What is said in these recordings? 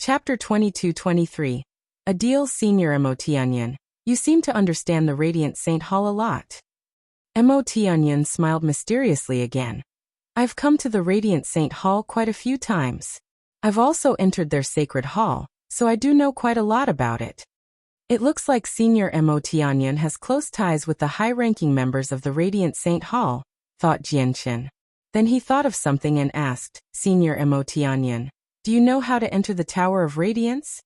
Chapter 22-23. Adil Senior Mo Tianyun. You seem to understand the Radiant Saint Hall a lot. Mo Tianyun smiled mysteriously again. I've come to the Radiant Saint Hall quite a few times. I've also entered their sacred hall, so I do know quite a lot about it. It looks like Senior Mo Tianyun has close ties with the high-ranking members of the Radiant Saint Hall, thought Jianchen. Then he thought of something and asked, Senior Mo Tianyun, do you know how to enter the Tower of Radiance?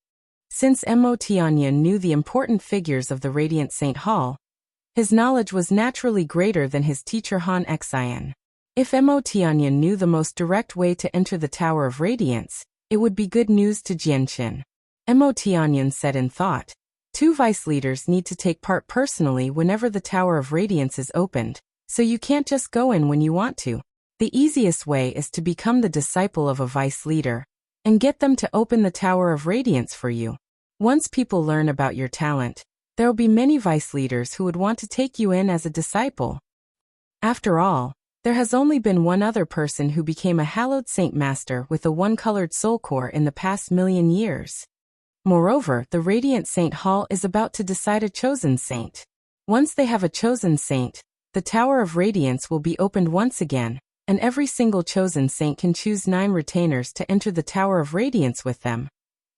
Since Mo Tianyun knew the important figures of the Radiant Saint Hall, his knowledge was naturally greater than his teacher Han Xian. If Mo Tianyun knew the most direct way to enter the Tower of Radiance, it would be good news to Jianchen. Mo Tianyun said in thought, 2 vice leaders need to take part personally whenever the Tower of Radiance is opened, so you can't just go in when you want to. The easiest way is to become the disciple of a vice leader and get them to open the Tower of Radiance for you. Once people learn about your talent, there will be many vice leaders who would want to take you in as a disciple. After all, there has only been one other person who became a hallowed saint master with a one-colored soul core in the past million years. Moreover, the Radiant Saint Hall is about to decide a chosen saint. Once they have a chosen saint, the Tower of Radiance will be opened once again, and every single chosen saint can choose 9 retainers to enter the Tower of Radiance with them.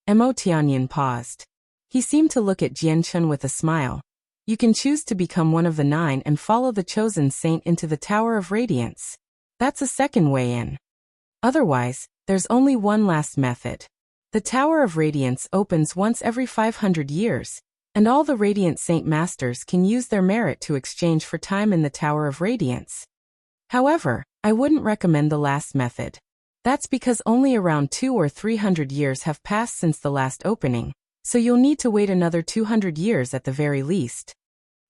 Mo Tianyun paused. He seemed to look at Jianchen with a smile. You can choose to become one of the 9 and follow the chosen saint into the Tower of Radiance. That's a second way in. Otherwise, there's only one last method. The Tower of Radiance opens once every 500 years, and all the Radiant Saint Masters can use their merit to exchange for time in the Tower of Radiance. However, I wouldn't recommend the last method. That's because only around 200 or 300 years have passed since the last opening, so you'll need to wait another 200 years at the very least.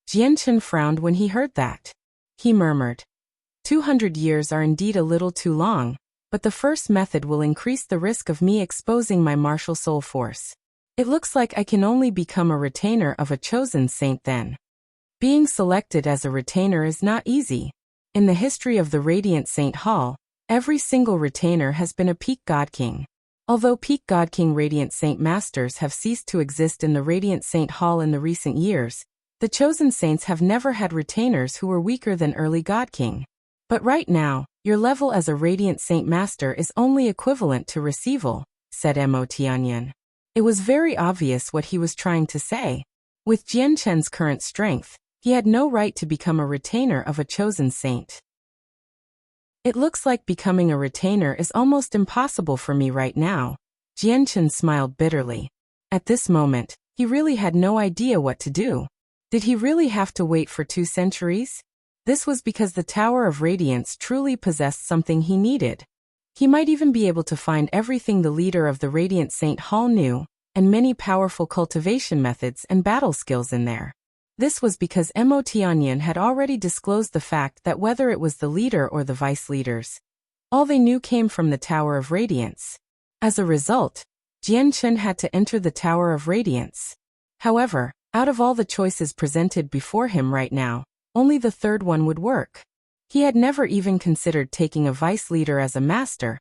Jianchen frowned when he heard that. He murmured, 200 years are indeed a little too long, but the first method will increase the risk of me exposing my martial soul force. It looks like I can only become a retainer of a chosen saint then. Being selected as a retainer is not easy. In the history of the Radiant Saint Hall, every single retainer has been a peak God King. Although peak God King Radiant Saint Masters have ceased to exist in the Radiant Saint Hall in the recent years, the chosen saints have never had retainers who were weaker than early God King. But right now, your level as a Radiant Saint Master is only equivalent to Receival, said Mo Tianyun. It was very obvious what he was trying to say. With Jianchen's current strength, he had no right to become a retainer of a chosen saint. It looks like becoming a retainer is almost impossible for me right now. Jianchen smiled bitterly. At this moment, he really had no idea what to do. Did he really have to wait for 2 centuries? This was because the Tower of Radiance truly possessed something he needed. He might even be able to find everything the leader of the Radiant Saint Hall knew, and many powerful cultivation methods and battle skills in there. This was because Mo Tianyun had already disclosed the fact that whether it was the leader or the vice leaders, all they knew came from the Tower of Radiance. As a result, Jianchen had to enter the Tower of Radiance. However, out of all the choices presented before him right now, only the third one would work. He had never even considered taking a vice leader as a master,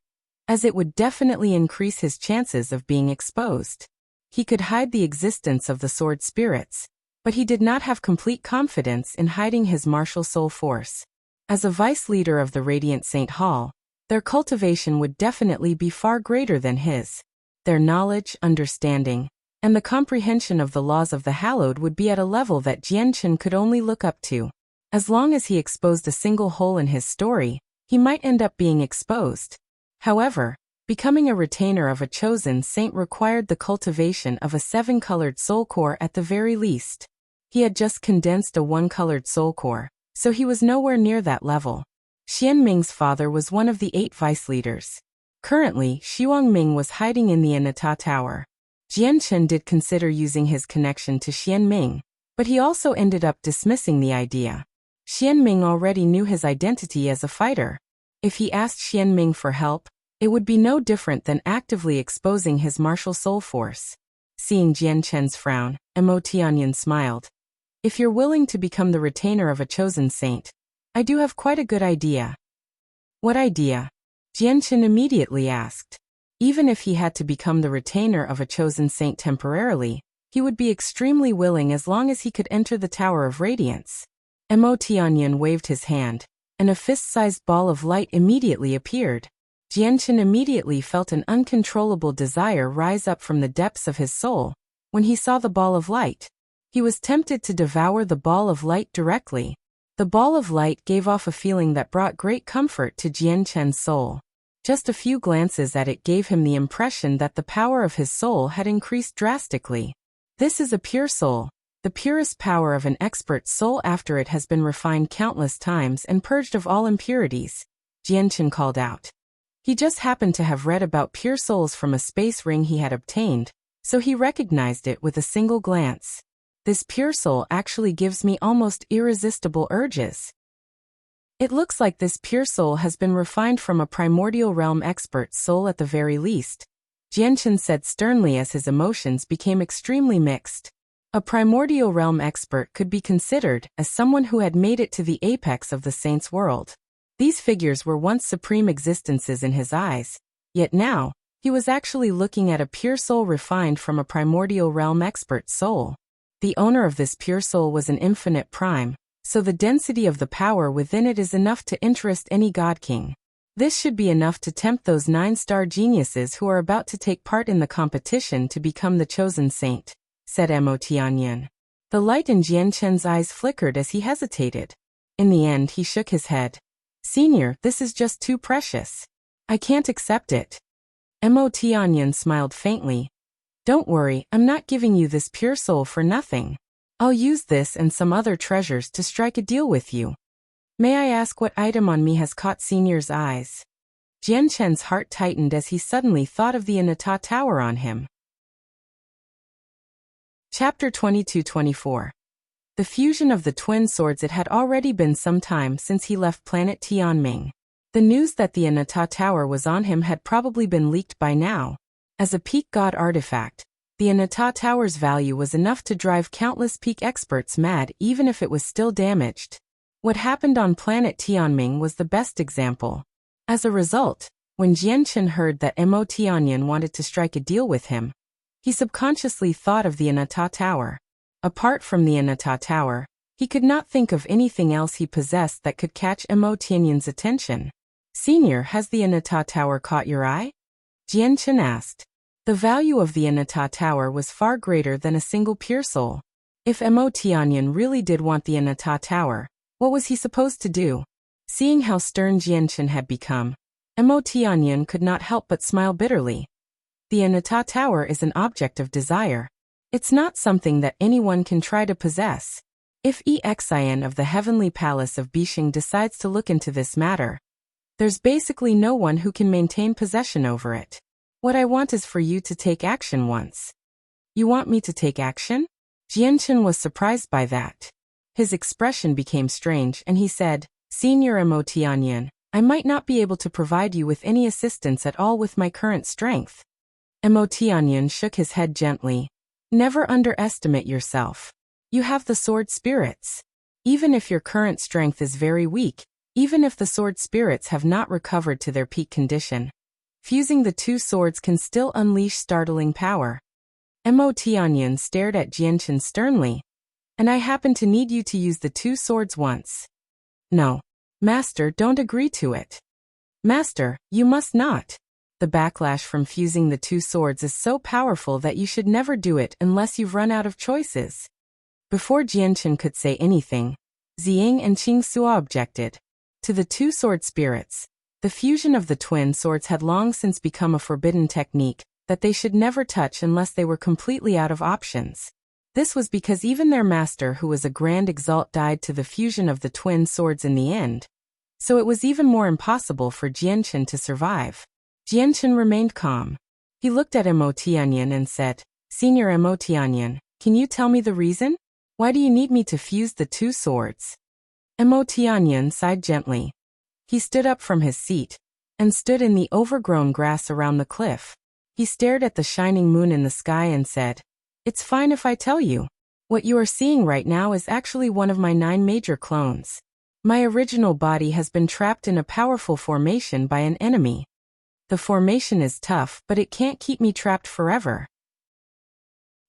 as it would definitely increase his chances of being exposed. He could hide the existence of the sword spirits, but he did not have complete confidence in hiding his martial soul force. As a vice leader of the Radiant Saint Hall, their cultivation would definitely be far greater than his. Their knowledge, understanding, and the comprehension of the laws of the hallowed would be at a level that Jianchen could only look up to. As long as he exposed a single hole in his story, he might end up being exposed. However, becoming a retainer of a chosen saint required the cultivation of a 7-colored soul core at the very least. He had just condensed a 1-colored soul core, so he was nowhere near that level. Xian Ming's father was one of the 8 vice leaders. Currently, Xiang Ming was hiding in the Anata Tower. Jianchen did consider using his connection to Xian Ming, but he also ended up dismissing the idea. Xian Ming already knew his identity as a fighter. If he asked Xian Ming for help, it would be no different than actively exposing his martial soul force. Seeing Jianchen's frown, Mo Tianyun smiled. If you're willing to become the retainer of a chosen saint, I do have quite a good idea. What idea? Jianchen immediately asked. Even if he had to become the retainer of a chosen saint temporarily, he would be extremely willing as long as he could enter the Tower of Radiance. Tianyun waved his hand, and a fist-sized ball of light immediately appeared. Jianchen immediately felt an uncontrollable desire rise up from the depths of his soul. When he saw the ball of light, he was tempted to devour the ball of light directly. The ball of light gave off a feeling that brought great comfort to Jianchen's soul. Just a few glances at it gave him the impression that the power of his soul had increased drastically. This is a pure soul, the purest power of an expert soul after it has been refined countless times and purged of all impurities, Jianchen called out. He just happened to have read about pure souls from a space ring he had obtained, so he recognized it with a single glance. This pure soul actually gives me almost irresistible urges. It looks like this pure soul has been refined from a primordial realm expert soul at the very least, Jianchen said sternly as his emotions became extremely mixed. A primordial realm expert could be considered as someone who had made it to the apex of the saint's world. These figures were once supreme existences in his eyes, yet now, he was actually looking at a pure soul refined from a primordial realm expert soul. The owner of this pure soul was an infinite prime, so the density of the power within it is enough to interest any god king. This should be enough to tempt those 9-star geniuses who are about to take part in the competition to become the chosen saint, said Tianyun. The light in Jianchen's eyes flickered as he hesitated. In the end he shook his head. Senior, this is just too precious. I can't accept it. Tianyun smiled faintly. Don't worry, I'm not giving you this pure soul for nothing. I'll use this and some other treasures to strike a deal with you. May I ask what item on me has caught Senior's eyes? Jianchen's heart tightened as he suddenly thought of the Anata Tower on him. Chapter 22-24. The fusion of the twin swords. It had already been some time since he left planet Tianming. The news that the Anata Tower was on him had probably been leaked by now. As a peak god artifact, the Anata Tower's value was enough to drive countless peak experts mad even if it was still damaged. What happened on planet Tianming was the best example. As a result, when Jianchen heard that Tianyun wanted to strike a deal with him, he subconsciously thought of the Anata Tower. Apart from the Anata Tower, he could not think of anything else he possessed that could catch Tianyun's attention. Senior, has the Anata Tower caught your eye? Jianchen asked. The value of the Anata Tower was far greater than a single pure soul. If Tianyun really did want the Anata Tower, what was he supposed to do? Seeing how stern Jianchen had become, Tianyun could not help but smile bitterly. The Anata Tower is an object of desire. It's not something that anyone can try to possess. If Exin of the Heavenly Palace of Bishing decides to look into this matter, there's basically no one who can maintain possession over it. What I want is for you to take action once. You want me to take action? Jianchen was surprised by that. His expression became strange and he said, Senior Tianyun, I might not be able to provide you with any assistance at all with my current strength. Tianyun shook his head gently. Never underestimate yourself. You have the sword spirits. Even if your current strength is very weak, even if the sword spirits have not recovered to their peak condition, fusing the two swords can still unleash startling power. Tianyun stared at Jianchen sternly. And I happen to need you to use the two swords once. No. Master, don't agree to it. Master, you must not. The backlash from fusing the two swords is so powerful that you should never do it unless you've run out of choices. Before Jianchen could say anything, Ziying and Qingxua objected. To the two sword spirits, the fusion of the twin swords had long since become a forbidden technique that they should never touch unless they were completely out of options. This was because even their master, who was a grand exalt, died to the fusion of the twin swords in the end. So it was even more impossible for Jianchen to survive. Jianchen remained calm. He looked at Tianyun and said, Senior Tianyun, can you tell me the reason? Why do you need me to fuse the two swords? Tianyun sighed gently. He stood up from his seat and stood in the overgrown grass around the cliff. He stared at the shining moon in the sky and said, It's fine if I tell you. What you are seeing right now is actually one of my 9 major clones. My original body has been trapped in a powerful formation by an enemy. The formation is tough, but it can't keep me trapped forever.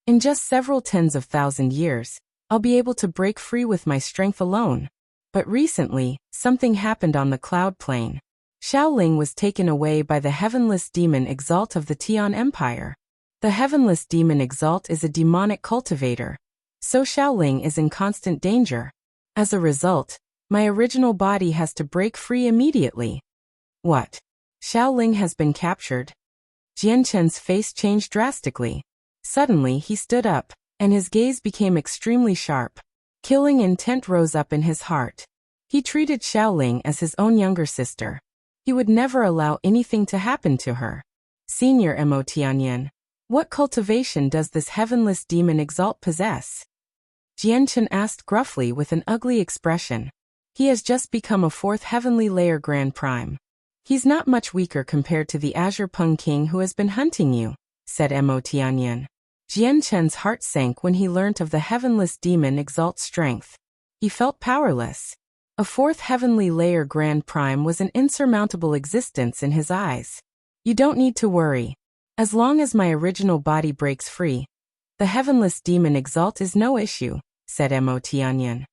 In just several tens of thousand years, I'll be able to break free with my strength alone. But recently, something happened on the cloud plane. Xiaoling was taken away by the heavenless demon Exalt of the Tian Empire. The heavenless demon Exalt is a demonic cultivator, so Xiaoling is in constant danger. As a result, my original body has to break free immediately. What? Xiaoling has been captured? Jianchen's face changed drastically. Suddenly he stood up, and his gaze became extremely sharp. Killing intent rose up in his heart. He treated Xiaoling as his own younger sister. He would never allow anything to happen to her. Senior Tianyun, what cultivation does this heavenless demon Exalt possess? Jianchen asked gruffly with an ugly expression. He has just become a fourth heavenly layer Grand Prime. He's not much weaker compared to the Azure Peng King who has been hunting you, said Tianyun. Jianchen's heart sank when he learnt of the heavenless demon Exalt's strength. He felt powerless. A fourth heavenly layer Grand Prime was an insurmountable existence in his eyes. You don't need to worry. As long as my original body breaks free, the heavenless demon Exalt is no issue, said Tianyun.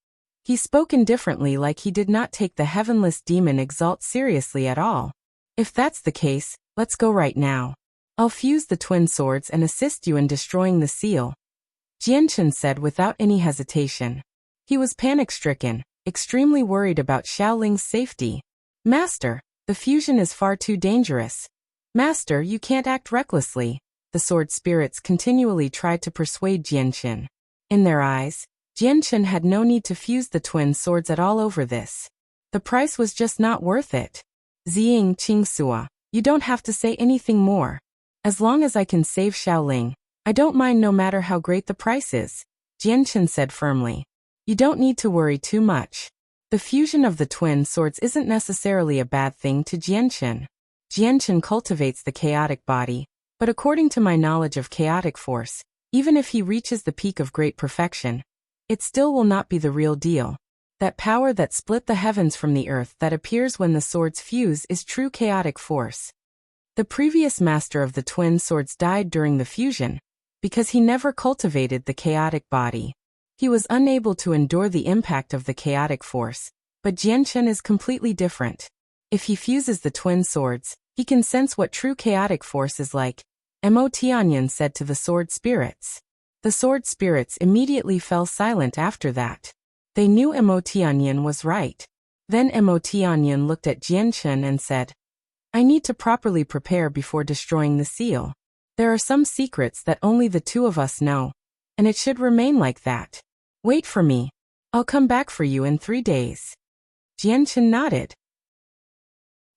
He spoke indifferently, like he did not take the heavenless demon Exalt seriously at all. If that's the case, let's go right now. I'll fuse the twin swords and assist you in destroying the seal, Jianchen said without any hesitation. He was panic-stricken, extremely worried about Xiaoling's safety. Master, the fusion is far too dangerous. Master, you can't act recklessly. The sword spirits continually tried to persuade Jianchen. In their eyes, Jianchen had no need to fuse the twin swords at all over this. The price was just not worth it. Ziying Qingsua, you don't have to say anything more. As long as I can save Xiaoling, I don't mind no matter how great the price is, Jianchen said firmly. You don't need to worry too much. The fusion of the twin swords isn't necessarily a bad thing to Jianchen. Jianchen cultivates the chaotic body, but according to my knowledge of chaotic force, even if he reaches the peak of great perfection, it still will not be the real deal. That power that split the heavens from the earth that appears when the swords fuse is true chaotic force. The previous master of the twin swords died during the fusion, because he never cultivated the chaotic body. He was unable to endure the impact of the chaotic force, but Jianchen is completely different. If he fuses the twin swords, he can sense what true chaotic force is like, Tianyun said to the sword spirits. The sword spirits immediately fell silent after that. They knew Tianyun was right. Then Tianyun looked at Jianchen and said, I need to properly prepare before destroying the seal. There are some secrets that only the two of us know, and it should remain like that. Wait for me. I'll come back for you in 3 days. Jianchen nodded.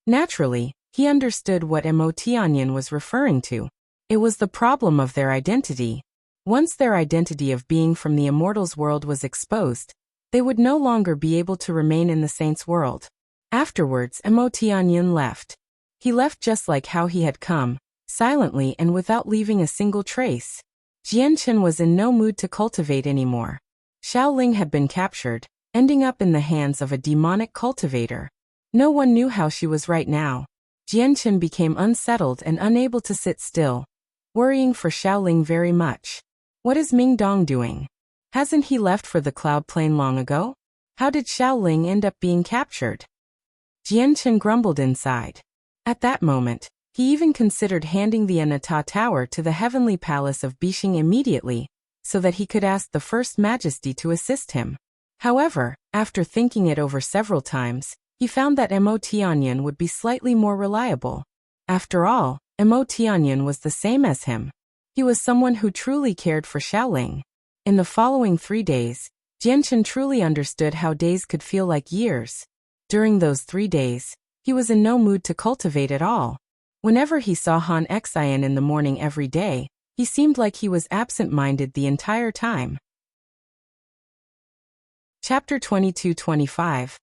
Naturally, he understood what Tianyun was referring to. It was the problem of their identity. Once their identity of being from the immortals world was exposed, they would no longer be able to remain in the saints' world. Afterwards, Tianyun left. He left just like how he had come, silently and without leaving a single trace. Jianchen was in no mood to cultivate anymore. Xiaoling had been captured, ending up in the hands of a demonic cultivator. No one knew how she was right now. Jianchen became unsettled and unable to sit still, worrying for Xiaoling very much. What is Ming Dong doing? Hasn't he left for the cloud plane long ago? How did Xiaoling end up being captured? Jianchen grumbled inside. At that moment, he even considered handing the Anata Tower to the heavenly palace of Bixing immediately, so that he could ask the First Majesty to assist him. However, after thinking it over several times, he found that Tianyun would be slightly more reliable. After all, Tianyun was the same as him. He was someone who truly cared for Xiaoling. In the following 3 days, Jianchen truly understood how days could feel like years. During those 3 days, he was in no mood to cultivate at all. Whenever he saw Han Xian in the morning every day, he seemed like he was absent-minded the entire time. Chapter 22-25.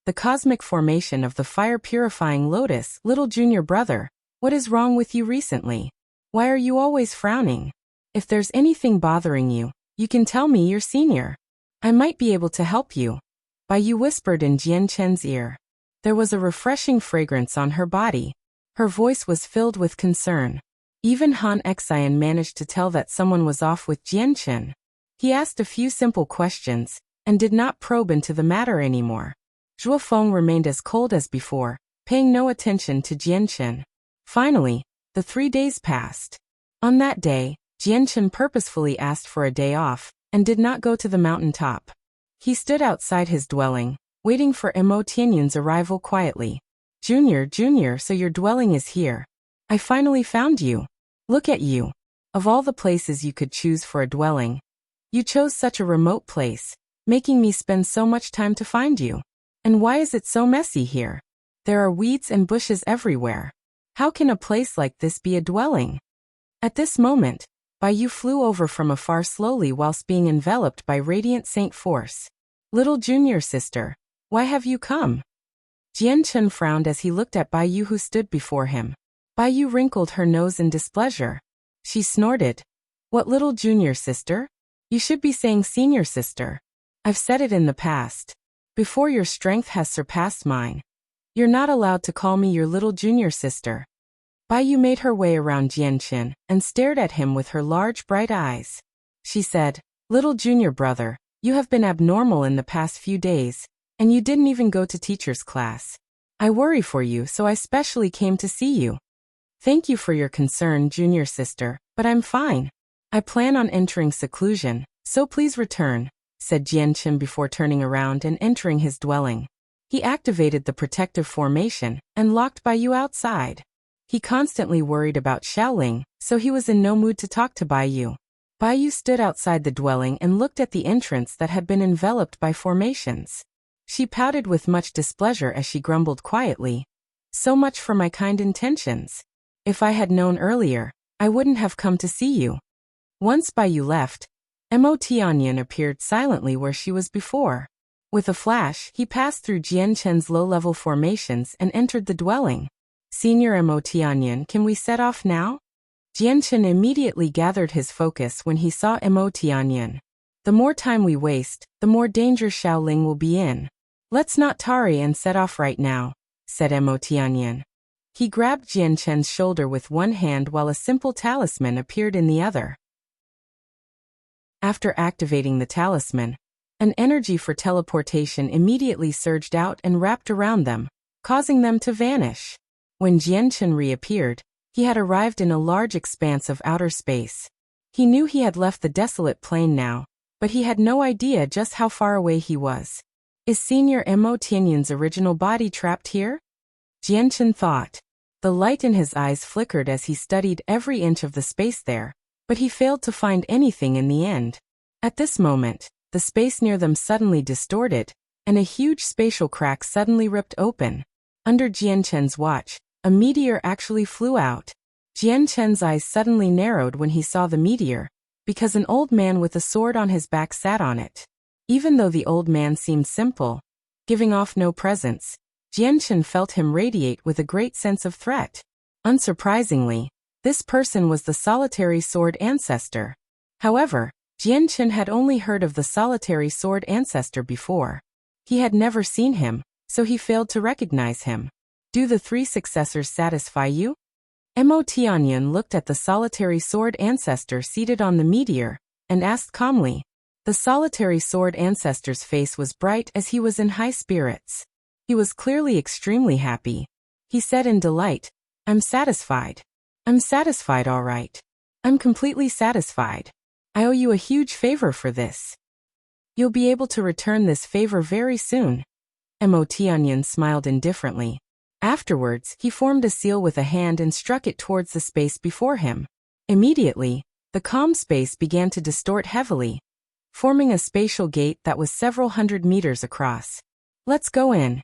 The Cosmic Formation of the Fire-purifying Lotus. Little junior brother, what is wrong with you recently? Why are you always frowning? If there's anything bothering you, you can tell me, your senior. I might be able to help you. Bai Yu whispered in Jianchen's ear. There was a refreshing fragrance on her body. Her voice was filled with concern. Even Han Xian managed to tell that someone was off with Jianchen. He asked a few simple questions, and did not probe into the matter anymore. Zhuo Feng remained as cold as before, paying no attention to Jianchen. Finally, the 3 days passed. On that day, Jianchen purposefully asked for a day off, and did not go to the mountain top. He stood outside his dwelling, waiting for Mo Tianyun's arrival quietly. Junior, so your dwelling is here. I finally found you. Look at you. Of all the places you could choose for a dwelling, you chose such a remote place, making me spend so much time to find you. And why is it so messy here? There are weeds and bushes everywhere. How can a place like this be a dwelling? At this moment, Baiyu flew over from afar slowly whilst being enveloped by radiant saint force. Little junior sister, why have you come? Jianchen frowned as he looked at Baiyu who stood before him. Baiyu wrinkled her nose in displeasure. She snorted. What little junior sister? You should be saying senior sister. I've said it in the past. Before your strength has surpassed mine, you're not allowed to call me your little junior sister. Baiyu made her way around Jianchen and stared at him with her large bright eyes. She said, Little junior brother, you have been abnormal in the past few days, and you didn't even go to teacher's class. I worry for you, so I specially came to see you. Thank you for your concern, junior sister, but I'm fine. I plan on entering seclusion, so please return, said Jianchen before turning around and entering his dwelling. He activated the protective formation and locked Baiyu outside. He constantly worried about Xiaoling, so he was in no mood to talk to Baiyu. Baiyu stood outside the dwelling and looked at the entrance that had been enveloped by formations. She pouted with much displeasure as she grumbled quietly. So much for my kind intentions. If I had known earlier, I wouldn't have come to see you. Once Baiyu left, Mo Tianyun appeared silently where she was before. With a flash, he passed through Jianchen's low-level formations and entered the dwelling. Senior Mo Tianyun, can we set off now? Jianchen immediately gathered his focus when he saw Mo Tianyun. The more time we waste, the more danger Xiaoling will be in. Let's not tarry and set off right now, said Mo Tianyun. He grabbed Jianchen's shoulder with one hand while a simple talisman appeared in the other. After activating the talisman, an energy for teleportation immediately surged out and wrapped around them, causing them to vanish. When Jianchen reappeared, he had arrived in a large expanse of outer space. He knew he had left the desolate plain now, but he had no idea just how far away he was. Is Senior Mo Tianyun's original body trapped here? Jianchen thought. The light in his eyes flickered as he studied every inch of the space there, but he failed to find anything in the end. At this moment, the space near them suddenly distorted, and a huge spatial crack suddenly ripped open. Under Jianchen's watch, a meteor actually flew out. Jianchen's eyes suddenly narrowed when he saw the meteor, because an old man with a sword on his back sat on it. Even though the old man seemed simple, giving off no presence, Jianchen felt him radiate with a great sense of threat. Unsurprisingly, this person was the solitary sword ancestor. However, Jianchen had only heard of the solitary sword ancestor before. He had never seen him, so he failed to recognize him. Do the 3 successors satisfy you? Mo Tianyun looked at the solitary sword ancestor seated on the meteor, and asked calmly. The solitary sword ancestor's face was bright as he was in high spirits. He was clearly extremely happy. He said in delight, I'm satisfied. I'm satisfied, all right. I'm completely satisfied. I owe you a huge favor for this. You'll be able to return this favor very soon. Mo Tianyun smiled indifferently. Afterwards, he formed a seal with a hand and struck it towards the space before him. Immediately, the calm space began to distort heavily, forming a spatial gate that was several hundred meters across. Let's go in.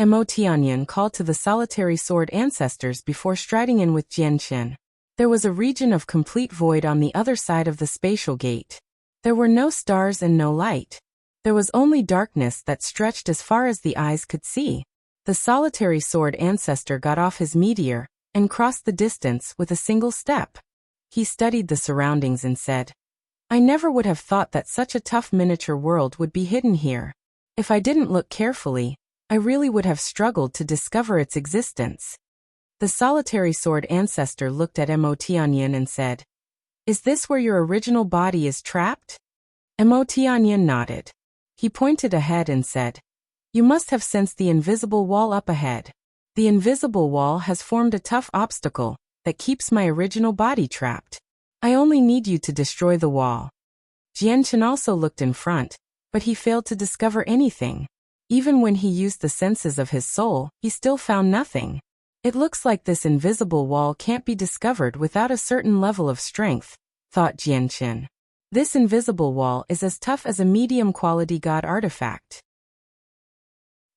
Mo Tianyun called to the solitary sword ancestors before striding in with Jianchen. There was a region of complete void on the other side of the spatial gate. There were no stars and no light. There was only darkness that stretched as far as the eyes could see. The solitary sword ancestor got off his meteor and crossed the distance with a single step. He studied the surroundings and said, I never would have thought that such a tough miniature world would be hidden here. If I didn't look carefully, I really would have struggled to discover its existence. The solitary sword ancestor looked at Mo Tianyun and said, "Is this where your original body is trapped?" Mo Tianyun nodded. He pointed ahead and said, "You must have sensed the invisible wall up ahead. The invisible wall has formed a tough obstacle that keeps my original body trapped. I only need you to destroy the wall." Jianchen also looked in front, but he failed to discover anything. Even when he used the senses of his soul, he still found nothing. It looks like this invisible wall can't be discovered without a certain level of strength, thought Jianchen. This invisible wall is as tough as a medium-quality god artifact.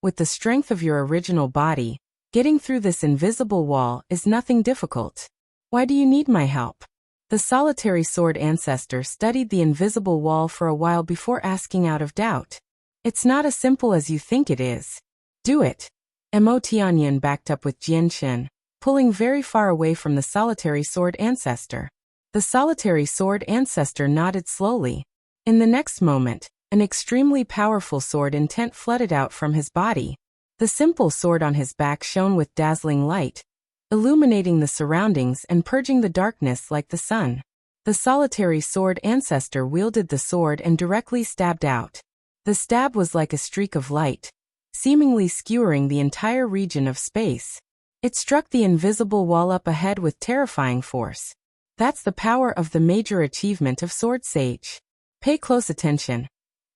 With the strength of your original body, getting through this invisible wall is nothing difficult. Why do you need my help? The solitary sword ancestor studied the invisible wall for a while before asking out of doubt. It's not as simple as you think it is. Do it. Mo Tianyun backed up with Jianchen, pulling very far away from the solitary sword ancestor. The solitary sword ancestor nodded slowly. In the next moment, an extremely powerful sword intent flooded out from his body. The simple sword on his back shone with dazzling light, illuminating the surroundings and purging the darkness like the sun. The solitary sword ancestor wielded the sword and directly stabbed out. The stab was like a streak of light, seemingly skewering the entire region of space. It struck the invisible wall up ahead with terrifying force. That's the power of the major achievement of Sword Sage. Pay close attention.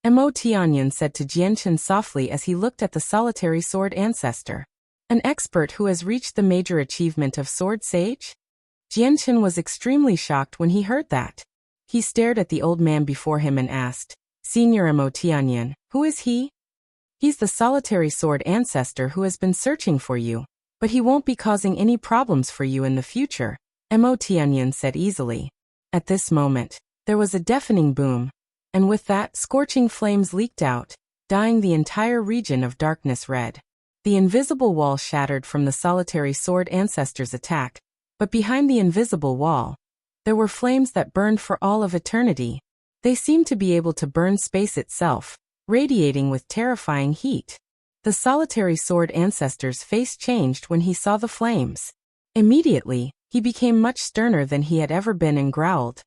Mo Tianyun said to Jianchen softly as he looked at the solitary sword ancestor. An expert who has reached the major achievement of Sword Sage? Jianchen was extremely shocked when he heard that. He stared at the old man before him and asked, "Senior Mo Tianyun, who is he?" "He's the solitary sword ancestor who has been searching for you, but he won't be causing any problems for you in the future," Mo Tianyun said easily. At this moment, there was a deafening boom, and with that, scorching flames leaked out, dyeing the entire region of darkness red. The invisible wall shattered from the solitary sword ancestor's attack, but behind the invisible wall, there were flames that burned for all of eternity. They seemed to be able to burn space itself, radiating with terrifying heat. The solitary sword ancestor's face changed when he saw the flames. Immediately, he became much sterner than he had ever been and growled,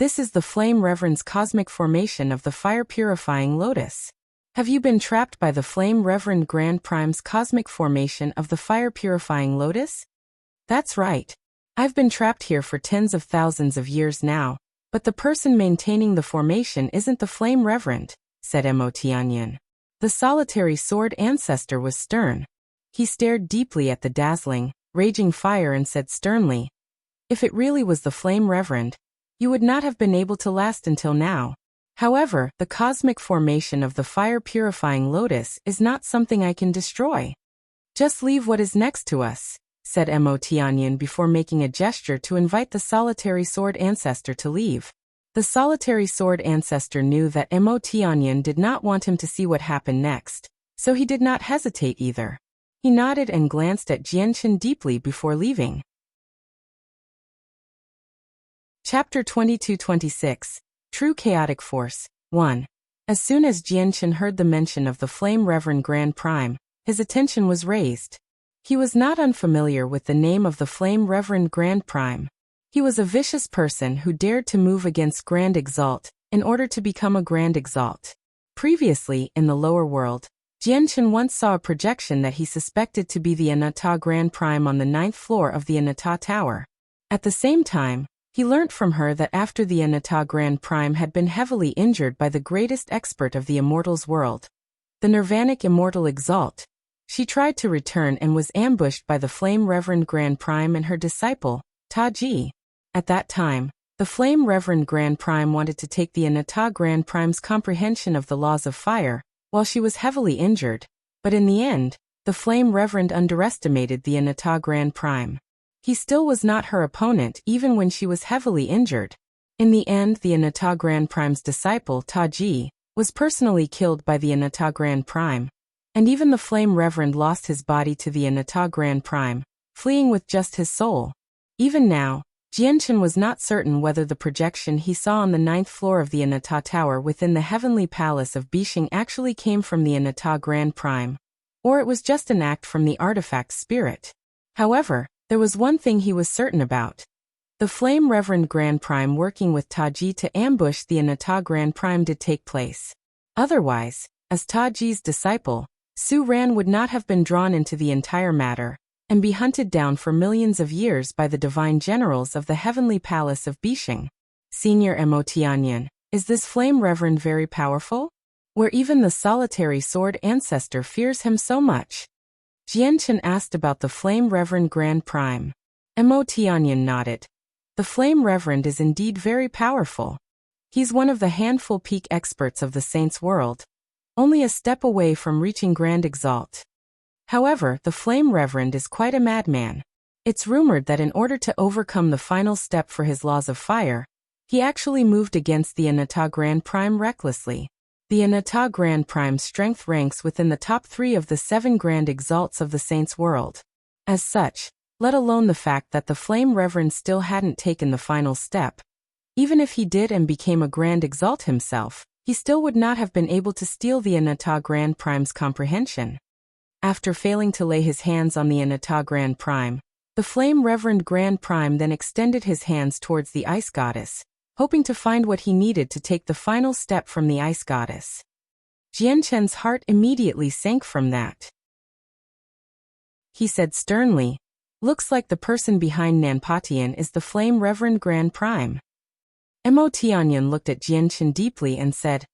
"This is the Flame Reverend's cosmic formation of the Fire-purifying Lotus. Have you been trapped by the Flame Reverend Grand Prime's cosmic formation of the Fire-purifying Lotus?" "That's right. I've been trapped here for tens of thousands of years now, but the person maintaining the formation isn't the Flame Reverend," said Mo Tianyun. The solitary sword ancestor was stern. He stared deeply at the dazzling, raging fire and said sternly, "If it really was the Flame Reverend, you would not have been able to last until now. However, the cosmic formation of the Fire-purifying Lotus is not something I can destroy. Just leave what is next to us," said Mo Tianyun before making a gesture to invite the solitary sword ancestor to leave. The solitary sword ancestor knew that Mo Tianyun did not want him to see what happened next, so he did not hesitate either. He nodded and glanced at Jianchen deeply before leaving. Chapter 22-26, True Chaotic Force, 1. As soon as Jianchen heard the mention of the Flame Reverend Grand Prime, his attention was raised. He was not unfamiliar with the name of the Flame Reverend Grand Prime. He was a vicious person who dared to move against Grand Exalt in order to become a Grand Exalt. Previously, in the lower world, Jianchen once saw a projection that he suspected to be the Anata Grand Prime on the 9th floor of the Anata Tower. At the same time, he learnt from her that after the Anata Grand Prime had been heavily injured by the greatest expert of the Immortals world, the Nirvanic Immortal Exalt, she tried to return and was ambushed by the Flame Reverend Grand Prime and her disciple, Taji. At that time, the Flame Reverend Grand Prime wanted to take the Anata Grand Prime's comprehension of the laws of fire, while she was heavily injured, but in the end, the Flame Reverend underestimated the Anata Grand Prime. He still was not her opponent even when she was heavily injured. In the end, the Anata Grand Prime's disciple, Taji, was personally killed by the Anata Grand Prime, and even the Flame Reverend lost his body to the Anata Grand Prime, fleeing with just his soul. Even now, Jianchen was not certain whether the projection he saw on the 9th floor of the Anata Tower within the heavenly palace of Bishing actually came from the Anata Grand Prime, or it was just an act from the artifact spirit. However, There was one thing he was certain about. The Flame Reverend Grand Prime working with Taji to ambush the Anata Grand Prime did take place. Otherwise, as Taji's disciple, Su Ran would not have been drawn into the entire matter, and be hunted down for millions of years by the divine generals of the heavenly palace of Bishing. Senior Mo Tianyun, is this Flame Reverend very powerful? Where even the solitary sword ancestor fears him so much? Jianchen asked about the Flame Reverend Grand Prime. Mo Tianyun nodded. The Flame Reverend is indeed very powerful. He's one of the handful peak experts of the Saints' world, only a step away from reaching Grand Exalt. However, the Flame Reverend is quite a madman. It's rumored that in order to overcome the final step for his laws of fire, he actually moved against the Anata Grand Prime recklessly. The Anata Grand Prime's strength ranks within the top 3 of the 7 Grand Exalts of the Saints' world. As such, let alone the fact that the Flame Reverend still hadn't taken the final step, even if he did and became a Grand Exalt himself, he still would not have been able to steal the Anata Grand Prime's comprehension. After failing to lay his hands on the Anata Grand Prime, the Flame Reverend Grand Prime then extended his hands towards the Ice Goddess, hoping to find what he needed to take the final step from the Ice Goddess. Jianchen's heart immediately sank from that. He said sternly, "Looks like the person behind Nanpatian is the Flame Reverend Grand Prime." Mo Tianyun looked at Jianchen deeply and said,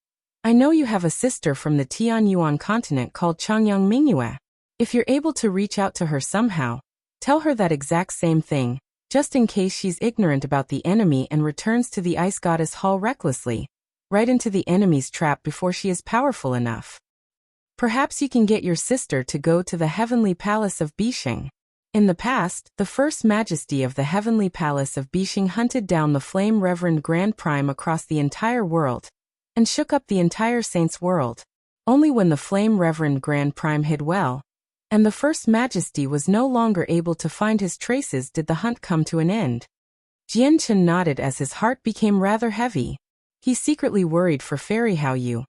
"I know you have a sister from the Tianyuan continent called Changyang Mingyue. If you're able to reach out to her somehow, tell her that exact same thing, just in case she's ignorant about the enemy and returns to the Ice Goddess Hall recklessly, right into the enemy's trap before she is powerful enough. Perhaps you can get your sister to go to the Heavenly Palace of Bishing." In the past, the First Majesty of the Heavenly Palace of Bishing hunted down the Flame Reverend Grand Prime across the entire world, and shook up the entire Saints' world. Only when the Flame Reverend Grand Prime hid well, and the First Majesty was no longer able to find his traces, did the hunt come to an end. Jianchen nodded as his heart became rather heavy. He secretly worried for Fairy Hao Yu,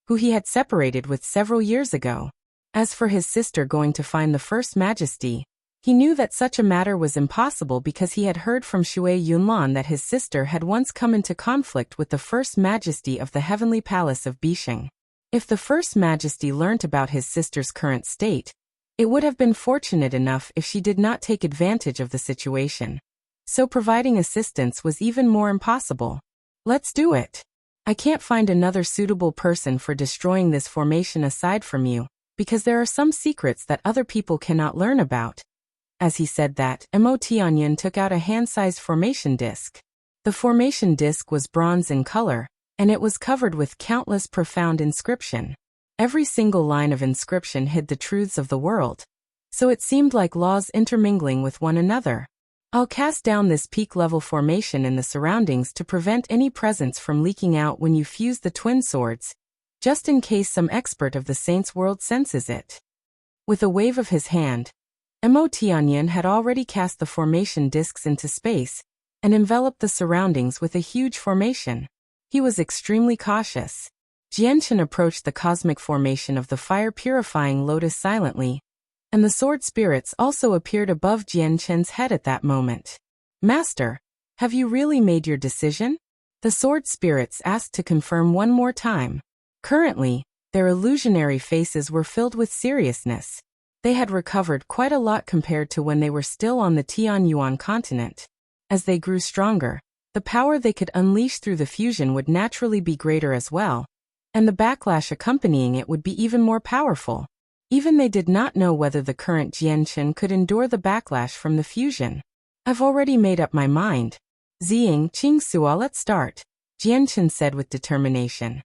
who he had separated with several years ago. As for his sister going to find the First Majesty, he knew that such a matter was impossible because he had heard from Shui Yunlan that his sister had once come into conflict with the First Majesty of the Heavenly Palace of Bishing. If the First Majesty learnt about his sister's current state, it would have been fortunate enough if she did not take advantage of the situation. So providing assistance was even more impossible. "Let's do it. I can't find another suitable person for destroying this formation aside from you, because there are some secrets that other people cannot learn about." As he said that, Mo Tianyun took out a hand-sized formation disc. The formation disc was bronze in color, and it was covered with countless profound inscription. Every single line of inscription hid the truths of the world, so it seemed like laws intermingling with one another. "I'll cast down this peak-level formation in the surroundings to prevent any presence from leaking out when you fuse the twin swords, just in case some expert of the Saints' world senses it." With a wave of his hand, Mo Tianyun had already cast the formation discs into space and enveloped the surroundings with a huge formation. He was extremely cautious. Jianchen approached the cosmic formation of the fire-purifying Lotus silently, and the sword spirits also appeared above Jianchen's head at that moment. "Master, have you really made your decision?" The sword spirits asked to confirm one more time. Currently, their illusionary faces were filled with seriousness. They had recovered quite a lot compared to when they were still on the Tianyuan continent. As they grew stronger, the power they could unleash through the fusion would naturally be greater as well, and the backlash accompanying it would be even more powerful. Even they did not know whether the current Jianchen could endure the backlash from the fusion. "I've already made up my mind. Ziying, Qingxua, let's start," Jianchen said with determination.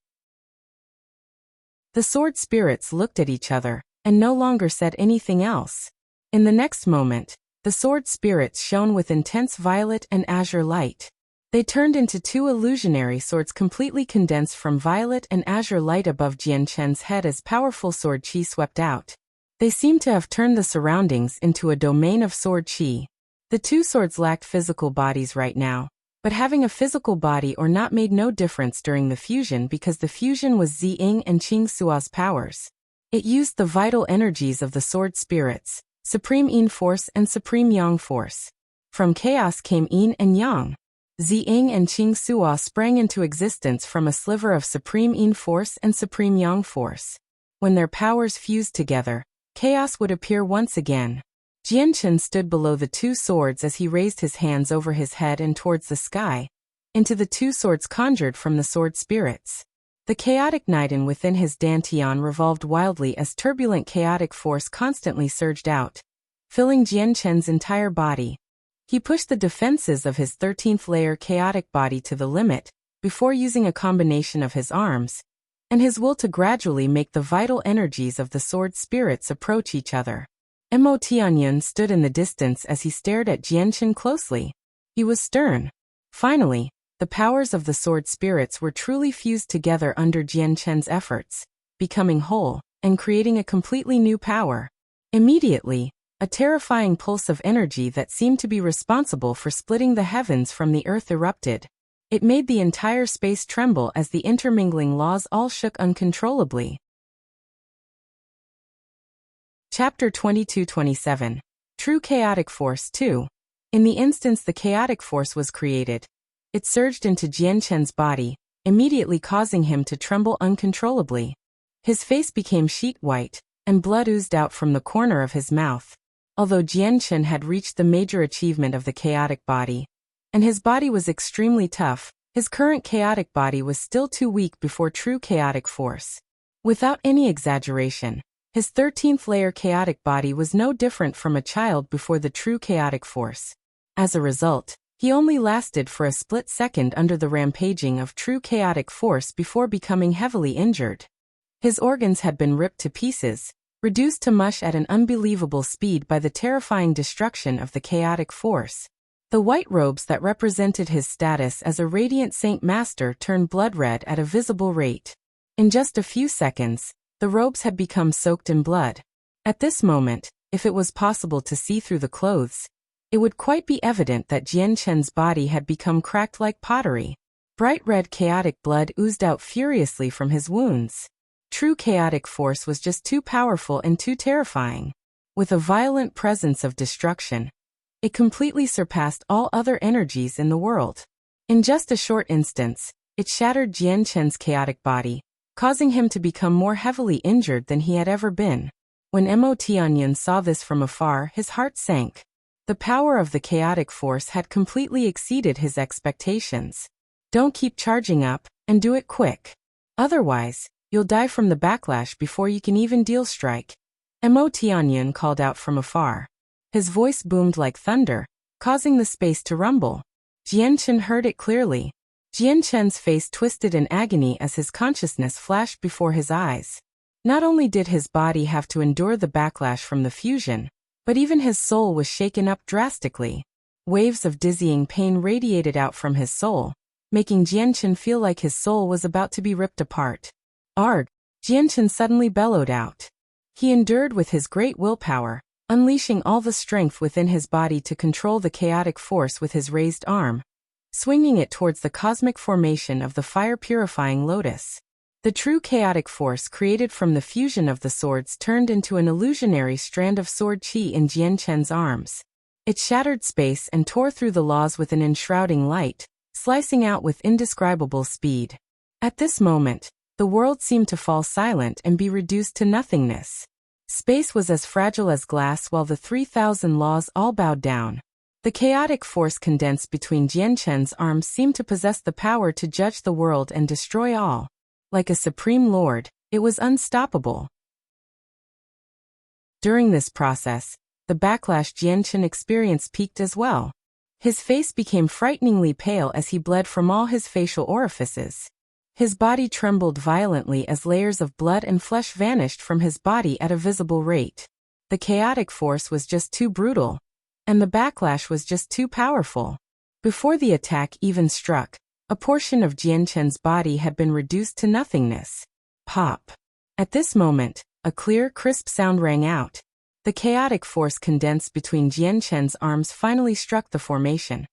The sword spirits looked at each other and no longer said anything else. In the next moment, the sword spirits shone with intense violet and azure light. They turned into 2 illusionary swords completely condensed from violet and azure light above Jianchen's head as powerful sword chi swept out. They seemed to have turned the surroundings into a domain of sword chi. The 2 swords lacked physical bodies right now, but having a physical body or not made no difference during the fusion because the fusion was Ziying and Qingxua's powers. It used the vital energies of the sword spirits, Supreme Yin Force and Supreme Yang Force. From chaos came Yin and Yang. Ziying and Qing Suo sprang into existence from a sliver of Supreme Yin Force and Supreme Yang Force. When their powers fused together, chaos would appear once again. Jianchen stood below the two swords as he raised his hands over his head and towards the sky, into the two swords conjured from the sword spirits. The chaotic Niden within his dantian revolved wildly as turbulent chaotic force constantly surged out, filling Jianchen's entire body. He pushed the defenses of his 13th layer chaotic body to the limit, before using a combination of his arms, and his will to gradually make the vital energies of the sword spirits approach each other. Mo Tianyun stood in the distance as he stared at Jianchen closely. He was stern. Finally, the powers of the sword spirits were truly fused together under Jianchen's efforts, becoming whole, and creating a completely new power. Immediately, a terrifying pulse of energy that seemed to be responsible for splitting the heavens from the earth erupted. It made the entire space tremble as the intermingling laws all shook uncontrollably. Chapter 22-27. True Chaotic Force 2. In the instance the chaotic force was created, it surged into Jianchen's body, immediately causing him to tremble uncontrollably. His face became sheet white, and blood oozed out from the corner of his mouth. Although Jianchen had reached the major achievement of the chaotic body, and his body was extremely tough, his current chaotic body was still too weak before true chaotic force. Without any exaggeration, his 13th layer chaotic body was no different from a child before the true chaotic force. As a result, he only lasted for a split second under the rampaging of true chaotic force before becoming heavily injured. His organs had been ripped to pieces, reduced to mush at an unbelievable speed by the terrifying destruction of the chaotic force. The white robes that represented his status as a radiant saint master turned blood red at a visible rate. In just a few seconds, the robes had become soaked in blood. At this moment, if it was possible to see through the clothes, it would quite be evident that Jianchen's body had become cracked like pottery. Bright red chaotic blood oozed out furiously from his wounds. True chaotic force was just too powerful and too terrifying. With a violent presence of destruction, it completely surpassed all other energies in the world. In just a short instance, it shattered Jianchen's chaotic body, causing him to become more heavily injured than he had ever been. When Mo Tianyun saw this from afar, his heart sank. The power of the chaotic force had completely exceeded his expectations. Don't keep charging up, and do it quick. Otherwise, you'll die from the backlash before you can even deal strike. Mo Tianyun called out from afar. His voice boomed like thunder, causing the space to rumble. Jianchen heard it clearly. Jianchen's face twisted in agony as his consciousness flashed before his eyes. Not only did his body have to endure the backlash from the fusion, but even his soul was shaken up drastically. Waves of dizzying pain radiated out from his soul, making Jianchen feel like his soul was about to be ripped apart. Arg! Jianchen suddenly bellowed out. He endured with his great willpower, unleashing all the strength within his body to control the chaotic force with his raised arm, swinging it towards the cosmic formation of the fire-purifying Lotus. The true chaotic force created from the fusion of the swords turned into an illusionary strand of sword chi in Jianchen's arms. It shattered space and tore through the laws with an enshrouding light, slicing out with indescribable speed. At this moment, the world seemed to fall silent and be reduced to nothingness. Space was as fragile as glass while the 3,000 laws all bowed down. The chaotic force condensed between Jianchen's arms seemed to possess the power to judge the world and destroy all. Like a supreme lord, it was unstoppable. During this process, the backlash Jianchen experienced peaked as well. His face became frighteningly pale as he bled from all his facial orifices. His body trembled violently as layers of blood and flesh vanished from his body at a visible rate. The chaotic force was just too brutal, and the backlash was just too powerful. Before the attack even struck, a portion of Jianchen's body had been reduced to nothingness. Pop! At this moment, a clear, crisp sound rang out. The chaotic force condensed between Jianchen's arms finally struck the formation.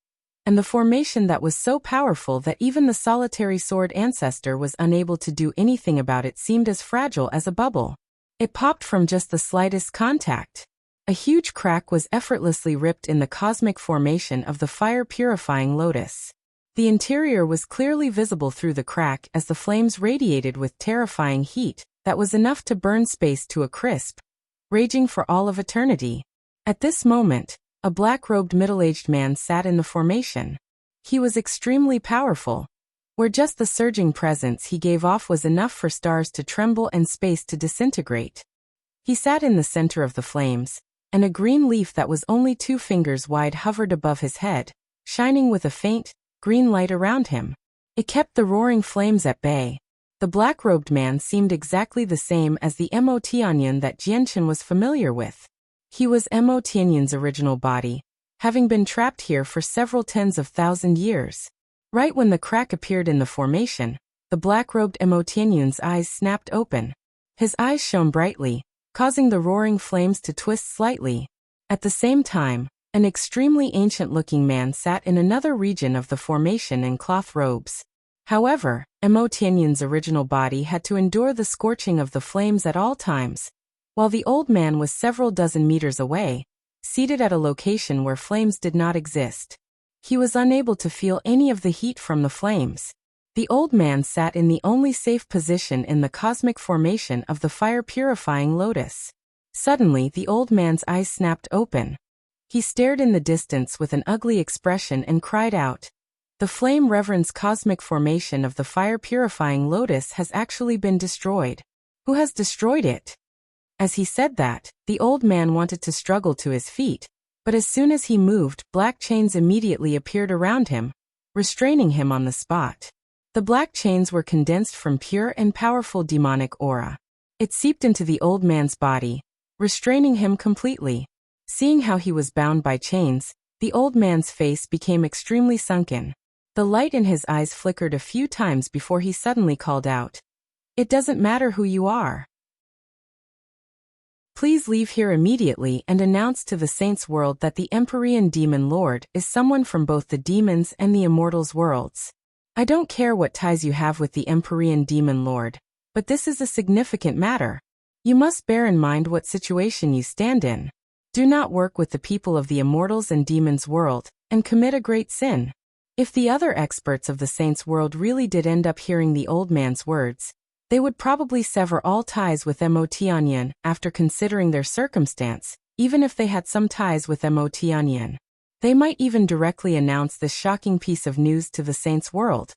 And the formation that was so powerful that even the solitary sword ancestor was unable to do anything about it seemed as fragile as a bubble. It popped from just the slightest contact. A huge crack was effortlessly ripped in the cosmic formation of the fire-purifying Lotus. The interior was clearly visible through the crack as the flames radiated with terrifying heat that was enough to burn space to a crisp, raging for all of eternity. At this moment, a black-robed middle-aged man sat in the formation. He was extremely powerful, where just the surging presence he gave off was enough for stars to tremble and space to disintegrate. He sat in the center of the flames, and a green leaf that was only 2 fingers wide hovered above his head, shining with a faint, green light around him. It kept the roaring flames at bay. The black-robed man seemed exactly the same as the Tianyun that Jianchen was familiar with. He was Tianyun's original body, having been trapped here for several tens of thousand years. Right when the crack appeared in the formation, the black-robed Tianyun's eyes snapped open. His eyes shone brightly, causing the roaring flames to twist slightly. At the same time, an extremely ancient-looking man sat in another region of the formation in cloth robes. However, Tianyun's original body had to endure the scorching of the flames at all times, while the old man was several dozen meters away, seated at a location where flames did not exist. He was unable to feel any of the heat from the flames. The old man sat in the only safe position in the cosmic formation of the fire-purifying Lotus. Suddenly, the old man's eyes snapped open. He stared in the distance with an ugly expression and cried out, "The flame reverend's cosmic formation of the fire-purifying Lotus has actually been destroyed. Who has destroyed it?" As he said that, the old man wanted to struggle to his feet, but as soon as he moved, black chains immediately appeared around him, restraining him on the spot. The black chains were condensed from pure and powerful demonic aura. It seeped into the old man's body, restraining him completely. Seeing how he was bound by chains, the old man's face became extremely sunken. The light in his eyes flickered a few times before he suddenly called out, "It doesn't matter who you are. Please leave here immediately and announce to the Saints' world that the Empyrean Demon Lord is someone from both the demons and the immortals' worlds. I don't care what ties you have with the Empyrean Demon Lord, but this is a significant matter. You must bear in mind what situation you stand in. Do not work with the people of the immortals and demons' world, and commit a great sin." If the other experts of the Saints' world really did end up hearing the old man's words, they would probably sever all ties with Tianyun after considering their circumstance, even if they had some ties with Tianyun. They might even directly announce this shocking piece of news to the Saints' world,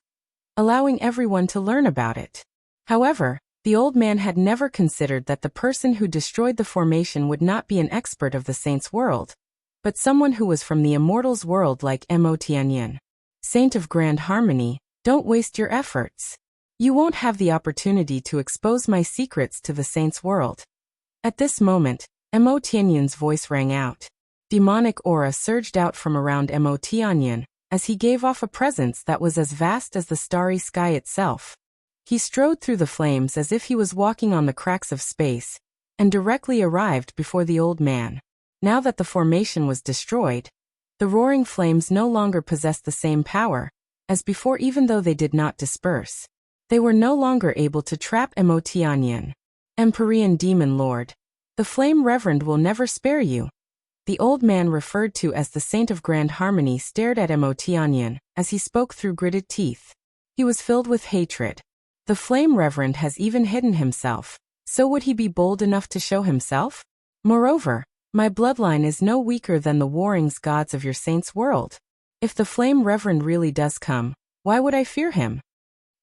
allowing everyone to learn about it. However, the old man had never considered that the person who destroyed the formation would not be an expert of the Saints' world, but someone who was from the immortals' world like Tianyun. Saint of Grand Harmony, don't waste your efforts. You won't have the opportunity to expose my secrets to the Saints' world. At this moment, Tianyun's voice rang out. Demonic aura surged out from around Tianyun, as he gave off a presence that was as vast as the starry sky itself. He strode through the flames as if he was walking on the cracks of space, and directly arrived before the old man. Now that the formation was destroyed, the roaring flames no longer possessed the same power as before, even though they did not disperse. They were no longer able to trap Tianyun. Empyrean Demon Lord, the Flame Reverend will never spare you. The old man referred to as the Saint of Grand Harmony stared at Tianyun as he spoke through gritted teeth. He was filled with hatred. The Flame Reverend has even hidden himself, so would he be bold enough to show himself? Moreover, my bloodline is no weaker than the warring gods of your Saints' world. If the Flame Reverend really does come, why would I fear him?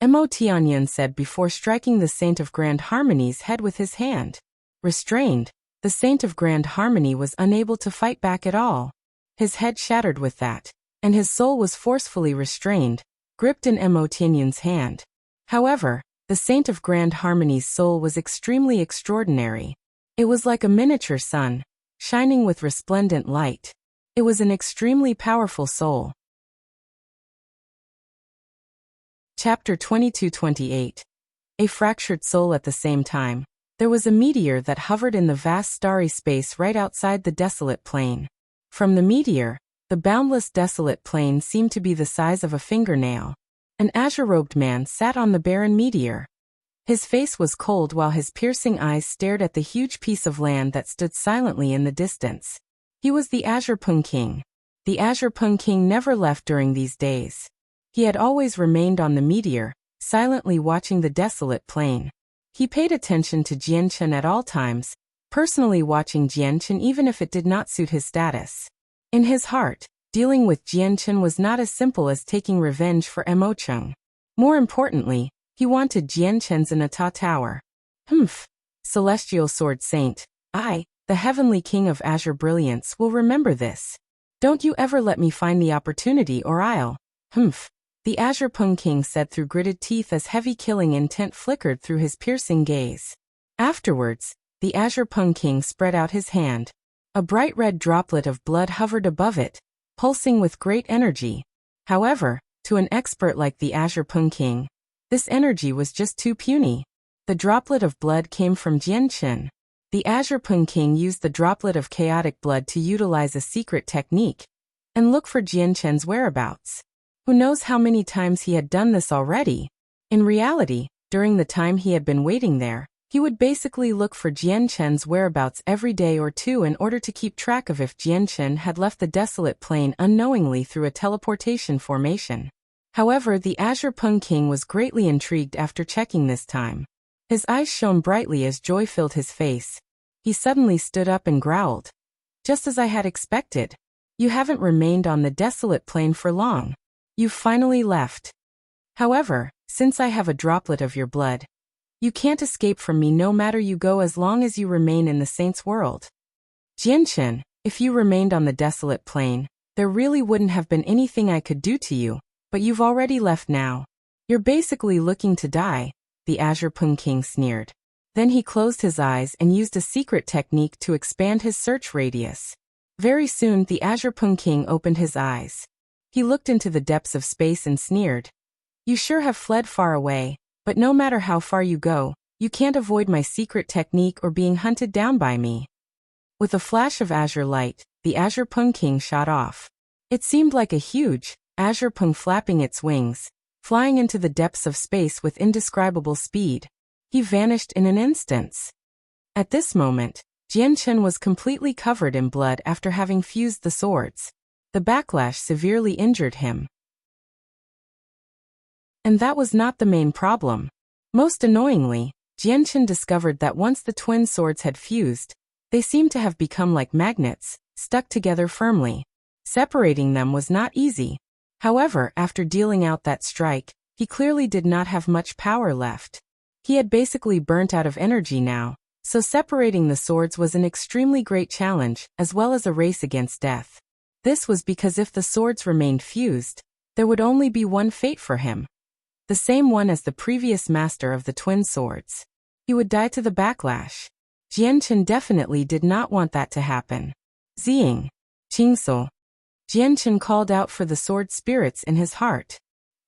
Tianyun said before striking the Saint of Grand Harmony's head with his hand. Restrained, the Saint of Grand Harmony was unable to fight back at all. His head shattered with that, and his soul was forcefully restrained, gripped in Tianyun's hand. However, the Saint of Grand Harmony's soul was extremely extraordinary. It was like a miniature sun, shining with resplendent light. It was an extremely powerful soul. Chapter 22-28. A fractured soul. At the same time, there was a meteor that hovered in the vast starry space right outside the desolate plain. From the meteor, the boundless desolate plain seemed to be the size of a fingernail. An azure-robed man sat on the barren meteor. His face was cold while his piercing eyes stared at the huge piece of land that stood silently in the distance. He was the Azure Pung King. The Azure Pung King never left during these days. He had always remained on the meteor, silently watching the desolate plain. He paid attention to Jianchen at all times, personally watching Jianchen even if it did not suit his status. In his heart, dealing with Jianchen was not as simple as taking revenge for Mo Cheng. More importantly, he wanted Jianchen's Anata Tower. Celestial Sword Saint, I, the Heavenly King of Azure Brilliance, will remember this. Don't you ever let me find the opportunity or I'll. The Azure Pung King said through gritted teeth as heavy killing intent flickered through his piercing gaze. Afterwards, the Azure Pung King spread out his hand. A bright red droplet of blood hovered above it, pulsing with great energy. However, to an expert like the Azure Pung King, this energy was just too puny. The droplet of blood came from Jianchen. The Azure Pung King used the droplet of chaotic blood to utilize a secret technique and look for Jianchen's whereabouts. Who knows how many times he had done this already? In reality, during the time he had been waiting there, he would basically look for Jianchen's whereabouts every day or two in order to keep track of if Jianchen had left the desolate plain unknowingly through a teleportation formation. However, the Azure Pung King was greatly intrigued after checking this time. His eyes shone brightly as joy filled his face. He suddenly stood up and growled. Just as I had expected. You haven't remained on the desolate plain for long. You've finally left. However, since I have a droplet of your blood, you can't escape from me no matter you go as long as you remain in the saint's world. Jianchen, if you remained on the desolate plain, there really wouldn't have been anything I could do to you, but you've already left now. You're basically looking to die, the Azure Pung King sneered. Then he closed his eyes and used a secret technique to expand his search radius. Very soon the Azure Pung King opened his eyes. He looked into the depths of space and sneered. You sure have fled far away, but no matter how far you go, you can't avoid my secret technique or being hunted down by me. With a flash of azure light, the Azure Pung King shot off. It seemed like a huge Azure Pung flapping its wings, flying into the depths of space with indescribable speed. He vanished in an instant. At this moment, Jianchen was completely covered in blood after having fused the swords. The backlash severely injured him. And that was not the main problem. Most annoyingly, Jianchen discovered that once the twin swords had fused, they seemed to have become like magnets, stuck together firmly. Separating them was not easy. However, after dealing out that strike, he clearly did not have much power left. He had basically burnt out of energy now, so separating the swords was an extremely great challenge, as well as a race against death. This was because if the swords remained fused, there would only be one fate for him. The same one as the previous master of the twin swords. He would die to the backlash. Jianchen definitely did not want that to happen. Zing. Qingso. Jianchen called out for the sword spirits in his heart.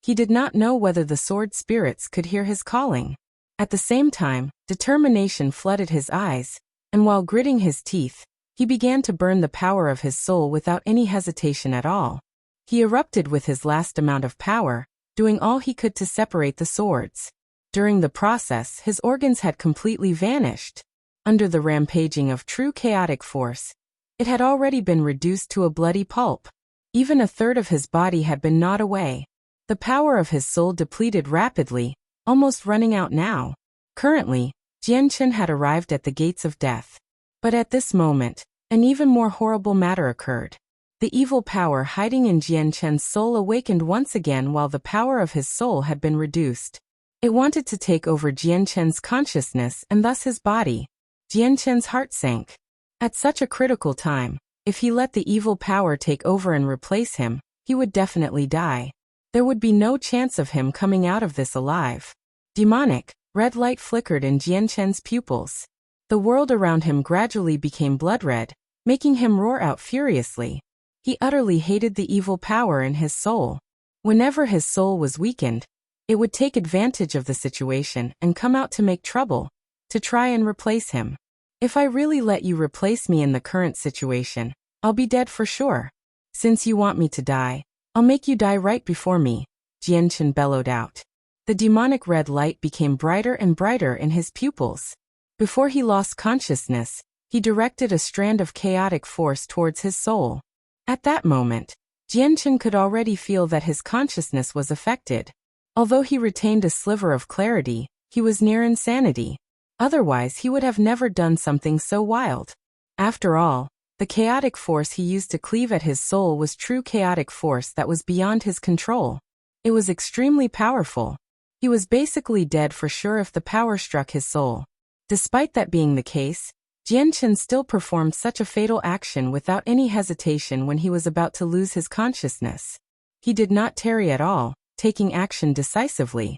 He did not know whether the sword spirits could hear his calling. At the same time, determination flooded his eyes, and while gritting his teeth, he began to burn the power of his soul without any hesitation at all. He erupted with his last amount of power, doing all he could to separate the swords. During the process, his organs had completely vanished. Under the rampaging of true chaotic force, it had already been reduced to a bloody pulp. Even a third of his body had been gnawed away. The power of his soul depleted rapidly, almost running out now. Currently, Jianchen had arrived at the gates of death. But at this moment, an even more horrible matter occurred. The evil power hiding in Jianchen's soul awakened once again while the power of his soul had been reduced. It wanted to take over Jianchen's consciousness and thus his body. Jianchen's heart sank. At such a critical time, if he let the evil power take over and replace him, he would definitely die. There would be no chance of him coming out of this alive. Demonic, red light flickered in Jianchen's pupils. The world around him gradually became blood red, making him roar out furiously. He utterly hated the evil power in his soul. Whenever his soul was weakened, it would take advantage of the situation and come out to make trouble, to try and replace him. If I really let you replace me in the current situation, I'll be dead for sure. Since you want me to die, I'll make you die right before me, Jianchen bellowed out. The The demonic red light became brighter and brighter in his pupils. Before he lost consciousness, he directed a strand of chaotic force towards his soul. At that moment, Jianchen could already feel that his consciousness was affected. Although he retained a sliver of clarity, he was near insanity. Otherwise, he would have never done something so wild. After all, the chaotic force he used to cleave at his soul was true chaotic force that was beyond his control. It was extremely powerful. He was basically dead for sure if the power struck his soul. Despite that being the case, Jianchen still performed such a fatal action without any hesitation when he was about to lose his consciousness. He did not tarry at all, taking action decisively.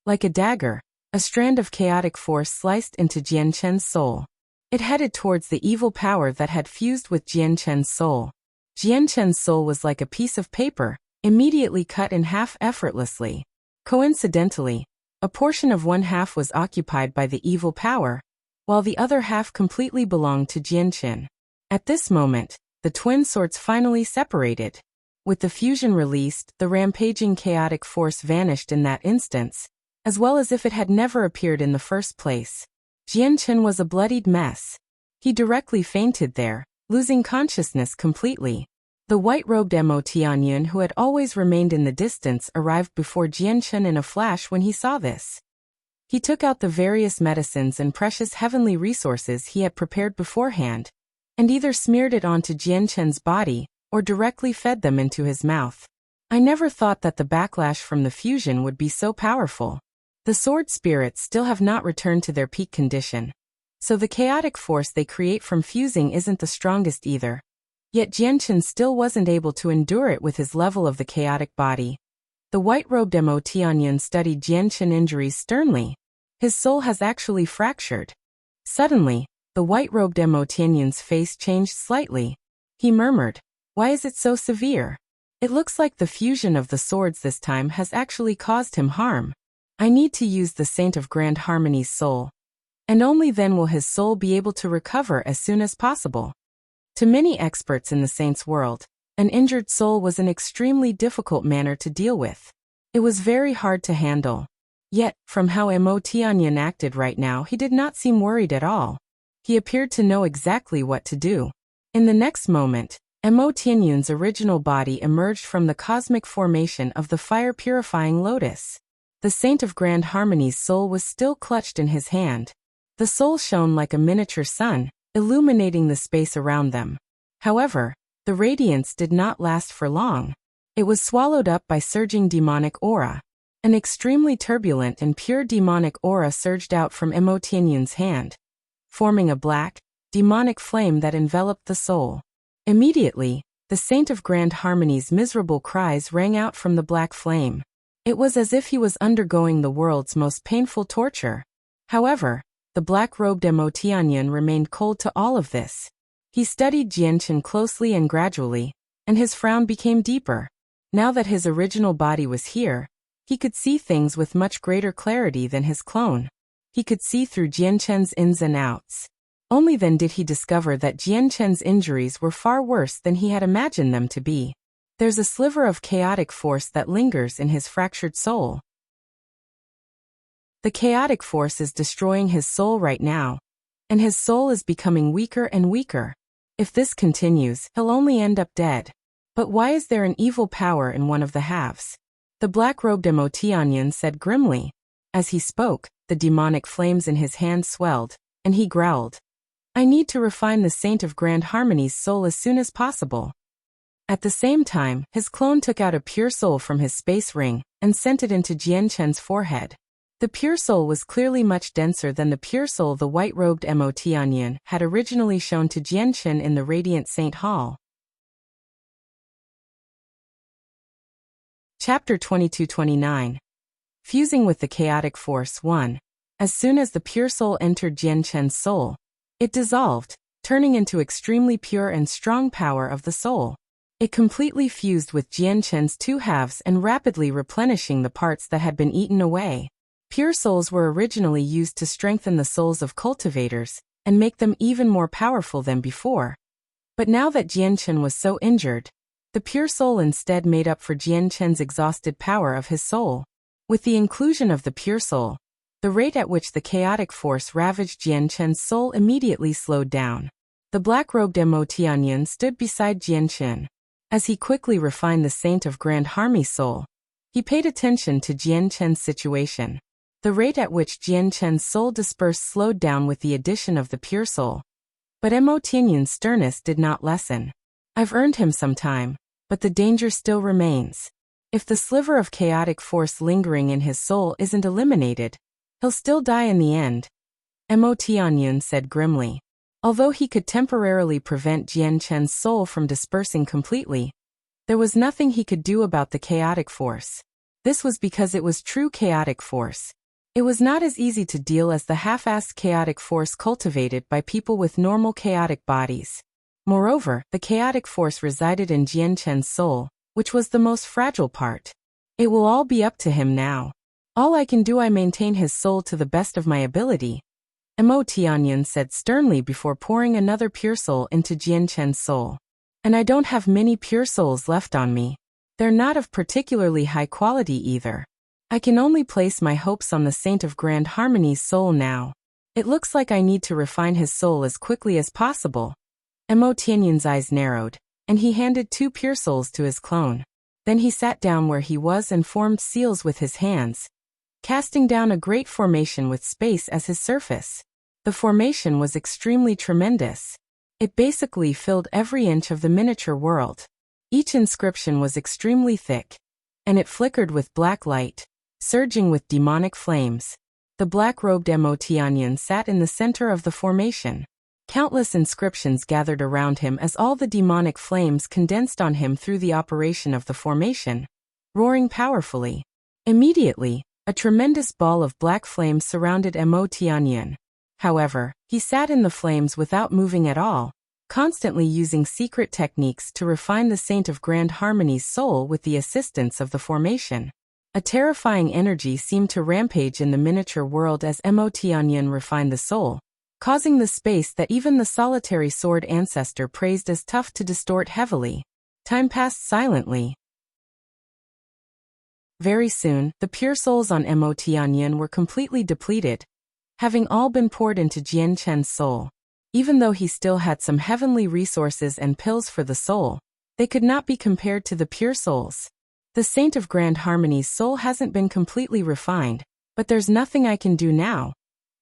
Like a dagger, a strand of chaotic force sliced into Jianchen's soul. It headed towards the evil power that had fused with Jianchen's soul. Jianchen's soul was like a piece of paper, immediately cut in half effortlessly. Coincidentally, a portion of one half was occupied by the evil power, while the other half completely belonged to Jianchen. At this moment, the twin swords finally separated. With the fusion released, the rampaging chaotic force vanished in that instance, as well as if it had never appeared in the first place. Jianchen was a bloodied mess. He directly fainted there, losing consciousness completely. The white-robed Tianyun, who had always remained in the distance, arrived before Jianchen in a flash when he saw this. He took out the various medicines and precious heavenly resources he had prepared beforehand, and either smeared it onto Jianchen's body, or directly fed them into his mouth. I never thought that the backlash from the fusion would be so powerful. The sword spirits still have not returned to their peak condition, so the chaotic force they create from fusing isn't the strongest either. Yet Jianchen still wasn't able to endure it with his level of the chaotic body. The white-robed Tianyun studied Jianchen's injuries sternly. His soul has actually fractured. Suddenly, the white-robed Tianyun's face changed slightly. He murmured, "Why is it so severe? It looks like the fusion of the swords this time has actually caused him harm. I need to use the Saint of Grand Harmony's soul. And only then will his soul be able to recover as soon as possible." To many experts in the saint's world, an injured soul was an extremely difficult matter to deal with. It was very hard to handle. Yet, from how Tianyun acted right now, he did not seem worried at all. He appeared to know exactly what to do. In the next moment, Tianyun's original body emerged from the cosmic formation of the fire-purifying Lotus. The Saint of Grand Harmony's soul was still clutched in his hand. The soul shone like a miniature sun, illuminating the space around them. However, the radiance did not last for long. It was swallowed up by surging demonic aura. An extremely turbulent and pure demonic aura surged out from Tianyun's hand, forming a black, demonic flame that enveloped the soul. Immediately, the Saint of Grand Harmony's miserable cries rang out from the black flame. It was as if he was undergoing the world's most painful torture. However, the black-robed Tianyun remained cold to all of this. He studied Jianchen closely and gradually, and his frown became deeper. Now that his original body was here, he could see things with much greater clarity than his clone. He could see through Jianchen's ins and outs. Only then did he discover that Jianchen's injuries were far worse than he had imagined them to be. There's a sliver of chaotic force that lingers in his fractured soul. The chaotic force is destroying his soul right now, and his soul is becoming weaker and weaker. If this continues, he'll only end up dead. But why is there an evil power in one of the halves? The black-robed Tianyun said grimly. As he spoke, the demonic flames in his hand swelled, and he growled, "I need to refine the Saint of Grand Harmony's soul as soon as possible." At the same time, his clone took out a pure soul from his space ring and sent it into Jianchen's forehead. The pure soul was clearly much denser than the pure soul the white-robed Tianyun had originally shown to Jianchen in the Radiant Saint Hall. Chapter 22-29. Fusing with the chaotic force 1. As soon as the pure soul entered Jianchen's soul, it dissolved, turning into extremely pure and strong power of the soul. It completely fused with Jianchen's two halves and rapidly replenishing the parts that had been eaten away. Pure souls were originally used to strengthen the souls of cultivators and make them even more powerful than before. But now that Jianchen was so injured, the pure soul instead made up for Jianchen's exhausted power of his soul. With the inclusion of the pure soul, the rate at which the chaotic force ravaged Jian Chen's soul immediately slowed down. The black-robed Mo Tianyun stood beside Jian Chen. As he quickly refined the Saint of Grand Harmony's soul, he paid attention to Jian Chen's situation. The rate at which Jian Chen's soul dispersed slowed down with the addition of the pure soul. But Mo Tianyun's sternness did not lessen. I've earned him some time, but the danger still remains. If the sliver of chaotic force lingering in his soul isn't eliminated, he'll still die in the end, Mo Tianyun said grimly. Although he could temporarily prevent Jian Chen's soul from dispersing completely, there was nothing he could do about the chaotic force. This was because it was true chaotic force. It was not as easy to deal as the half-assed chaotic force cultivated by people with normal chaotic bodies. Moreover, the chaotic force resided in Jian Chen's soul, which was the most fragile part. It will all be up to him now. All I can do, I maintain his soul to the best of my ability, Mo Tianyun said sternly before pouring another pure soul into Jian Chen's soul. And I don't have many pure souls left on me. They're not of particularly high quality either. I can only place my hopes on the Saint of Grand Harmony's soul now. It looks like I need to refine his soul as quickly as possible. Mo Tianyun's eyes narrowed, and he handed 2 pure souls to his clone. Then he sat down where he was and formed seals with his hands, casting down a great formation with space as his surface. The formation was extremely tremendous. It basically filled every inch of the miniature world. Each inscription was extremely thick, and it flickered with black light, surging with demonic flames. The black-robed Mo Tianyun sat in the center of the formation. Countless inscriptions gathered around him as all the demonic flames condensed on him through the operation of the formation, roaring powerfully. Immediately, a tremendous ball of black flames surrounded Mo Tianyun. However, he sat in the flames without moving at all, constantly using secret techniques to refine the Saint of Grand Harmony's soul with the assistance of the formation. A terrifying energy seemed to rampage in the miniature world as Mo Tianyun refined the soul, causing the space that even the solitary sword ancestor praised as tough to distort heavily. Time passed silently. Very soon, the pure souls on Mo Tianyun were completely depleted, having all been poured into Jian Chen's soul. Even though he still had some heavenly resources and pills for the soul, they could not be compared to the pure souls. The Saint of Grand Harmony's soul hasn't been completely refined, but there's nothing I can do now.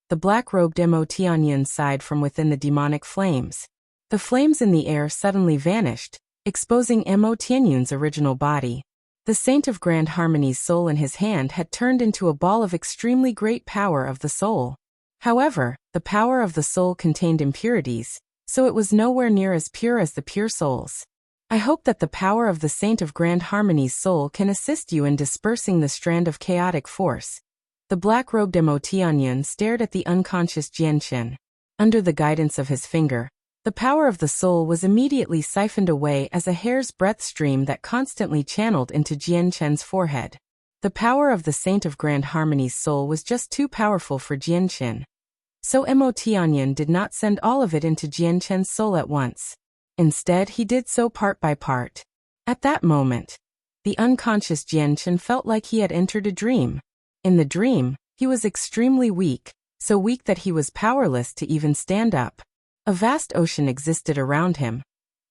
The black-robed Mo Tianyun sighed from within the demonic flames. The flames in the air suddenly vanished, exposing Mo Tianyun's original body. The Saint of Grand Harmony's soul in his hand had turned into a ball of extremely great power of the soul. However, the power of the soul contained impurities, so it was nowhere near as pure as the pure souls. I hope that the power of the Saint of Grand Harmony's soul can assist you in dispersing the strand of chaotic force. The black-robed Mo Tianyun stared at the unconscious Jian Chen. Under the guidance of his finger, the power of the soul was immediately siphoned away as a hair's breadth stream that constantly channeled into Jian Chen's forehead. The power of the Saint of Grand Harmony's soul was just too powerful for Jian Chen. So Mo Tianyun did not send all of it into Jian Chen's soul at once. Instead, he did so part by part. At that moment, the unconscious Jian Chen felt like he had entered a dream. In the dream, he was extremely weak, so weak that he was powerless to even stand up. A vast ocean existed around him,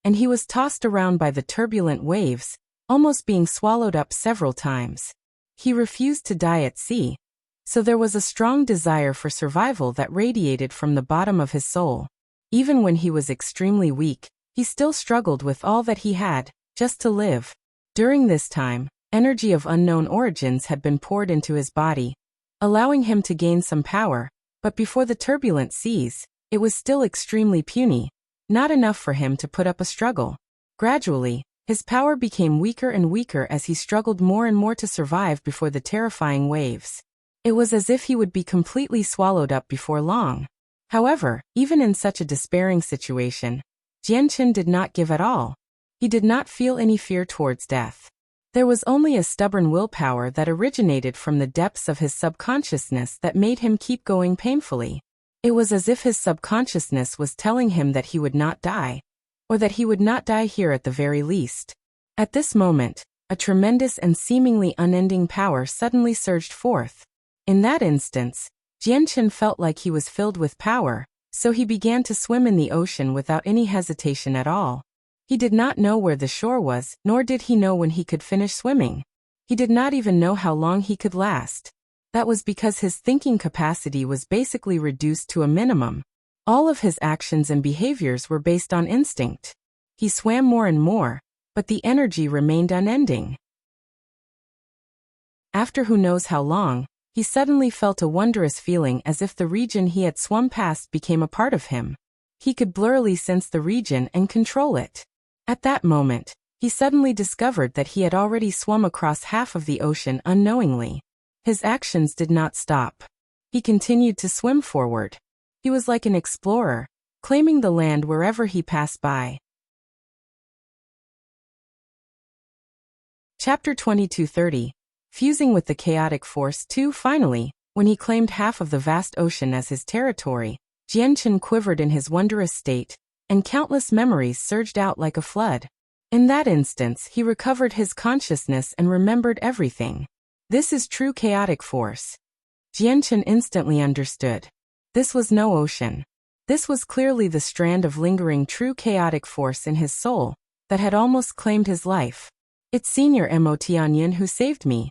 and he was tossed around by the turbulent waves, almost being swallowed up several times. He refused to die at sea, so there was a strong desire for survival that radiated from the bottom of his soul. Even when he was extremely weak, he still struggled with all that he had, just to live. During this time, energy of unknown origins had been poured into his body, allowing him to gain some power, but before the turbulent seas, it was still extremely puny, not enough for him to put up a struggle. Gradually, his power became weaker and weaker as he struggled more and more to survive before the terrifying waves. It was as if he would be completely swallowed up before long. However, even in such a despairing situation, Jian Chen did not give at all. He did not feel any fear towards death. There was only a stubborn willpower that originated from the depths of his subconsciousness that made him keep going painfully. It was as if his subconsciousness was telling him that he would not die, or that he would not die here at the very least. At this moment, A tremendous and seemingly unending power suddenly surged forth. In that instance, Jianchen felt like he was filled with power, so he began to swim in the ocean without any hesitation at all. He did not know where the shore was, nor did he know when he could finish swimming. He did not even know how long he could last. That was because his thinking capacity was basically reduced to a minimum. All of his actions and behaviors were based on instinct. He swam more and more, but the energy remained unending. After who knows how long, he suddenly felt a wondrous feeling as if the region he had swum past became a part of him. He could blurrily sense the region and control it. At that moment, he suddenly discovered that he had already swum across half of the ocean unknowingly. His actions did not stop. He continued to swim forward. He was like an explorer, claiming the land wherever he passed by. Chapter 22:30. Fusing with the chaotic force 2. Finally, when he claimed half of the vast ocean as his territory, Jianchen quivered in his wondrous state, and countless memories surged out like a flood. In that instance, he recovered his consciousness and remembered everything. This is true chaotic force. Jianchen instantly understood. This was no ocean. This was clearly the strand of lingering true chaotic force in his soul that had almost claimed his life. It's Senior Mo Tianyun who saved me.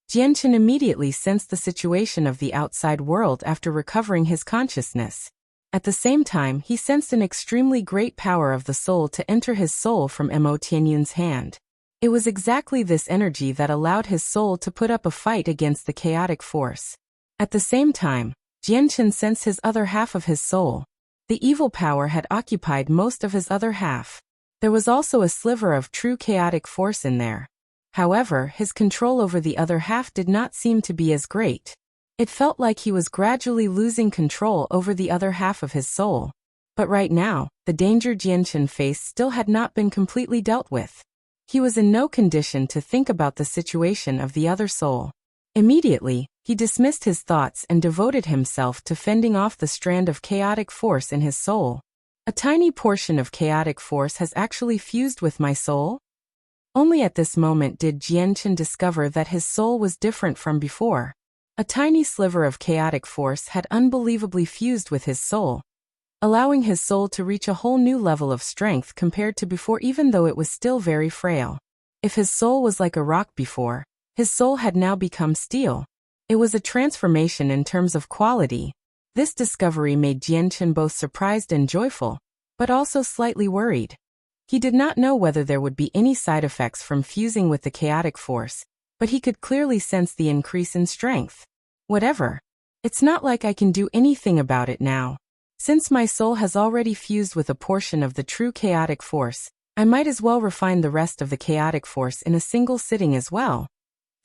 Jianchen immediately sensed the situation of the outside world after recovering his consciousness. At the same time, he sensed an extremely great power of the soul to enter his soul from Mo Tianyun's hand. It was exactly this energy that allowed his soul to put up a fight against the chaotic force. At the same time, Jianchen sensed his other half of his soul. The evil power had occupied most of his other half. There was also a sliver of true chaotic force in there. However, his control over the other half did not seem to be as great. It felt like he was gradually losing control over the other half of his soul. But right now, the danger Jianchen faced still had not been completely dealt with. He was in no condition to think about the situation of the other soul. Immediately, he dismissed his thoughts and devoted himself to fending off the strand of chaotic force in his soul. A tiny portion of chaotic force has actually fused with my soul? Only at this moment did Jianchen discover that his soul was different from before. A tiny sliver of chaotic force had unbelievably fused with his soul, allowing his soul to reach a whole new level of strength compared to before, even though it was still very frail. If his soul was like a rock before, his soul had now become steel. It was a transformation in terms of quality. This discovery made Jianchen both surprised and joyful, but also slightly worried. He did not know whether there would be any side effects from fusing with the chaotic force, but he could clearly sense the increase in strength. Whatever. It's not like I can do anything about it now. Since my soul has already fused with a portion of the true chaotic force, I might as well refine the rest of the chaotic force in a single sitting as well,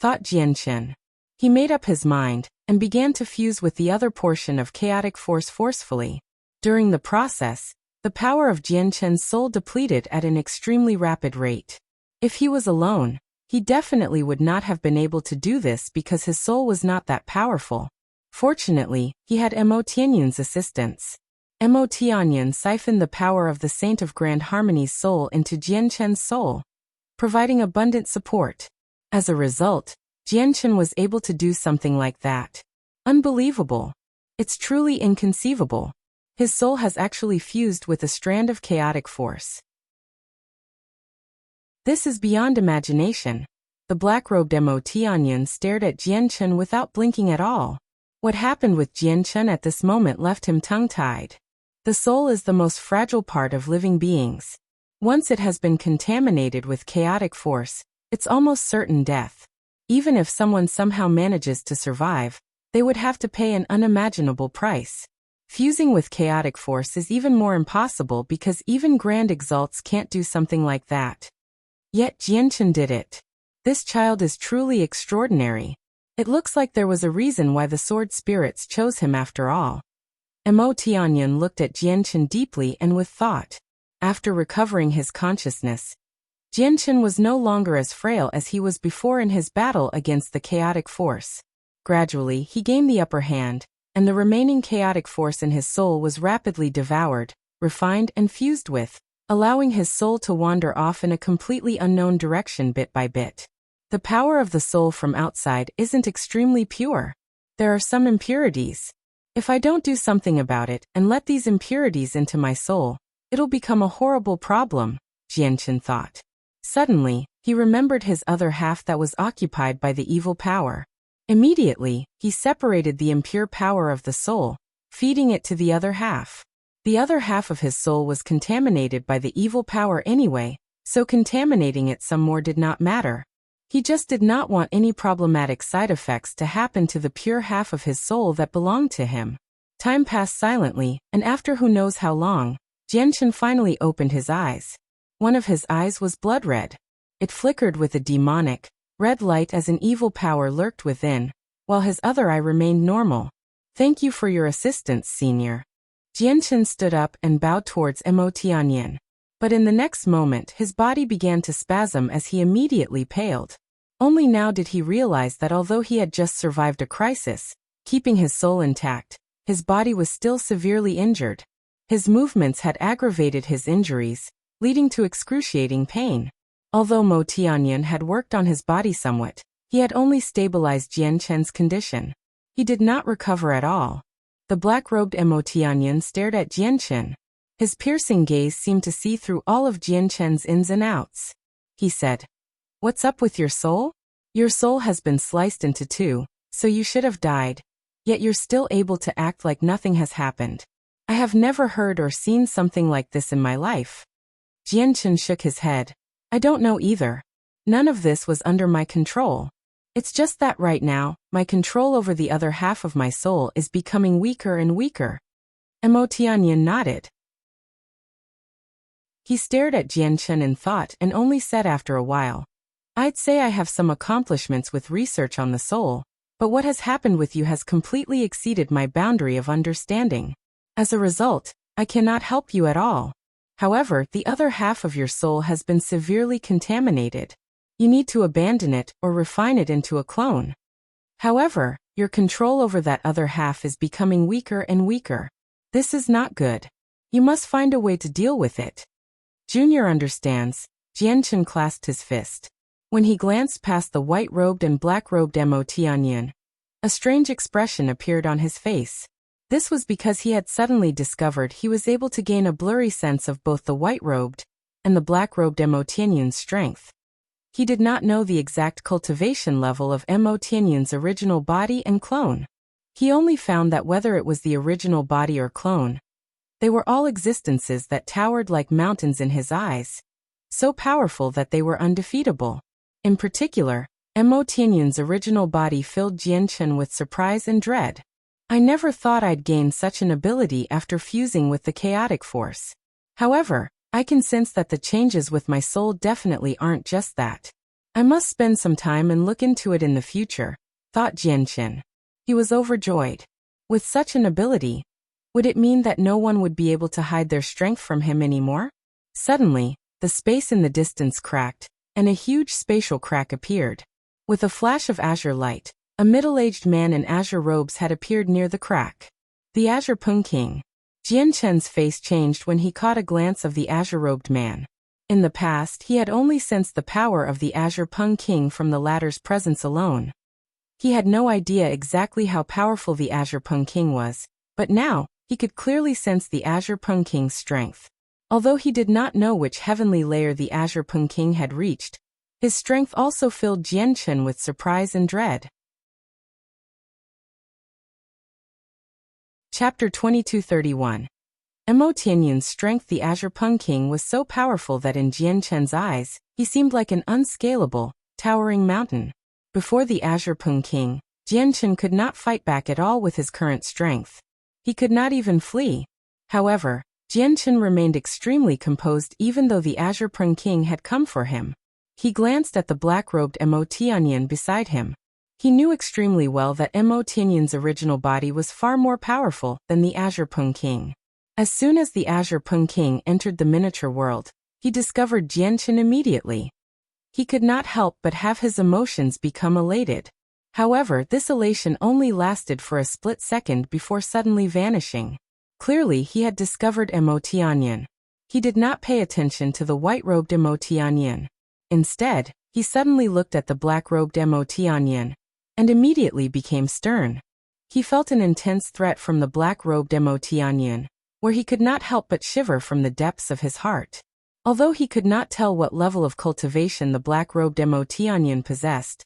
thought Jianchen. He made up his mind, and began to fuse with the other portion of chaotic force forcefully. During the process, the power of Jianchen's soul depleted at an extremely rapid rate. If he was alone, he definitely would not have been able to do this because his soul was not that powerful. Fortunately, he had Mo Tianyun's assistance. Mo Tianyun siphoned the power of the Saint of Grand Harmony's soul into Jianchen's soul, providing abundant support. As a result, Jianchen was able to do something like that. Unbelievable. It's truly inconceivable. His soul has actually fused with a strand of chaotic force. This is beyond imagination. The black-robed Mo Tianyun stared at Jianchen without blinking at all. What happened with Jianchen at this moment left him tongue-tied. The soul is the most fragile part of living beings. Once it has been contaminated with chaotic force, it's almost certain death. Even if someone somehow manages to survive, they would have to pay an unimaginable price. Fusing with chaotic force is even more impossible because even grand exalts can't do something like that. Yet Jianchen did it. This child is truly extraordinary. It looks like there was a reason why the sword spirits chose him after all. Mo Tianyun looked at Jianchen deeply and with thought. After recovering his consciousness, Jianchen was no longer as frail as he was before in his battle against the chaotic force. Gradually, he gained the upper hand, and the remaining chaotic force in his soul was rapidly devoured, refined and fused with, allowing his soul to wander off in a completely unknown direction bit by bit. The power of the soul from outside isn't extremely pure. There are some impurities. If I don't do something about it and let these impurities into my soul, it'll become a horrible problem, Jianchen thought. Suddenly, he remembered his other half that was occupied by the evil power. Immediately, he separated the impure power of the soul, feeding it to the other half. The other half of his soul was contaminated by the evil power anyway, so contaminating it some more did not matter. He just did not want any problematic side effects to happen to the pure half of his soul that belonged to him. Time passed silently, and after who knows how long, Jianchen finally opened his eyes. One of his eyes was blood red. It flickered with a demonic, red light as an evil power lurked within, while his other eye remained normal. Thank you for your assistance, Senior. Jianchen stood up and bowed towards Tianyun. But in the next moment his body began to spasm as he immediately paled. Only now did he realize that although he had just survived a crisis, keeping his soul intact, his body was still severely injured. His movements had aggravated his injuries, leading to excruciating pain. Although Tianyun had worked on his body somewhat, he had only stabilized Jianchen's condition. He did not recover at all. The black-robed Tianyun stared at Jianchen. His piercing gaze seemed to see through all of Jianchen's ins and outs. He said, "What's up with your soul? Your soul has been sliced into two, so you should have died. Yet you're still able to act like nothing has happened. I have never heard or seen something like this in my life." Jianchen shook his head. "I don't know either. None of this was under my control. It's just that right now, my control over the other half of my soul is becoming weaker and weaker." Tianyun nodded. He stared at Jianchen in thought and only said after a while, "I'd say I have some accomplishments with research on the soul, but what has happened with you has completely exceeded my boundary of understanding. As a result, I cannot help you at all. However, the other half of your soul has been severely contaminated. You need to abandon it or refine it into a clone. However, your control over that other half is becoming weaker and weaker. This is not good. You must find a way to deal with it." "Junior understands." Jianchen clasped his fist. When he glanced past the white-robed and black-robed Tianyun, a strange expression appeared on his face. This was because he had suddenly discovered he was able to gain a blurry sense of both the white-robed and the black-robed Tianyun's strength. He did not know the exact cultivation level of Tianyun's original body and clone. He only found that whether it was the original body or clone, they were all existences that towered like mountains in his eyes, so powerful that they were undefeatable. In particular, Tianyun's original body filled Jianchen with surprise and dread. "I never thought I'd gain such an ability after fusing with the chaotic force. However, I can sense that the changes with my soul definitely aren't just that. I must spend some time and look into it in the future," thought Jianchen. He was overjoyed. With such an ability, would it mean that no one would be able to hide their strength from him anymore? Suddenly, the space in the distance cracked, and a huge spatial crack appeared. With a flash of azure light, a middle-aged man in azure robes had appeared near the crack. The Azure Pung King. Jianchen's face changed when he caught a glance of the azure-robed man. In the past, he had only sensed the power of the Azure Pung King from the latter's presence alone. He had no idea exactly how powerful the Azure Pung King was, but now, he could clearly sense the Azure Pung King's strength. Although he did not know which heavenly layer the Azure Pung King had reached, his strength also filled Jianchen with surprise and dread. Chapter 2231. Tianyun's strength. The Azure Pung King was so powerful that in Jianchen's eyes, he seemed like an unscalable, towering mountain. Before the Azure Pung King, Jianchen could not fight back at all with his current strength. He could not even flee. However, Jianchen remained extremely composed even though the Azure Pung King had come for him. He glanced at the black-robed Tianyun beside him. He knew extremely well that Tianyun's original body was far more powerful than the Azure Pung King. As soon as the Azure Pung King entered the miniature world, he discovered Jianchen immediately. He could not help but have his emotions become elated. However, this elation only lasted for a split second before suddenly vanishing. Clearly, he had discovered Tianyun. He did not pay attention to the white-robed Tianyun. Instead, he suddenly looked at the black-robed Tianyun and immediately became stern. He felt an intense threat from the black-robed Tianyun, where he could not help but shiver from the depths of his heart. Although he could not tell what level of cultivation the black-robed Tianyun possessed,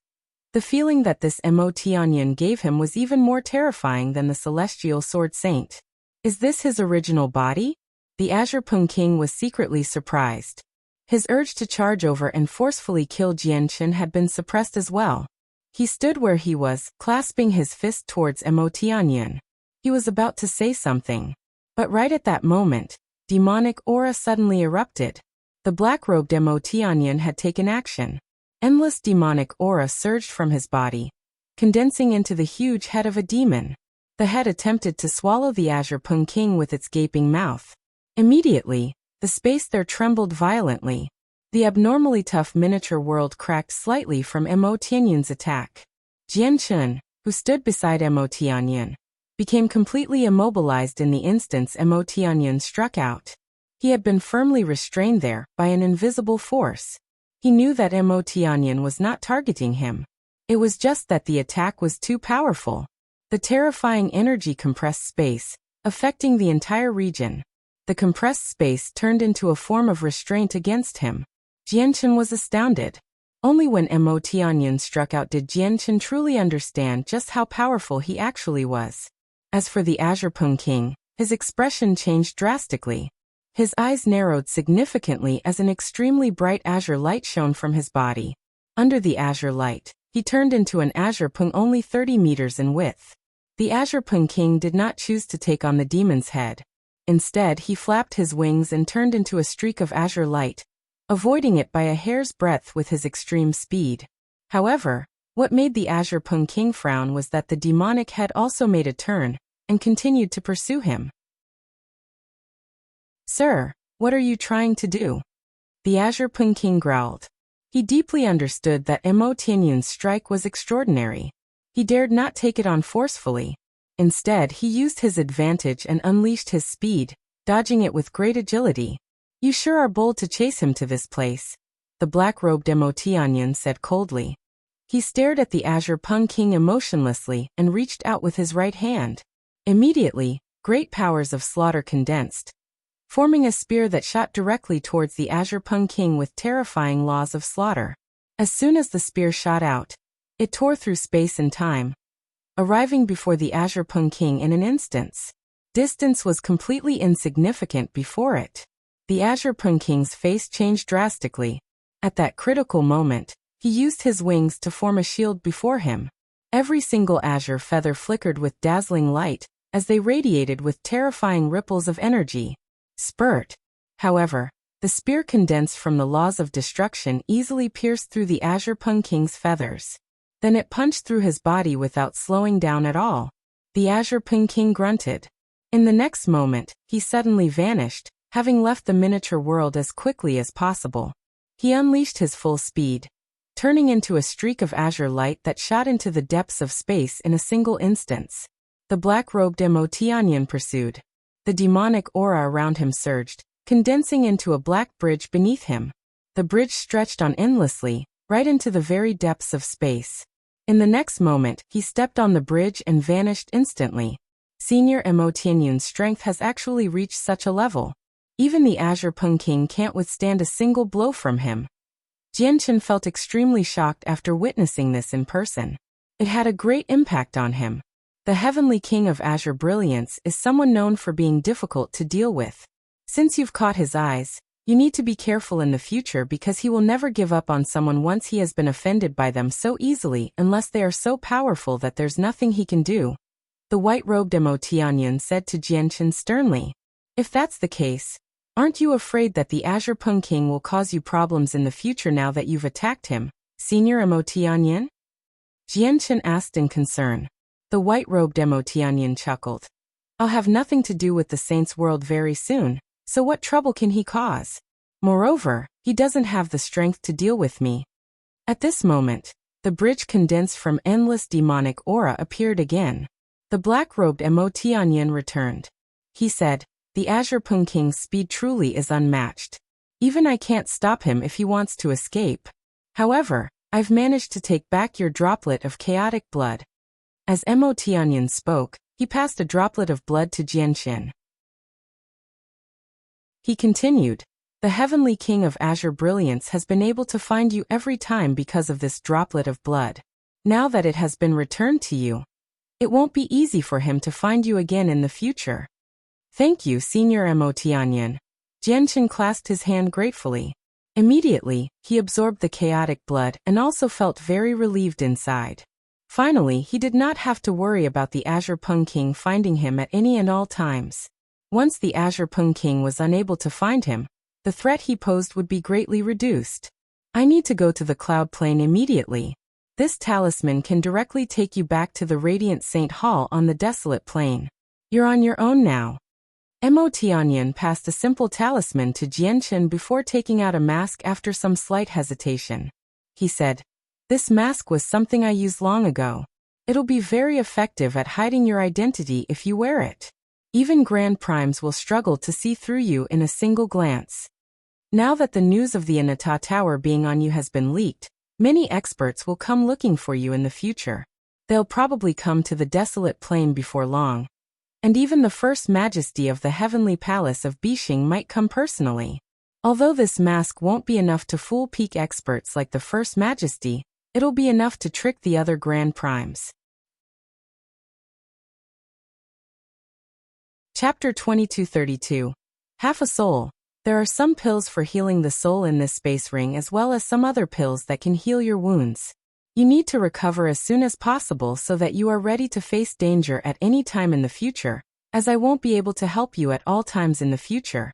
the feeling that this Tianyun gave him was even more terrifying than the celestial sword saint. Is this his original body? The Azure Pung King was secretly surprised. His urge to charge over and forcefully kill Jianchen had been suppressed as well. He stood where he was, clasping his fist towards Tianyun. He was about to say something. But right at that moment, demonic aura suddenly erupted. The black-robed Tianyun had taken action. Endless demonic aura surged from his body, condensing into the huge head of a demon. The head attempted to swallow the Azure Pung King with its gaping mouth. Immediately, the space there trembled violently. The abnormally tough miniature world cracked slightly from Tianyun's attack. Jianchen, who stood beside Tianyun, became completely immobilized in the instant Tianyun struck out. He had been firmly restrained there by an invisible force. He knew that Tianyun was not targeting him. It was just that the attack was too powerful. The terrifying energy compressed space, affecting the entire region. The compressed space turned into a form of restraint against him. Jianchen was astounded. Only when Tianyun struck out did Jianchen truly understand just how powerful he actually was. As for the Azure Pung King, his expression changed drastically. His eyes narrowed significantly as an extremely bright azure light shone from his body. Under the azure light, he turned into an Azure Pung only 30 meters in width. The Azure Pung King did not choose to take on the demon's head. Instead, he flapped his wings and turned into a streak of azure light, avoiding it by a hair's breadth with his extreme speed. However, what made the Azure Pung King frown was that the demonic head also made a turn and continued to pursue him. "Sir, what are you trying to do?" The Azure Pung King growled. He deeply understood that Tianyun's strike was extraordinary. He dared not take it on forcefully. Instead, he used his advantage and unleashed his speed, dodging it with great agility. "You sure are bold to chase him to this place," the black-robed Tianyun said coldly. He stared at the Azure Pung King emotionlessly and reached out with his right hand. Immediately, great powers of slaughter condensed, forming a spear that shot directly towards the Azure Pung King with terrifying laws of slaughter. As soon as the spear shot out, it tore through space and time, arriving before the Azure Pung King in an instant. Distance was completely insignificant before it. The Azure Pung King's face changed drastically. At that critical moment, he used his wings to form a shield before him. Every single azure feather flickered with dazzling light as they radiated with terrifying ripples of energy. Spurt. However, the spear condensed from the laws of destruction easily pierced through the Azure Pung King's feathers. Then it punched through his body without slowing down at all. The Azure Pung King grunted. In the next moment, he suddenly vanished, having left the miniature world as quickly as possible. He unleashed his full speed, turning into a streak of azure light that shot into the depths of space in a single instance. The black-robed Tianyun pursued. The demonic aura around him surged, condensing into a black bridge beneath him. The bridge stretched on endlessly, right into the very depths of space. In the next moment, he stepped on the bridge and vanished instantly. Senior Tianyun's strength has actually reached such a level. Even the Azure Pung King can't withstand a single blow from him. Jianchen felt extremely shocked after witnessing this in person. It had a great impact on him. The Heavenly King of Azure Brilliance is someone known for being difficult to deal with. Since you've caught his eyes, you need to be careful in the future because he will never give up on someone once he has been offended by them so easily unless they are so powerful that there's nothing he can do. The white-robed Tianyun said to Jianchen sternly. If that's the case, aren't you afraid that the Azure Pung King will cause you problems in the future now that you've attacked him, Senior Tianyun? Jianchen asked in concern. The white-robed Tianyun chuckled. I'll have nothing to do with the Saint's world very soon, so what trouble can he cause? Moreover, he doesn't have the strength to deal with me. At this moment, the bridge condensed from endless demonic aura appeared again. The black-robed Tianyun returned. He said, The Azure Pung King's speed truly is unmatched. Even I can't stop him if he wants to escape. However, I've managed to take back your droplet of chaotic blood. As Mo Tianyun spoke, he passed a droplet of blood to Jianqin. He continued, the Heavenly King of Azure Brilliance has been able to find you every time because of this droplet of blood. Now that it has been returned to you, it won't be easy for him to find you again in the future. Thank you, Senior Mo Tianyun. Jianqin clasped his hand gratefully. Immediately, he absorbed the chaotic blood and also felt very relieved inside. Finally, he did not have to worry about the Azure Pung King finding him at any and all times. Once the Azure Pung King was unable to find him, the threat he posed would be greatly reduced. I need to go to the Cloud Plane immediately. This talisman can directly take you back to the Radiant Saint Hall on the Desolate Plain. You're on your own now. Mo Tianyun passed a simple talisman to Jianqin before taking out a mask after some slight hesitation. He said, this mask was something I used long ago. It'll be very effective at hiding your identity if you wear it. Even Grand Primes will struggle to see through you in a single glance. Now that the news of the Anata Tower being on you has been leaked, many experts will come looking for you in the future. They'll probably come to the Desolate Plain before long. And even the First Majesty of the Heavenly Palace of Bixing might come personally. Although this mask won't be enough to fool peak experts like the First Majesty, it'll be enough to trick the other Grand Primes. Chapter 2232. Half a soul. There are some pills for healing the soul in this space ring as well as some other pills that can heal your wounds. You need to recover as soon as possible so that you are ready to face danger at any time in the future, as I won't be able to help you at all times in the future.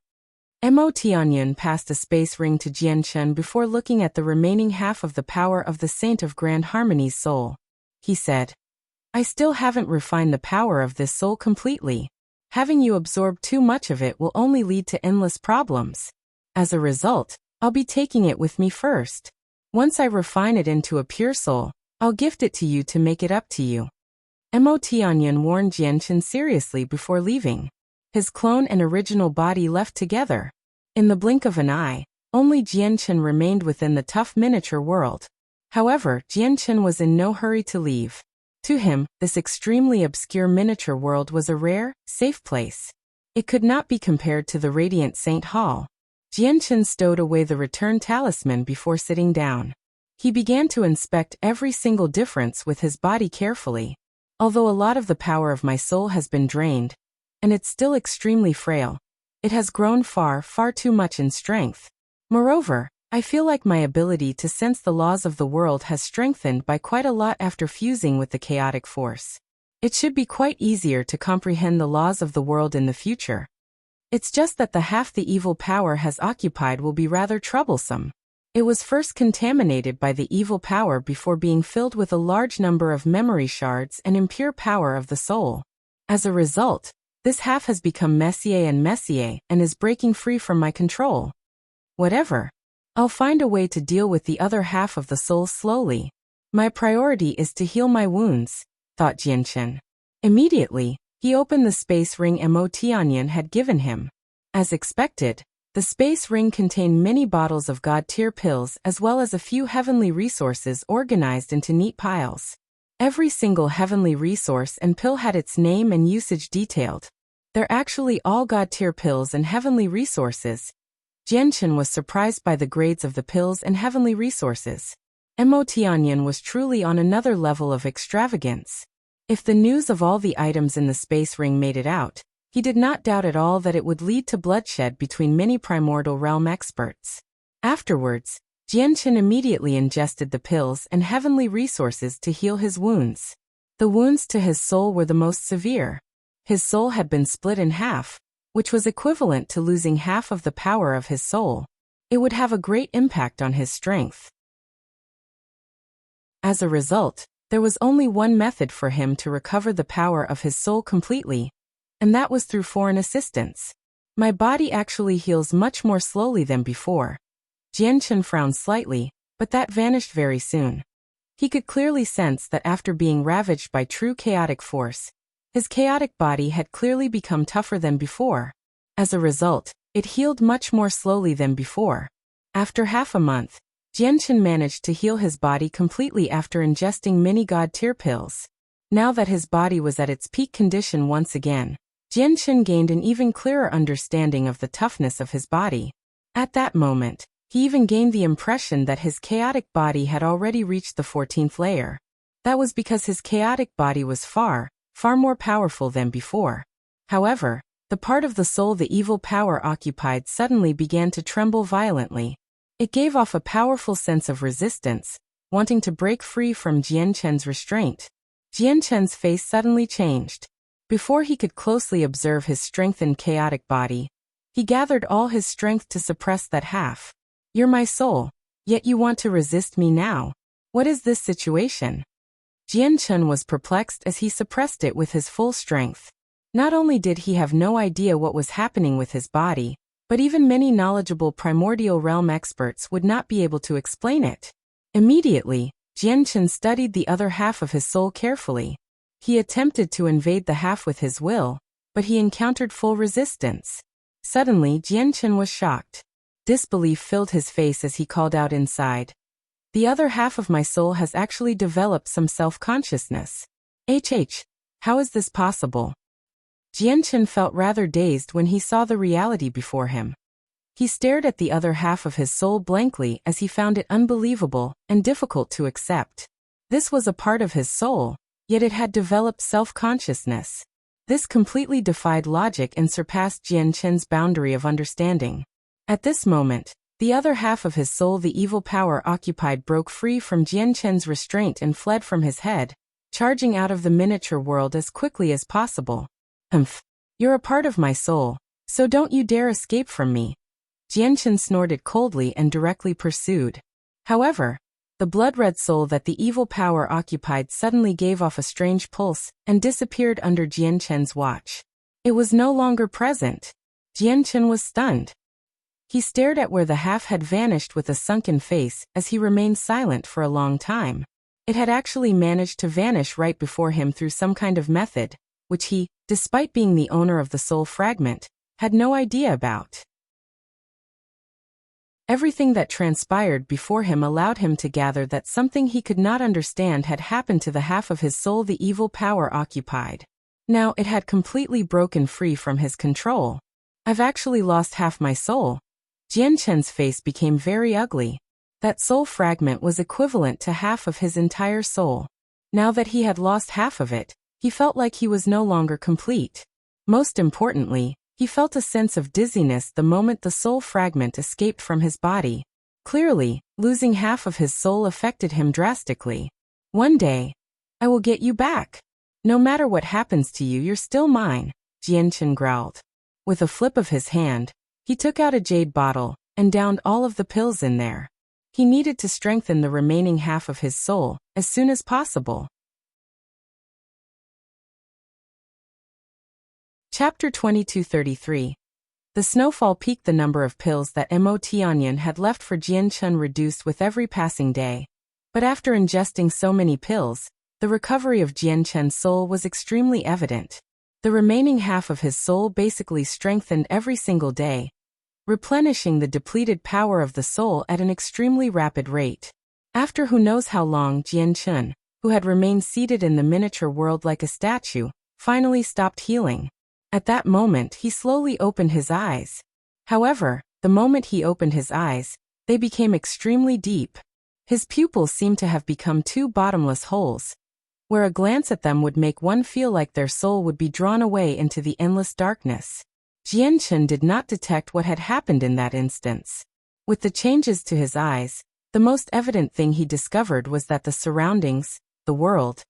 Mo Tianyun passed a space ring to Jianqin before looking at the remaining half of the power of the Saint of Grand Harmony's soul. He said, I still haven't refined the power of this soul completely. Having you absorb too much of it will only lead to endless problems. As a result, I'll be taking it with me first. Once I refine it into a pure soul, I'll gift it to you to make it up to you. Mo Tianyun warned Jianqin seriously before leaving. His clone and original body left together. In the blink of an eye, only Jianqin remained within the tough miniature world. However, Jianqin was in no hurry to leave. To him, this extremely obscure miniature world was a rare, safe place. It could not be compared to the Radiant Saint Hall. Jianqin stowed away the return talisman before sitting down. He began to inspect every single difference with his body carefully. Although a lot of the power of my soul has been drained, and it's still extremely frail, it has grown far too much in strength. Moreover, I feel like my ability to sense the laws of the world has strengthened by quite a lot after fusing with the chaotic force. It should be quite easier to comprehend the laws of the world in the future. It's just that the half the evil power has occupied will be rather troublesome. It was first contaminated by the evil power before being filled with a large number of memory shards and impure power of the soul. As a result, this half has become messier and is breaking free from my control. Whatever. I'll find a way to deal with the other half of the soul slowly. My priority is to heal my wounds, thought Jianqin. Immediately, he opened the space ring Mo Tianyun had given him. As expected, the space ring contained many bottles of God-tier pills as well as a few heavenly resources organized into neat piles. Every single heavenly resource and pill had its name and usage detailed. They're actually all God-tier pills and heavenly resources. Jianqin was surprised by the grades of the pills and heavenly resources. Mo Tianyun was truly on another level of extravagance. If the news of all the items in the space ring made it out, he did not doubt at all that it would lead to bloodshed between many primordial realm experts. Afterwards, Jianqin immediately ingested the pills and heavenly resources to heal his wounds. The wounds to his soul were the most severe. His soul had been split in half, which was equivalent to losing half of the power of his soul. It would have a great impact on his strength. As a result, there was only one method for him to recover the power of his soul completely, and that was through foreign assistance. My body actually heals much more slowly than before. Jianqin frowned slightly, but that vanished very soon. He could clearly sense that after being ravaged by true chaotic force, his chaotic body had clearly become tougher than before. As a result, it healed much more slowly than before. After half a month, Jianchen managed to heal his body completely after ingesting many god-tier pills. Now that his body was at its peak condition once again, Jianchen gained an even clearer understanding of the toughness of his body. At that moment, he even gained the impression that his chaotic body had already reached the 14th layer. That was because his chaotic body was far more powerful than before. However, the part of the soul the evil power occupied suddenly began to tremble violently. It gave off a powerful sense of resistance, wanting to break free from Jianchen's restraint. Jianchen's face suddenly changed. Before he could closely observe his strengthened chaotic body, he gathered all his strength to suppress that half. "You're my soul, yet you want to resist me now. What is this situation?" Jianchen was perplexed as he suppressed it with his full strength. Not only did he have no idea what was happening with his body, but even many knowledgeable primordial realm experts would not be able to explain it. Immediately, Jianchen studied the other half of his soul carefully. He attempted to invade the half with his will, but he encountered full resistance. Suddenly, Jianchen was shocked. Disbelief filled his face as he called out inside. "The other half of my soul has actually developed some self-consciousness. How is this possible?" Jianchen felt rather dazed when he saw the reality before him. He stared at the other half of his soul blankly as he found it unbelievable and difficult to accept. This was a part of his soul, yet it had developed self-consciousness. This completely defied logic and surpassed Jianchen's boundary of understanding. At this moment, the other half of his soul the evil power occupied broke free from Jianchen's restraint and fled from his head, charging out of the miniature world as quickly as possible. You're a part of my soul, so don't you dare escape from me." Jianchen snorted coldly and directly pursued. However, the blood-red soul that the evil power occupied suddenly gave off a strange pulse and disappeared under Jianchen's watch. It was no longer present. Jianchen was stunned. He stared at where the half had vanished with a sunken face as he remained silent for a long time. It had actually managed to vanish right before him through some kind of method, which he, despite being the owner of the soul fragment, had no idea about. Everything that transpired before him allowed him to gather that something he could not understand had happened to the half of his soul the evil power occupied. Now it had completely broken free from his control. "I've actually lost half my soul." Jianchen's face became very ugly. That soul fragment was equivalent to half of his entire soul. Now that he had lost half of it, he felt like he was no longer complete. Most importantly, he felt a sense of dizziness the moment the soul fragment escaped from his body. Clearly, losing half of his soul affected him drastically. "One day, I will get you back. No matter what happens to you, you're still mine," Jianchen growled. With a flip of his hand, he took out a jade bottle and downed all of the pills in there. He needed to strengthen the remaining half of his soul as soon as possible. Chapter 2233. The snowfall peaked. The number of pills that Tianyun had left for Jianchen reduced with every passing day. But after ingesting so many pills, the recovery of Jianchen's soul was extremely evident. The remaining half of his soul basically strengthened every single day, replenishing the depleted power of the soul at an extremely rapid rate. After who knows how long, Jianchen, who had remained seated in the miniature world like a statue, finally stopped healing. At that moment he slowly opened his eyes. However, the moment he opened his eyes, they became extremely deep. His pupils seemed to have become two bottomless holes, where a glance at them would make one feel like their soul would be drawn away into the endless darkness. Jianchen did not detect what had happened in that instance. With the changes to his eyes, the most evident thing he discovered was that the surroundings, the world,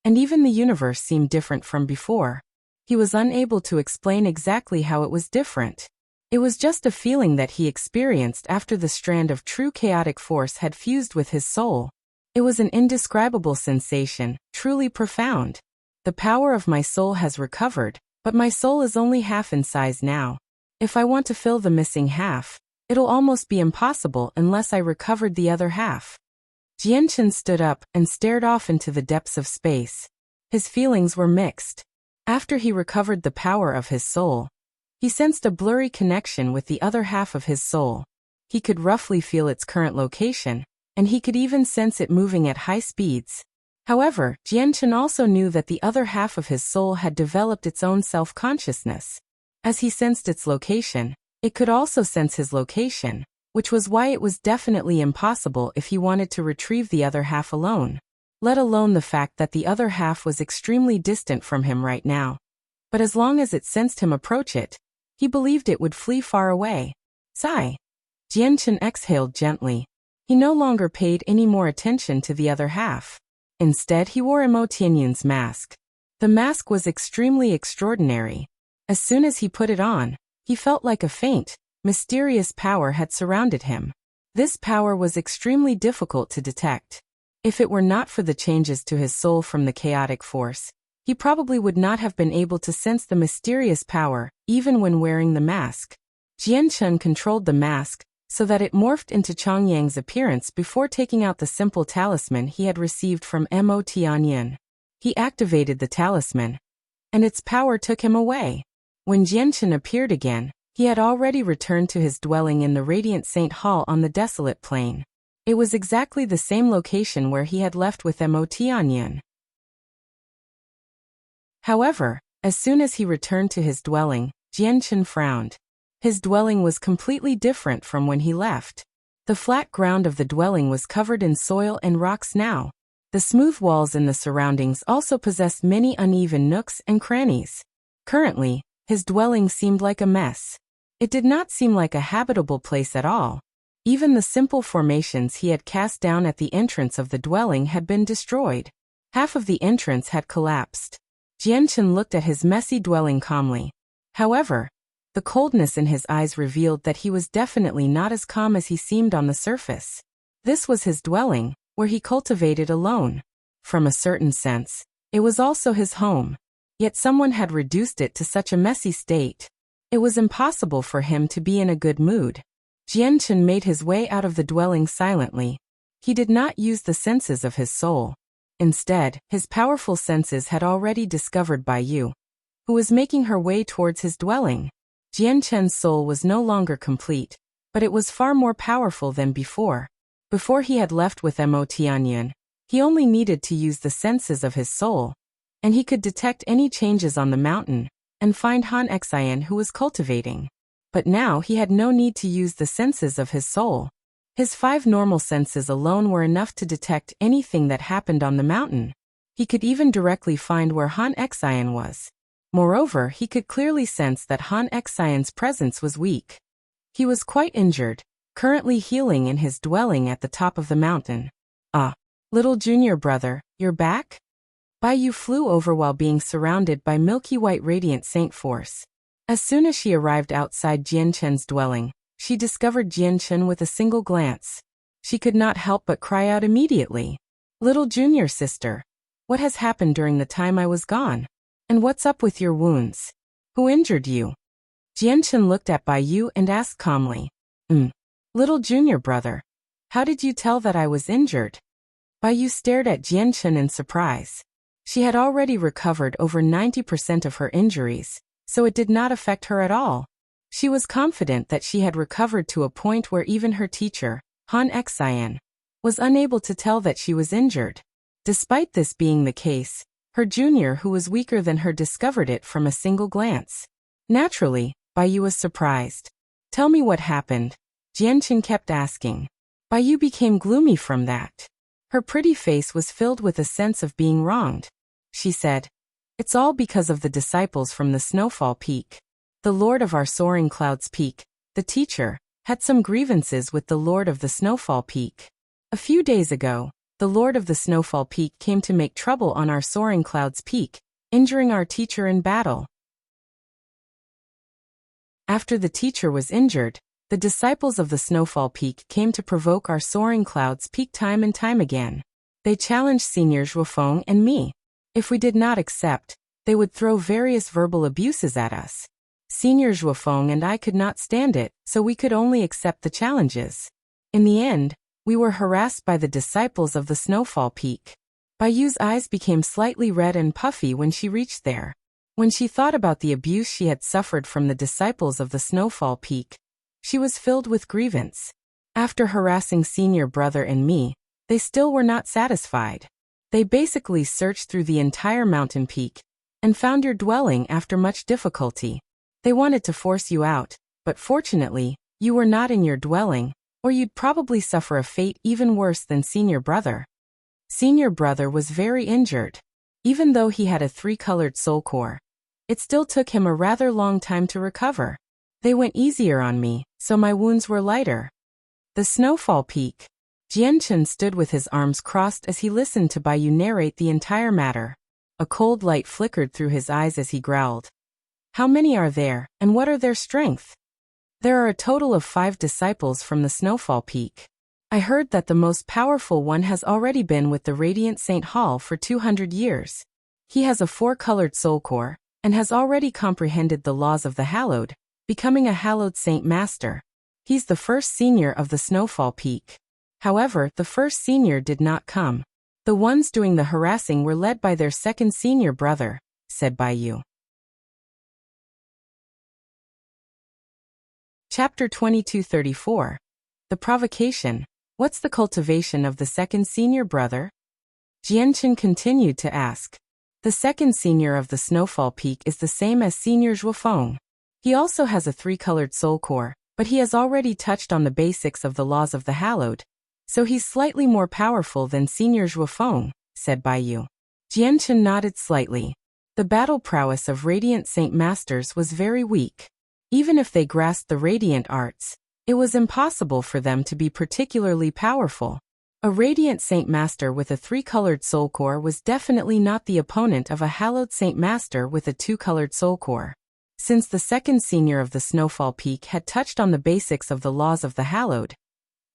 and even the universe seemed different from before. He was unable to explain exactly how it was different. It was just a feeling that he experienced after the strand of true chaotic force had fused with his soul. It was an indescribable sensation, truly profound. The power of my soul has recovered, but my soul is only half in size now. If I want to fill the missing half, it'll almost be impossible unless I recovered the other half. Jianchen stood up and stared off into the depths of space. His feelings were mixed. After he recovered the power of his soul, He sensed a blurry connection with the other half of his soul. He could roughly feel its current location, and he could even sense it moving at high speeds. However, Jianchen also knew that the other half of his soul had developed its own self-consciousness. As he sensed its location, it could also sense his location, which was why it was definitely impossible if he wanted to retrieve the other half alone, let alone the fact that the other half was extremely distant from him right now. But as long as it sensed him approach it, he believed it would flee far away. Sigh. Jianchen exhaled gently. He no longer paid any more attention to the other half. Instead, he wore Tianyun's mask. The mask was extremely extraordinary. As soon as he put it on, he felt like a faint, mysterious power had surrounded him. This power was extremely difficult to detect. If it were not for the changes to his soul from the chaotic force, he probably would not have been able to sense the mysterious power, even when wearing the mask. Jianchen controlled the mask so that it morphed into Chongyang's appearance before taking out the simple talisman he had received from Tianyun. He activated the talisman, and its power took him away. When Jianchen appeared again, he had already returned to his dwelling in the Radiant Saint Hall on the desolate plain. It was exactly the same location where he had left with Tianyun. However, as soon as he returned to his dwelling, Jianchen frowned. His dwelling was completely different from when he left. The flat ground of the dwelling was covered in soil and rocks now. The smooth walls in the surroundings also possessed many uneven nooks and crannies. Currently, his dwelling seemed like a mess. It did not seem like a habitable place at all. Even the simple formations he had cast down at the entrance of the dwelling had been destroyed. Half of the entrance had collapsed. Jianchen looked at his messy dwelling calmly. However, the coldness in his eyes revealed that he was definitely not as calm as he seemed on the surface. This was his dwelling, where he cultivated alone. From a certain sense, it was also his home. Yet someone had reduced it to such a messy state. It was impossible for him to be in a good mood. Jianchen made his way out of the dwelling silently. He did not use the senses of his soul. Instead, his powerful senses had already discovered Bai Yu, who was making her way towards his dwelling. Jianchen's soul was no longer complete, but it was far more powerful than before. Before he had left with Tianyun, he only needed to use the senses of his soul, and he could detect any changes on the mountain and find Han Xian who was cultivating. But now he had no need to use the senses of his soul. His 5 normal senses alone were enough to detect anything that happened on the mountain. He could even directly find where Han Xian was. Moreover, he could clearly sense that Han Xian's presence was weak. He was quite injured, currently healing in his dwelling at the top of the mountain. Ah, little junior brother, you're back? Bai Yu flew over while being surrounded by milky white radiant saint force. As soon as she arrived outside Jianchen's dwelling, she discovered Jianchen with a single glance. She could not help but cry out immediately. Little junior sister, what has happened during the time I was gone? And what's up with your wounds? Who injured you? Jianchen looked at Bai Yu and asked calmly. Little junior brother, how did you tell that I was injured? Bai Yu stared at Jianchen in surprise. She had already recovered over 90% of her injuries, so it did not affect her at all. She was confident that she had recovered to a point where even her teacher, Han Xian, was unable to tell that she was injured. Despite this being the case, her junior who was weaker than her discovered it from a single glance. Naturally, Bai Yu was surprised. Tell me what happened, Jianchen kept asking. Bai Yu became gloomy from that. Her pretty face was filled with a sense of being wronged. She said, it's all because of the disciples from the Snowfall Peak. The Lord of our Soaring Clouds Peak, the teacher, had some grievances with the Lord of the Snowfall Peak. A few days ago, the Lord of the Snowfall Peak came to make trouble on our Soaring Clouds Peak, injuring our teacher in battle. After the teacher was injured, the disciples of the Snowfall Peak came to provoke our Soaring Clouds Peak time and time again. They challenged Senior Zhuofeng and me. If we did not accept, they would throw various verbal abuses at us. Senior Zhuofeng and I could not stand it, so we could only accept the challenges. In the end, we were harassed by the disciples of the Snowfall Peak. Bai Yu's eyes became slightly red and puffy when she reached there. When she thought about the abuse she had suffered from the disciples of the Snowfall Peak, she was filled with grievance. After harassing senior brother and me, they still were not satisfied. They basically searched through the entire mountain peak and found your dwelling after much difficulty. They wanted to force you out, but fortunately, you were not in your dwelling, or you'd probably suffer a fate even worse than senior brother. Senior brother was very injured. Even though he had a 3-colored soul core, it still took him a rather long time to recover. They went easier on me, so my wounds were lighter. The Snowfall Peak. Tianyun stood with his arms crossed as he listened to Bai Yu narrate the entire matter. A cold light flickered through his eyes as he growled. How many are there, and what are their strength? There are a total of 5 disciples from the Snowfall Peak. I heard that the most powerful one has already been with the Radiant Saint Hall for 200 years. He has a 4-colored soul core, and has already comprehended the laws of the Hallowed, becoming a Hallowed Saint Master. He's the first senior of the Snowfall Peak. However, the first senior did not come. The ones doing the harassing were led by their second senior brother, said Bai Yu. Chapter 2234. The Provocation. What's the cultivation of the second senior brother? Tianyun continued to ask. The second senior of the Snowfall Peak is the same as senior Zhuofeng. He also has a 3-colored soul core, but he has already touched on the basics of the laws of the Hallowed, so he's slightly more powerful than senior Zhuofeng, said Bai Yu. Tianyun nodded slightly. The battle prowess of Radiant Saint Masters was very weak. Even if they grasped the Radiant Arts, it was impossible for them to be particularly powerful. A Radiant Saint Master with a 3-colored soul core was definitely not the opponent of a Hallowed Saint Master with a 2-colored soul core. Since the second senior of the Snowfall Peak had touched on the basics of the laws of the Hallowed,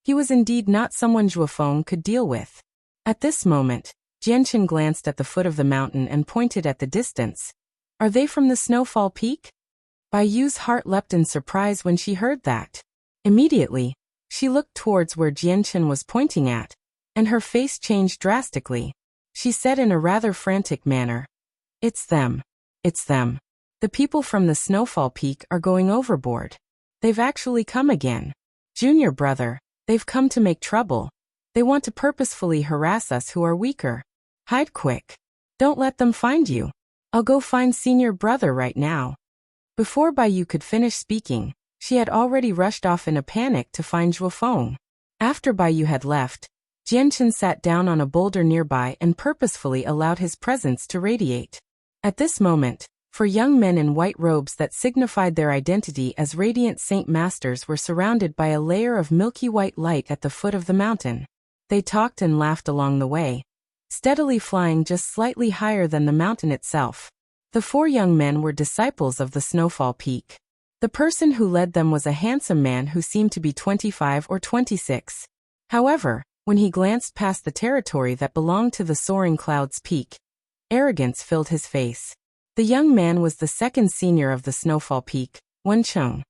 he was indeed not someone Zhuofeng could deal with. At this moment, Tianyun glanced at the foot of the mountain and pointed at the distance. Are they from the Snowfall Peak? Bai Yu's heart leapt in surprise when she heard that. Immediately, she looked towards where Tianyun was pointing at, and her face changed drastically. She said in a rather frantic manner, It's them. It's them. The people from the Snowfall Peak are going overboard. They've actually come again. Junior brother, they've come to make trouble. They want to purposefully harass us who are weaker. Hide quick. Don't let them find you. I'll go find senior brother right now. Before Bai Yu could finish speaking, she had already rushed off in a panic to find Zhuofeng. After Bai Yu had left, Tianyun sat down on a boulder nearby and purposefully allowed his presence to radiate. At this moment, 4 young men in white robes that signified their identity as Radiant Saint Masters were surrounded by a layer of milky white light at the foot of the mountain. They talked and laughed along the way, steadily flying just slightly higher than the mountain itself. The 4 young men were disciples of the Snowfall Peak. The person who led them was a handsome man who seemed to be 25 or 26. However, when he glanced past the territory that belonged to the Soaring Clouds Peak, arrogance filled his face. The young man was the second senior of the Snowfall Peak, Wencheng.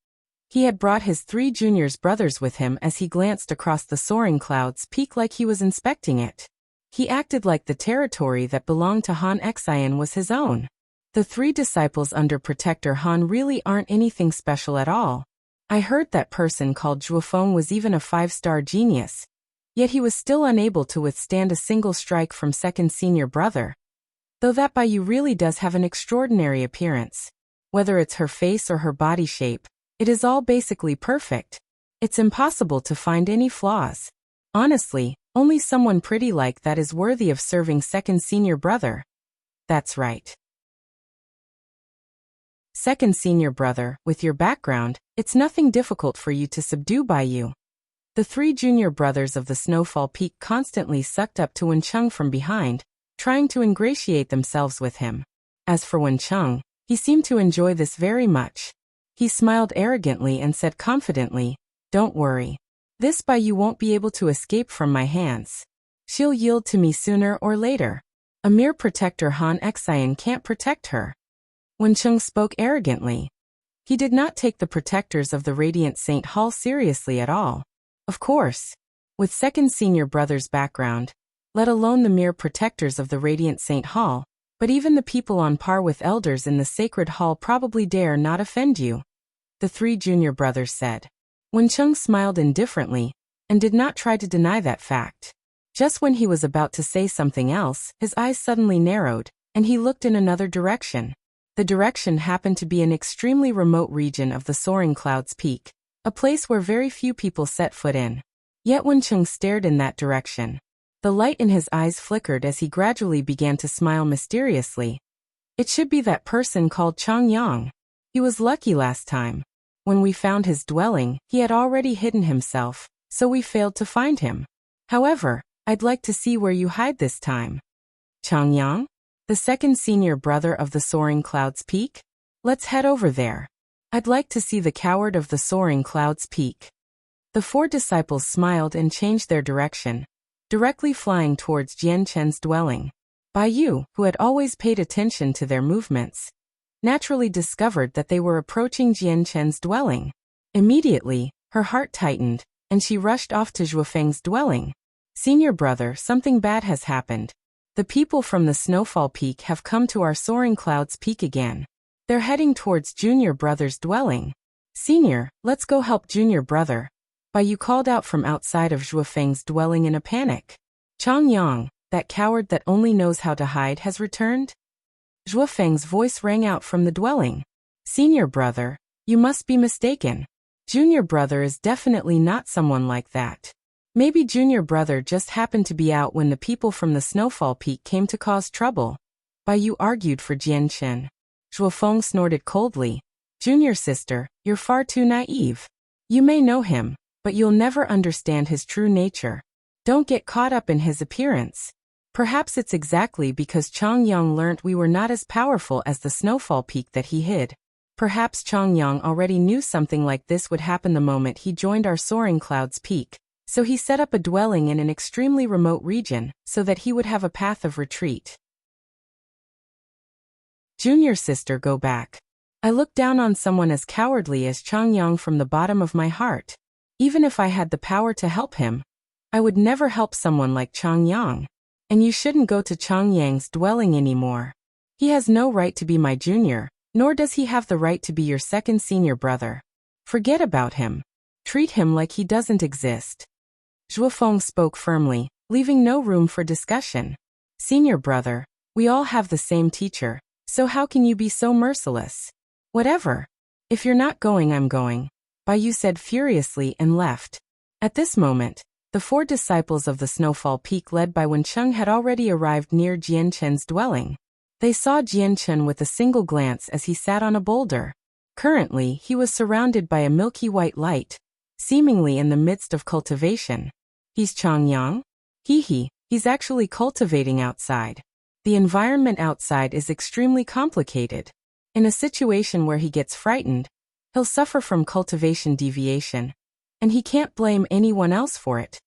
He had brought his 3 junior brothers with him as he glanced across the Soaring Clouds Peak like he was inspecting it. He acted like the territory that belonged to Han Xian was his own. The 3 disciples under Protector Han really aren't anything special at all. I heard that person called Zhuofeng was even a 5-star genius, yet he was still unable to withstand a single strike from second senior brother. Though that Bai Yu really does have an extraordinary appearance. Whether it's her face or her body shape, it is all basically perfect. It's impossible to find any flaws. Honestly, only someone pretty like that is worthy of serving second senior brother. That's right. Second senior brother, with your background, it's nothing difficult for you to subdue Bai Yu. The 3 junior brothers of the Snowfall Peak constantly sucked up to Wencheng from behind, trying to ingratiate themselves with him. As for Wencheng, he seemed to enjoy this very much. He smiled arrogantly and said confidently, Don't worry. This Bai Yu won't be able to escape from my hands. She'll yield to me sooner or later. A mere protector Han Xian can't protect her. Wencheng spoke arrogantly. He did not take the protectors of the Radiant Saint Hall seriously at all. Of course, with second senior brother's background, let alone the mere protectors of the Radiant Saint Hall, But even the people on par with elders in the sacred hall probably dare not offend you, the 3 junior brothers said. Wencheng smiled indifferently and did not try to deny that fact. Just when he was about to say something else, his eyes suddenly narrowed, and he looked in another direction. The direction happened to be an extremely remote region of the Soaring Clouds Peak, a place where very few people set foot in. Yet Wencheng stared in that direction. The light in his eyes flickered as he gradually began to smile mysteriously. It should be that person called Chang Yang. He was lucky last time. When we found his dwelling, he had already hidden himself, so we failed to find him. However, I'd like to see where you hide this time. Chang Yang? The second senior brother of the Soaring Clouds Peak? Let's head over there. I'd like to see the coward of the Soaring Clouds Peak. The 4 disciples smiled and changed their direction, directly flying towards Jian Chen's dwelling. Bai Yu, who had always paid attention to their movements, naturally discovered that they were approaching Jian Chen's dwelling. Immediately, her heart tightened, and she rushed off to Zhuofeng's dwelling. Senior brother, something bad has happened. The people from the Snowfall Peak have come to our Soaring Clouds Peak again. They're heading towards junior brother's dwelling. Senior, let's go help junior brother. Bai Yu called out from outside of Zhuofeng's dwelling in a panic. Chang Yang, that coward that only knows how to hide, has returned? Zhuofeng's voice rang out from the dwelling. Senior brother, you must be mistaken. Junior brother is definitely not someone like that. Maybe junior brother just happened to be out when the people from the Snowfall Peak came to cause trouble. Bai Yu argued for Jian Chen. Zhuofeng snorted coldly. Junior sister, you're far too naive. You may know him, but you'll never understand his true nature. Don't get caught up in his appearance. Perhaps it's exactly because Chang Yang learnt we were not as powerful as the Snowfall Peak that he hid. Perhaps Chang Yang already knew something like this would happen the moment he joined our Soaring Clouds Peak, so he set up a dwelling in an extremely remote region so that he would have a path of retreat. Junior sister, go back. I look down on someone as cowardly as Chang Yang from the bottom of my heart. Even if I had the power to help him, I would never help someone like Chang Yang. And you shouldn't go to Chang Yang's dwelling anymore. He has no right to be my junior, nor does he have the right to be your second senior brother. Forget about him. Treat him like he doesn't exist. Zhuofeng spoke firmly, leaving no room for discussion. Senior brother, we all have the same teacher, so how can you be so merciless? Whatever. If you're not going, I'm going, Bai Yu said furiously and left. At this moment, the 4 disciples of the Snowfall Peak led by Wencheng had already arrived near Jian Chen's dwelling. They saw Jian Chen with a single glance as he sat on a boulder. Currently, he was surrounded by a milky white light, seemingly in the midst of cultivation. He's Chang Yang? He's actually cultivating outside. The environment outside is extremely complicated. In a situation where he gets frightened, he'll suffer from cultivation deviation, and he can't blame anyone else for it.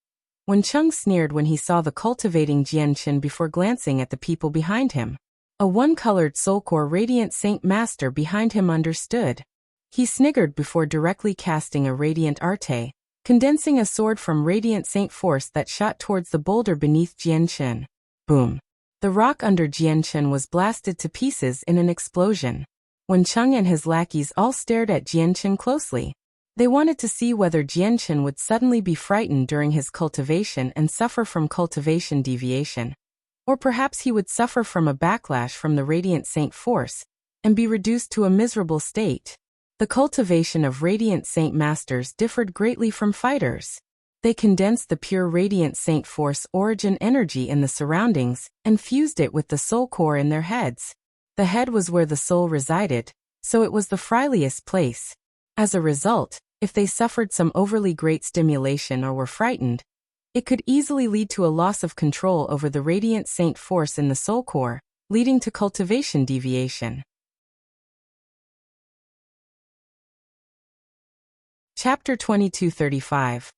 Wencheng sneered when he saw the cultivating Jian Chen before glancing at the people behind him. A one-colored soul core radiant saint master behind him understood. He sniggered before directly casting a radiant arte, condensing a sword from radiant saint force that shot towards the boulder beneath Jian Chen. Boom. The rock under Jian Chen was blasted to pieces in an explosion. Wencheng and his lackeys all stared at Jian Chen closely. They wanted to see whether Jian Chen would suddenly be frightened during his cultivation and suffer from cultivation deviation. Or perhaps he would suffer from a backlash from the radiant saint force and be reduced to a miserable state. The cultivation of radiant saint masters differed greatly from fighters. They condensed the pure radiant saint force origin energy in the surroundings and fused it with the soul core in their heads. The head was where the soul resided, so it was the friendliest place. As a result, if they suffered some overly great stimulation or were frightened, it could easily lead to a loss of control over the radiant saint force in the soul core, leading to cultivation deviation. Chapter 2235.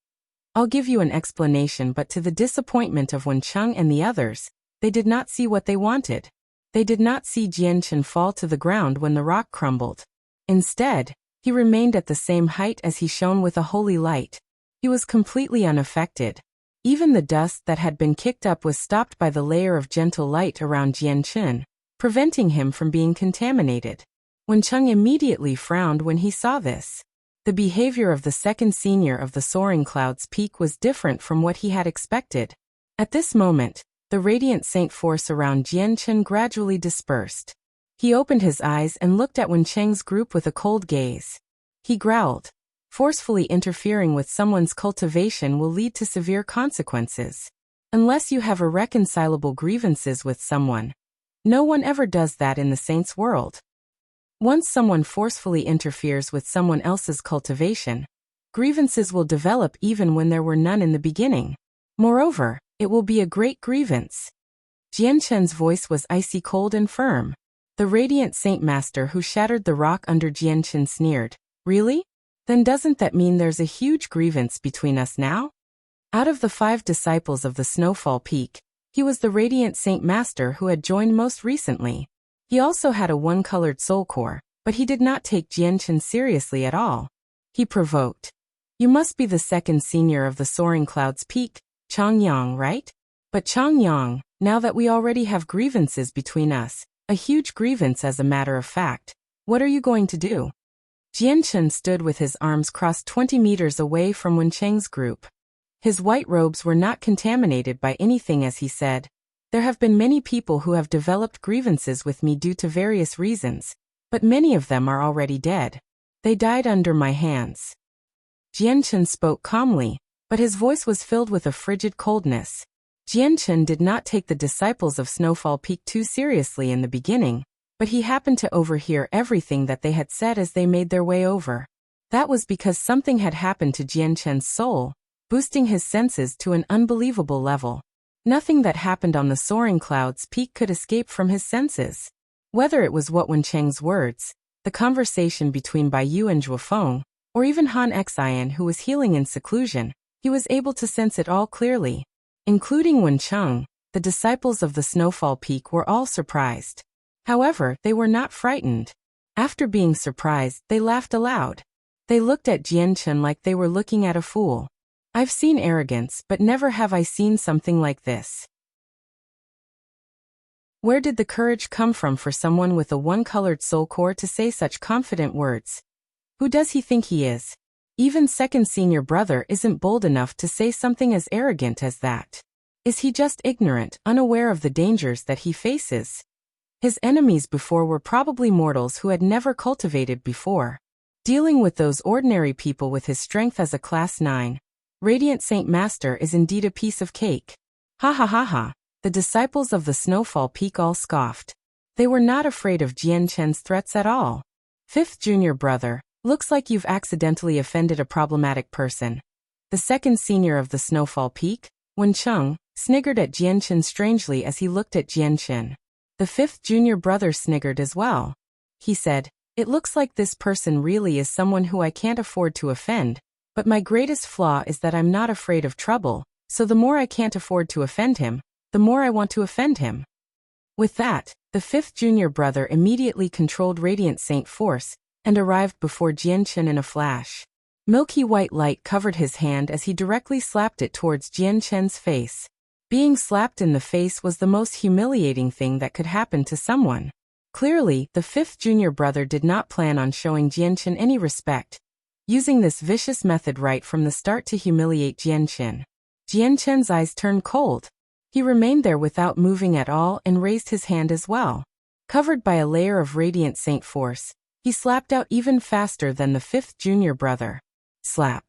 I'll give you an explanation, but to the disappointment of Wencheng and the others, they did not see what they wanted. They did not see Jian Chen fall to the ground when the rock crumbled. Instead, he remained at the same height as he shone with a holy light. He was completely unaffected. Even the dust that had been kicked up was stopped by the layer of gentle light around Jian Chen, preventing him from being contaminated. Wencheng immediately frowned when he saw this. The behavior of the second senior of the Soaring Clouds Peak was different from what he had expected. At this moment, the radiant saint force around Jianchen gradually dispersed. He opened his eyes and looked at Wencheng's group with a cold gaze. He growled. Forcefully interfering with someone's cultivation will lead to severe consequences. Unless you have irreconcilable grievances with someone. No one ever does that in the saint's world. Once someone forcefully interferes with someone else's cultivation, grievances will develop even when there were none in the beginning. Moreover, it will be a great grievance. Jianchen's voice was icy cold and firm. The radiant saint master who shattered the rock under Jianchen sneered. Really? Then doesn't that mean there's a huge grievance between us now? Out of the 5 disciples of the Snowfall Peak, he was the radiant saint master who had joined most recently. He also had a one-colored soul core, but he did not take Jianchen seriously at all. He provoked. You must be the second senior of the Soaring Clouds Peak, Changyang, right? But Changyang, now that we already have grievances between us, a huge grievance as a matter of fact, what are you going to do? Jianchen stood with his arms crossed 20 meters away from Wencheng's group. His white robes were not contaminated by anything as he said, there have been many people who have developed grievances with me due to various reasons, but many of them are already dead. They died under my hands. Jianchen spoke calmly, but his voice was filled with a frigid coldness. Jianchen did not take the disciples of Snowfall Peak too seriously in the beginning, but he happened to overhear everything that they had said as they made their way over. That was because something had happened to Jianchen's soul, boosting his senses to an unbelievable level. Nothing that happened on the Soaring Clouds Peak could escape from his senses. Whether it was what Wencheng's words, the conversation between Baiyu and Zhuofeng, or even Han Xian who was healing in seclusion, he was able to sense it all clearly. Including Wencheng, the disciples of the Snowfall Peak were all surprised. However, they were not frightened. After being surprised, they laughed aloud. They looked at Jianchen like they were looking at a fool. I've seen arrogance, but never have I seen something like this. Where did the courage come from for someone with a one-colored soul core to say such confident words? Who does he think he is? Even second senior brother isn't bold enough to say something as arrogant as that. Is he just ignorant, unaware of the dangers that he faces? His enemies before were probably mortals who had never cultivated before. Dealing with those ordinary people with his strength as a class 9, Radiant Saint Master is indeed a piece of cake. Ha ha ha ha. The disciples of the Snowfall Peak all scoffed. They were not afraid of Jianchen's threats at all. Fifth junior brother, looks like you've accidentally offended a problematic person. The second senior of the Snowfall Peak, Wencheng, sniggered at Jianchen strangely as he looked at Jianchen. The fifth junior brother sniggered as well. He said, it looks like this person really is someone who I can't afford to offend, but my greatest flaw is that I'm not afraid of trouble, so the more I can't afford to offend him, the more I want to offend him. With that, the fifth junior brother immediately controlled Radiant Saint Force and arrived before Jianchen in a flash. Milky white light covered his hand as he directly slapped it towards Jianchen's face. Being slapped in the face was the most humiliating thing that could happen to someone. Clearly, the fifth junior brother did not plan on showing Jianchen any respect, using this vicious method right from the start to humiliate Jianchen. Jianchen's eyes turned cold. He remained there without moving at all and raised his hand as well. Covered by a layer of Radiant Saint Force, he slapped out even faster than the fifth junior brother. Slap.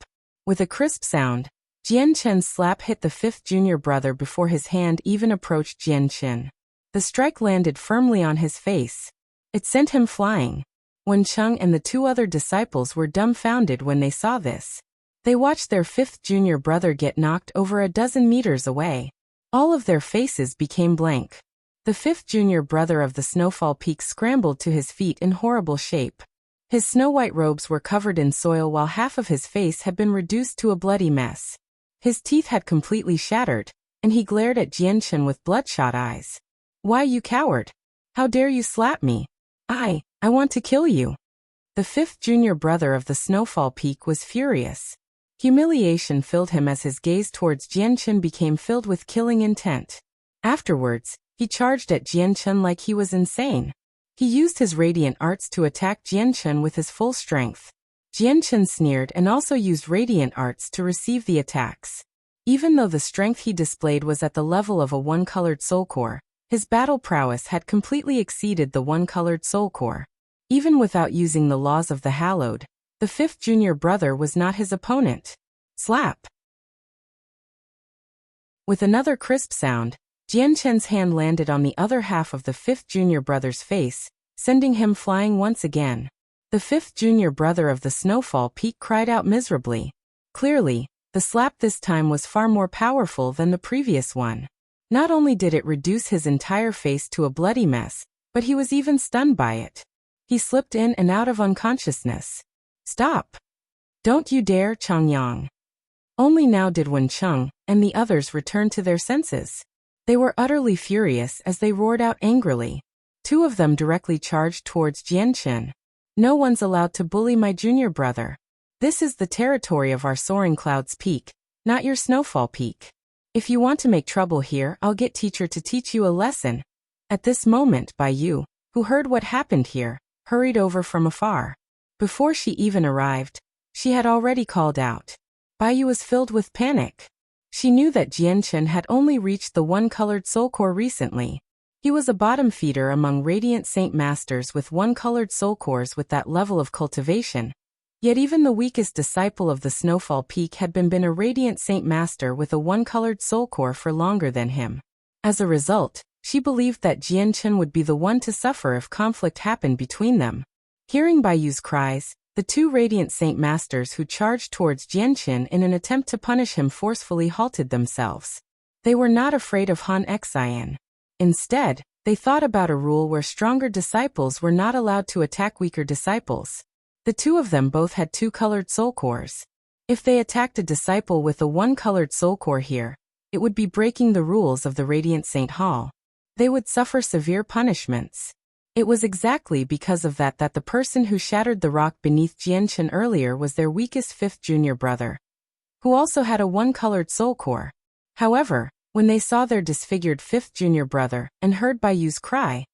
With a crisp sound, Jianchen's slap hit the fifth junior brother before his hand even approached Jianchen. The strike landed firmly on his face. It sent him flying. Wencheng and the 2 other disciples were dumbfounded when they saw this. They watched their fifth junior brother get knocked over a dozen meters away. All of their faces became blank. The fifth junior brother of the Snowfall Peak scrambled to his feet in horrible shape. His snow-white robes were covered in soil while half of his face had been reduced to a bloody mess. His teeth had completely shattered, and he glared at Jianchen with bloodshot eyes. Why, you coward? How dare you slap me? I want to kill you. The fifth junior brother of the Snowfall Peak was furious. Humiliation filled him as his gaze towards Jianchen became filled with killing intent. Afterwards, He charged at Jianchen like he was insane. He used his radiant arts to attack Jianchen with his full strength. Jianchen sneered and also used radiant arts to receive the attacks. Even though the strength he displayed was at the level of a one-colored soul core, his battle prowess had completely exceeded the one-colored soul core. Even without using the laws of the hallowed, the fifth junior brother was not his opponent. Slap! With another crisp sound, Jianchen's hand landed on the other half of the fifth junior brother's face, sending him flying once again. The fifth junior brother of the Snowfall Peak cried out miserably. Clearly, the slap this time was far more powerful than the previous one. Not only did it reduce his entire face to a bloody mess, but he was even stunned by it. He slipped in and out of unconsciousness. Stop! Don't you dare, Changyang! Only now did Wen Cheng and the others return to their senses. They were utterly furious as they roared out angrily. Two of them directly charged towards Jianchen. No one's allowed to bully my junior brother. This is the territory of our Soaring Clouds Peak, not your Snowfall Peak. If you want to make trouble here, I'll get teacher to teach you a lesson. At this moment, Bai Yu, who heard what happened here, hurried over from afar. Before she even arrived, she had already called out. Bai Yu was filled with panic. She knew that Jianchen had only reached the one-colored soul core recently. He was a bottom feeder among Radiant Saint Masters with one-colored soul cores with that level of cultivation. Yet even the weakest disciple of the Snowfall Peak had been a Radiant Saint Master with a one-colored soul core for longer than him. As a result, she believed that Jianchen would be the one to suffer if conflict happened between them. Hearing Bai Yu's cries, the two Radiant Saint Masters who charged towards Jianchen in an attempt to punish him forcefully halted themselves. They were not afraid of Han Xian. Instead, they thought about a rule where stronger disciples were not allowed to attack weaker disciples. The two of them both had two-colored soul cores. If they attacked a disciple with a one-colored soul core here, it would be breaking the rules of the Radiant Saint Hall. They would suffer severe punishments. It was exactly because of that the person who shattered the rock beneath Jianchen earlier was their weakest fifth junior brother, who also had a one-colored soul core. However, when they saw their disfigured fifth junior brother and heard Bai Yu's cry,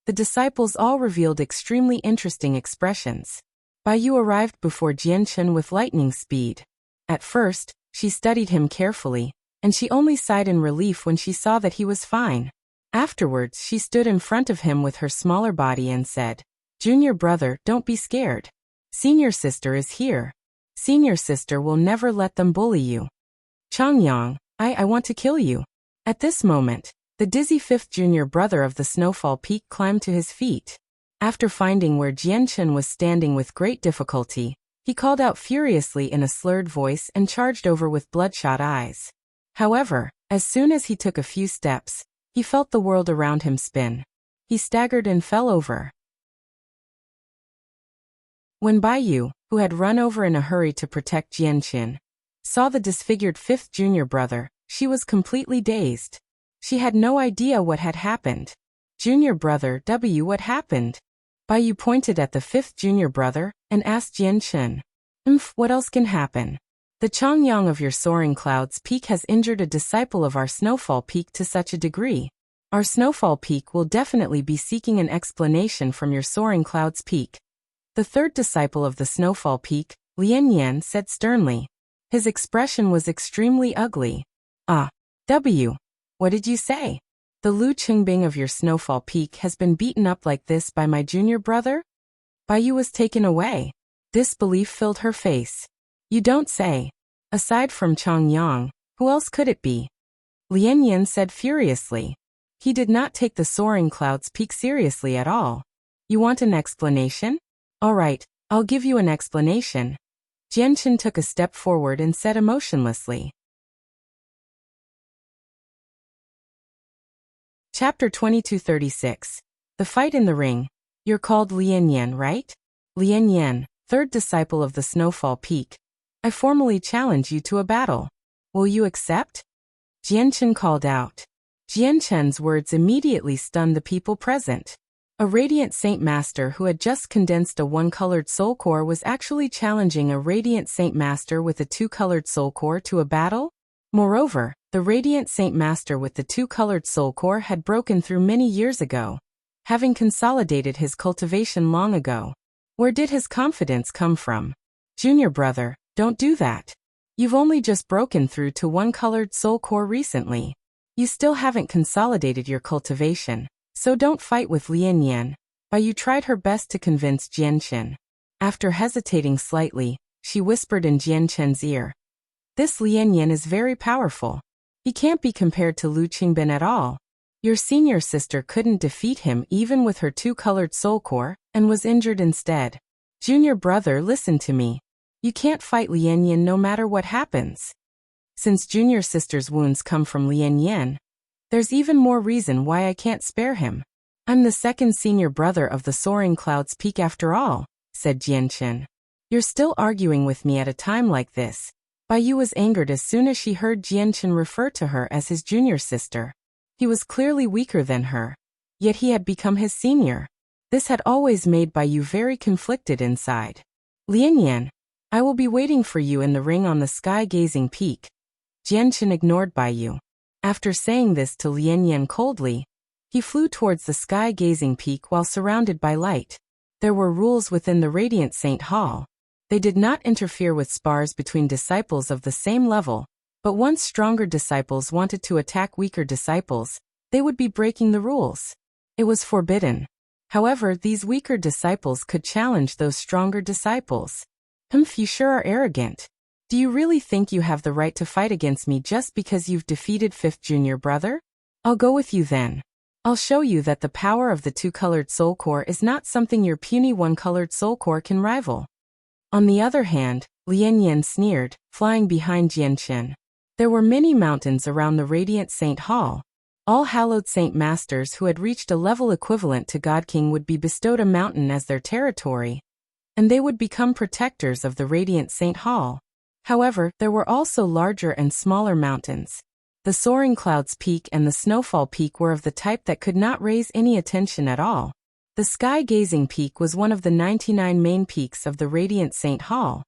the disciples all revealed extremely interesting expressions. Bai Yu arrived before Jianchen with lightning speed. At first, she studied him carefully, and she only sighed in relief when she saw that he was fine. Afterwards, she stood in front of him with her smaller body and said, "Junior brother, don't be scared. Senior sister is here. Senior sister will never let them bully you. Changyang, I want to kill you." At this moment, the dizzy fifth junior brother of the Snowfall Peak climbed to his feet. After finding where Jianchen was standing with great difficulty, he called out furiously in a slurred voice and charged over with bloodshot eyes. However, as soon as he took a few steps, he felt the world around him spin. He staggered and fell over. When Bai Yu, who had run over in a hurry to protect Jianchen, saw the disfigured fifth junior brother, she was completely dazed. She had no idea what had happened. "Junior brother W, what happened?" Bai Yu pointed at the fifth junior brother and asked Jianchen. What else can happen? The Changyang of your Soaring Clouds Peak has injured a disciple of our Snowfall Peak to such a degree. Our Snowfall Peak will definitely be seeking an explanation from your Soaring Clouds Peak. The third disciple of the Snowfall Peak, Lian, said sternly. His expression was extremely ugly. W, what did you say? The Lu Qingbing of your Snowfall Peak has been beaten up like this by my junior brother? Bai Yu was taken away. Disbelief filled her face. You don't say. Aside from Changyang, who else could it be? Lian said furiously. He did not take the Soaring Clouds Peak seriously at all. You want an explanation? All right, I'll give you an explanation. Jianchen took a step forward and said emotionlessly. Chapter 2236. The Fight in the Ring. You're called Lian, right? Lian, third disciple of the Snowfall Peak. I formally challenge you to a battle. Will you accept? Jianchen called out. Jianchen's words immediately stunned the people present. A Radiant Saint Master who had just condensed a one-colored soul core was actually challenging a Radiant Saint Master with a two-colored soul core to a battle? Moreover, the Radiant Saint Master with the two-colored soul core had broken through many years ago, having consolidated his cultivation long ago. Where did his confidence come from? Junior brother, don't do that. You've only just broken through to one-colored soul core recently. You still haven't consolidated your cultivation, so don't fight with Lian Yan. But you tried her best to convince Jianchen. After hesitating slightly, she whispered in Jianchen's ear. This Lian Yan is very powerful. He can't be compared to Lu Qingbin at all. Your senior sister couldn't defeat him even with her two-colored soul core, and was injured instead. Junior brother, listen to me. You can't fight Lian Yan no matter what happens. Since junior sister's wounds come from Lian Yan, there's even more reason why I can't spare him. I'm the second senior brother of the Soaring Clouds Peak after all, said Jianchen. You're still arguing with me at a time like this. Bai Yu was angered as soon as she heard Jianchen refer to her as his junior sister. He was clearly weaker than her, yet he had become his senior. This had always made Bai Yu very conflicted inside. Lian Yan, I will be waiting for you in the ring on the sky-gazing peak. Jianchen ignored Bai Yu. After saying this to Lian Yan coldly, he flew towards the sky-gazing peak while surrounded by light. There were rules within the Radiant Saint Hall. They did not interfere with spars between disciples of the same level, but once stronger disciples wanted to attack weaker disciples, they would be breaking the rules. It was forbidden. However, these weaker disciples could challenge those stronger disciples. You sure are arrogant. Do you really think you have the right to fight against me just because you've defeated 5th junior brother? I'll go with you then. I'll show you that the power of the two-colored soul core is not something your puny one-colored soul core can rival. On the other hand, Lian Yan sneered, flying behind Jianchen. There were many mountains around the Radiant Saint Hall. All hallowed Saint Masters who had reached a level equivalent to God King would be bestowed a mountain as their territory, and they would become protectors of the Radiant Saint Hall. However, there were also larger and smaller mountains. The Soaring Clouds Peak and the Snowfall Peak were of the type that could not raise any attention at all. The Sky-Gazing Peak was one of the 99 main peaks of the Radiant Saint Hall.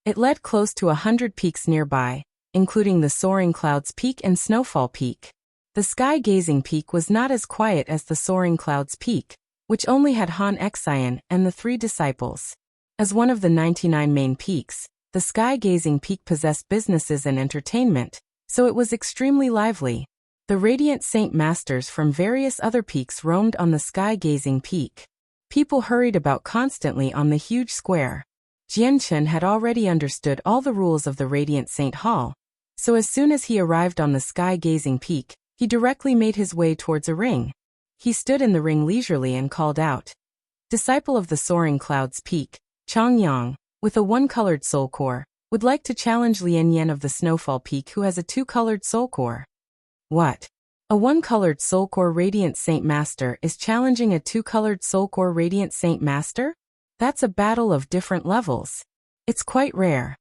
It led close to 100 peaks nearby, including the Soaring Clouds Peak and Snowfall Peak. The Sky-Gazing Peak was not as quiet as the Soaring Clouds Peak, which only had Han Xian and the 3 disciples. As one of the 99 main peaks, the Sky-Gazing Peak possessed businesses and entertainment, so it was extremely lively. The Radiant Saint Masters from various other peaks roamed on the Sky-Gazing Peak. People hurried about constantly on the huge square. Jianchen had already understood all the rules of the Radiant Saint Hall, so as soon as he arrived on the Sky-Gazing Peak, he directly made his way towards a ring. He stood in the ring leisurely and called out, "Disciple of the Soaring Clouds Peak, Chang Yang, with a one-colored soul core, would like to challenge Lian Yan of the Snowfall Peak who has a two-colored soul core." What? A one-colored soul core Radiant Saint Master is challenging a two-colored soul core Radiant Saint Master? That's a battle of different levels. It's quite rare.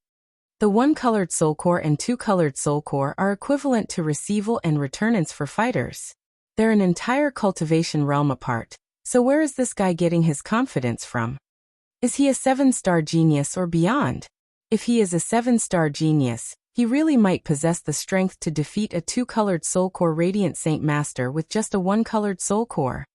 The one-colored soul core and two-colored soul core are equivalent to receival and returnance for fighters. They're an entire cultivation realm apart, so where is this guy getting his confidence from? Is he a 7-star genius or beyond? If he is a 7-star genius, he really might possess the strength to defeat a two-colored soul core Radiant Saint Master with just a one-colored soul core.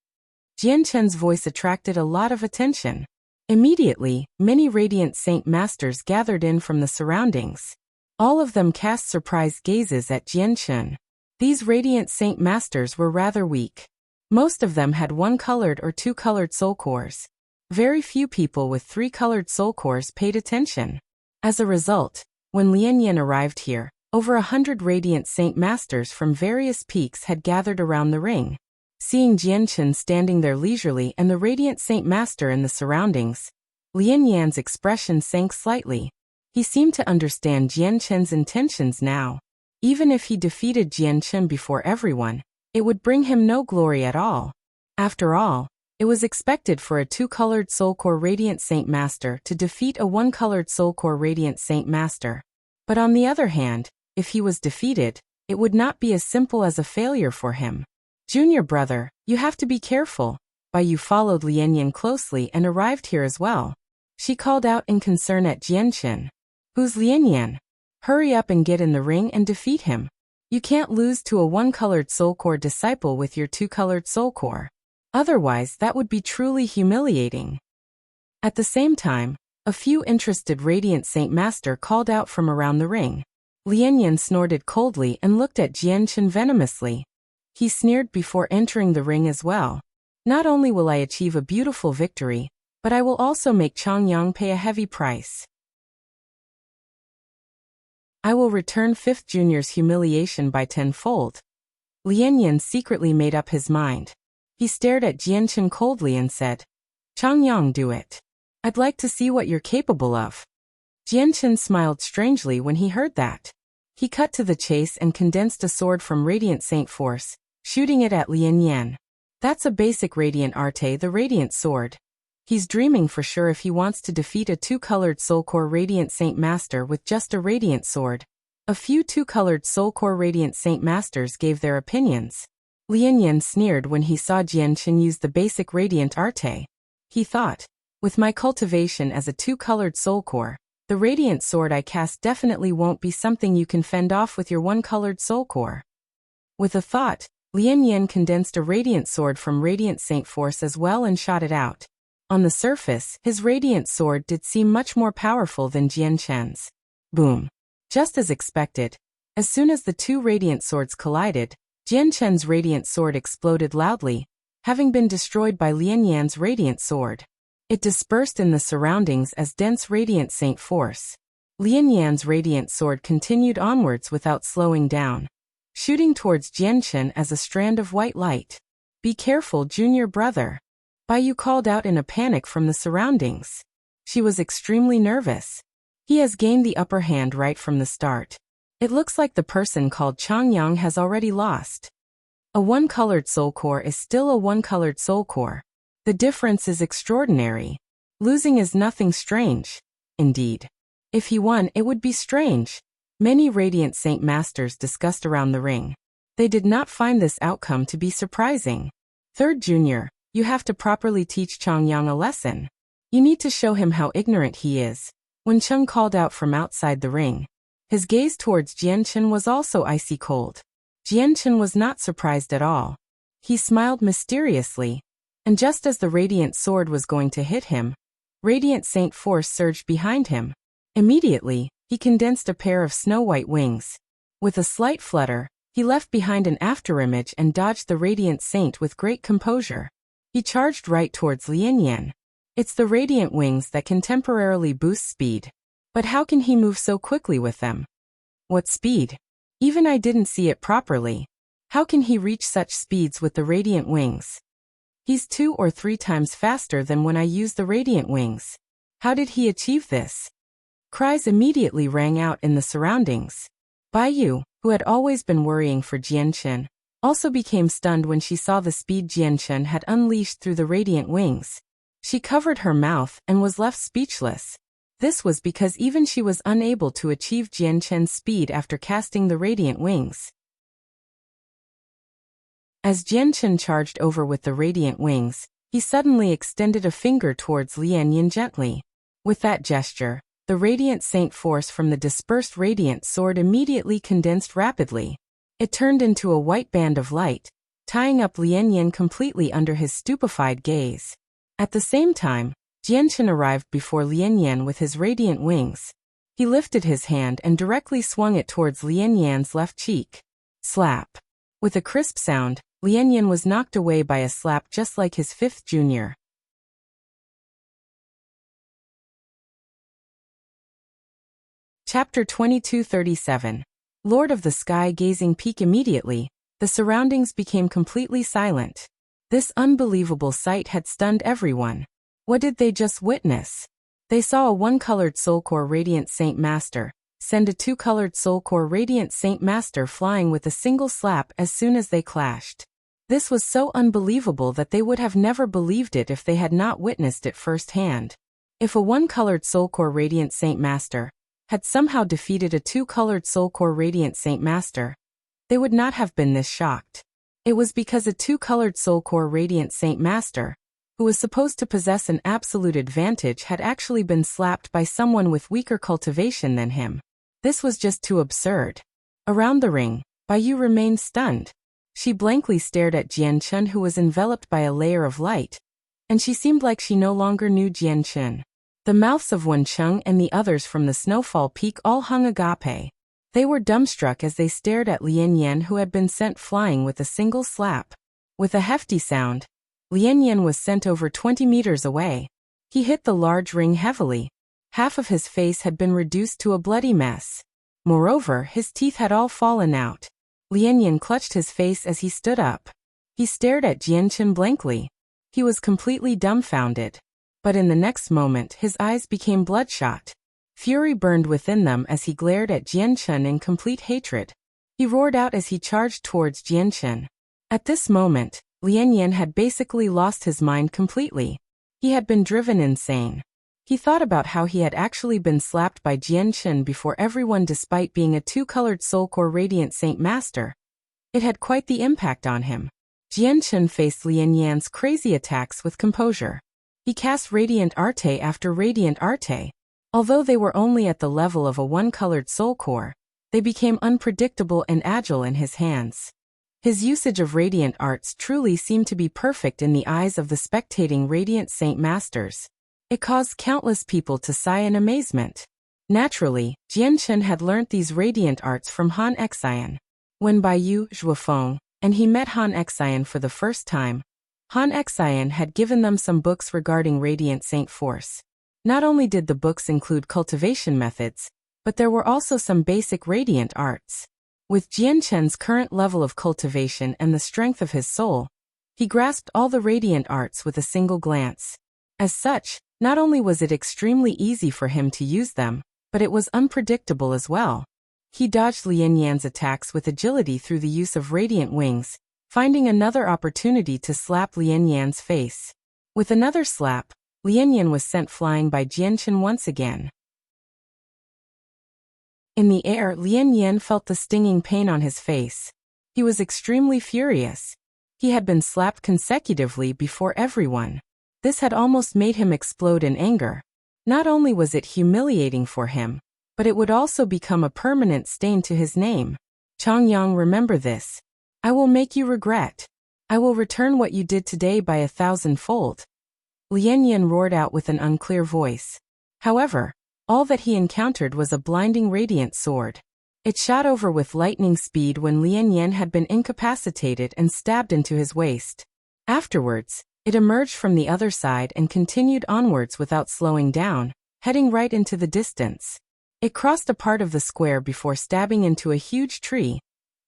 Jianchen's voice attracted a lot of attention. Immediately, many Radiant Saint Masters gathered in from the surroundings. All of them cast surprised gazes at Jianchen. These Radiant Saint Masters were rather weak. Most of them had one-colored or two-colored soul cores. Very few people with 3-colored soul cores paid attention. As a result, when Lian Yan arrived here, over 100 Radiant Saint Masters from various peaks had gathered around the ring. Seeing Jianchen standing there leisurely and the Radiant Saint Master in the surroundings, Lian Yan's expression sank slightly. He seemed to understand Jianchen's intentions now. Even if he defeated Jianchen before everyone, it would bring him no glory at all. After all, it was expected for a two-colored soul core Radiant Saint Master to defeat a one-colored soul core Radiant Saint Master. But on the other hand, if he was defeated, it would not be as simple as a failure for him. Junior brother, you have to be careful. Bai Yu followed Lian Yan closely and arrived here as well. She called out in concern at Jianchen. Who's Lian Yan? Hurry up and get in the ring and defeat him. You can't lose to a one-colored soul core disciple with your two-colored soul core. Otherwise, that would be truly humiliating. At the same time, a few interested Radiant Saint Master called out from around the ring. Tianyun snorted coldly and looked at Jianchen venomously. He sneered before entering the ring as well. Not only will I achieve a beautiful victory, but I will also make Changyang pay a heavy price. I will return 5th Junior's humiliation by tenfold. Tianyun secretly made up his mind. He stared at Jianchen coldly and said, Changyang, do it. I'd like to see what you're capable of. Jianchen smiled strangely when he heard that. He cut to the chase and condensed a sword from Radiant Saint Force, shooting it at Tianyun. That's a basic Radiant Arte, the Radiant Sword. He's dreaming for sure if he wants to defeat a two-colored Soul Core Radiant Saint Master with just a Radiant Sword. A few two-colored Soul Core Radiant Saint Masters gave their opinions. Tianyun sneered when he saw Jianchen use the basic Radiant Arte. He thought, with my cultivation as a two-colored Soul Core, the Radiant Sword I cast definitely won't be something you can fend off with your one-colored Soul Core. With a thought, Tianyun condensed a Radiant Sword from Radiant Saint Force as well and shot it out. On the surface, his Radiant Sword did seem much more powerful than Jianchen's. Boom. Just as expected, as soon as the two Radiant Swords collided, Jianchen's Radiant Sword exploded loudly, having been destroyed by Tianyun's Radiant Sword. It dispersed in the surroundings as dense Radiant Saint Force. Tianyun's Radiant Sword continued onwards without slowing down, shooting towards Jianchen as a strand of white light. Be careful, junior brother. Baiyu called out in a panic from the surroundings. She was extremely nervous. He has gained the upper hand right from the start. It looks like the person called Changyang has already lost. A one-colored soul core is still a one-colored soul core. The difference is extraordinary. Losing is nothing strange. Indeed. If he won, it would be strange. Many Radiant Saint Masters discussed around the ring. They did not find this outcome to be surprising. 3rd Junior, you have to properly teach Changyang a lesson. You need to show him how ignorant he is. When Cheng called out from outside the ring, his gaze towards Jianchen was also icy cold. Jianchen was not surprised at all. He smiled mysteriously, and just as the Radiant Sword was going to hit him, Radiant Saint Force surged behind him. Immediately, he condensed a pair of snow-white wings. With a slight flutter, he left behind an afterimage and dodged the Radiant Saint with great composure. He charged right towards Tianyun. It's the Radiant Wings that can temporarily boost speed. But how can he move so quickly with them? What speed? Even I didn't see it properly. How can he reach such speeds with the Radiant Wings? He's 2 or 3 times faster than when I used the Radiant Wings. How did he achieve this? Cries immediately rang out in the surroundings. Baiyu, who had always been worrying for Jianchen, also became stunned when she saw the speed Jianchen had unleashed through the Radiant Wings. She covered her mouth and was left speechless. This was because even she was unable to achieve Jianchen's speed after casting the Radiant Wings. As Jianchen charged over with the Radiant Wings, he suddenly extended a finger towards Tianyun gently. With that gesture, the Radiant Saint Force from the dispersed Radiant Sword immediately condensed rapidly. It turned into a white band of light, tying up Tianyun completely under his stupefied gaze. At the same time, Jianchen arrived before Tianyun with his Radiant Wings. He lifted his hand and directly swung it towards Tianyun's left cheek. Slap. With a crisp sound, Tianyun was knocked away by a slap just like his 5th junior. Chapter 2237. Lord of the Sky gazing peak. Immediately, the surroundings became completely silent. This unbelievable sight had stunned everyone. What did they just witness? They saw a one-colored Soul Core Radiant Saint Master send a two-colored Soul Core Radiant Saint Master flying with a single slap as soon as they clashed. This was so unbelievable that they would have never believed it if they had not witnessed it firsthand. If a one-colored Soul Core Radiant Saint Master had somehow defeated a two-colored Soul Core Radiant Saint Master, they would not have been this shocked. It was because a two-colored Soul Core Radiant Saint Master, who was supposed to possess an absolute advantage, had actually been slapped by someone with weaker cultivation than him. This was just too absurd. Around the ring, Baiyu remained stunned. She blankly stared at Jianchen, who was enveloped by a layer of light, and she seemed like she no longer knew Jianchen. The mouths of Wencheng and the others from the Snowfall Peak all hung agape. They were dumbstruck as they stared at Lian Yan, who had been sent flying with a single slap. With a hefty sound, Lian Yan was sent over 20 meters away. He hit the large ring heavily. Half of his face had been reduced to a bloody mess. Moreover, his teeth had all fallen out. Lian Yan clutched his face as he stood up. He stared at Jianchen blankly. He was completely dumbfounded. But in the next moment his eyes became bloodshot. Fury burned within them as he glared at Jianchen in complete hatred. He roared out as he charged towards Jianchen. At this moment, Lian Yan had basically lost his mind completely. He had been driven insane. He thought about how he had actually been slapped by Jianchen before everyone despite being a two-colored Soul Core Radiant Saint Master. It had quite the impact on him. Jianchen faced Lian Yan's crazy attacks with composure. He cast Radiant Arte after Radiant Arte. Although they were only at the level of a one-colored Soul Core, they became unpredictable and agile in his hands. His usage of Radiant Arts truly seemed to be perfect in the eyes of the spectating Radiant Saint Masters. It caused countless people to sigh in amazement. Naturally, Jianchen had learnt these Radiant Arts from Han Xian. When Baiyu, Zhuofeng, and he met Han Xian for the first time, Han Xian had given them some books regarding Radiant Saint Force. Not only did the books include cultivation methods, but there were also some basic Radiant Arts. With Jianchen's current level of cultivation and the strength of his soul, he grasped all the Radiant Arts with a single glance. As such, not only was it extremely easy for him to use them, but it was unpredictable as well. He dodged Lian Yan's attacks with agility through the use of Radiant Wings, finding another opportunity to slap Lian Yan's face. With another slap, Lian Yan was sent flying by Jianchen once again. In the air, Lian Yan felt the stinging pain on his face. He was extremely furious. He had been slapped consecutively before everyone. This had almost made him explode in anger. Not only was it humiliating for him, but it would also become a permanent stain to his name. Changyang, remember this. I will make you regret. I will return what you did today by 1,000-fold. Lian Yan roared out with an unclear voice. However, all that he encountered was a blinding radiant sword. It shot over with lightning speed when Lian Yan had been incapacitated and stabbed into his waist. Afterwards, it emerged from the other side and continued onwards without slowing down, heading right into the distance. It crossed a part of the square before stabbing into a huge tree,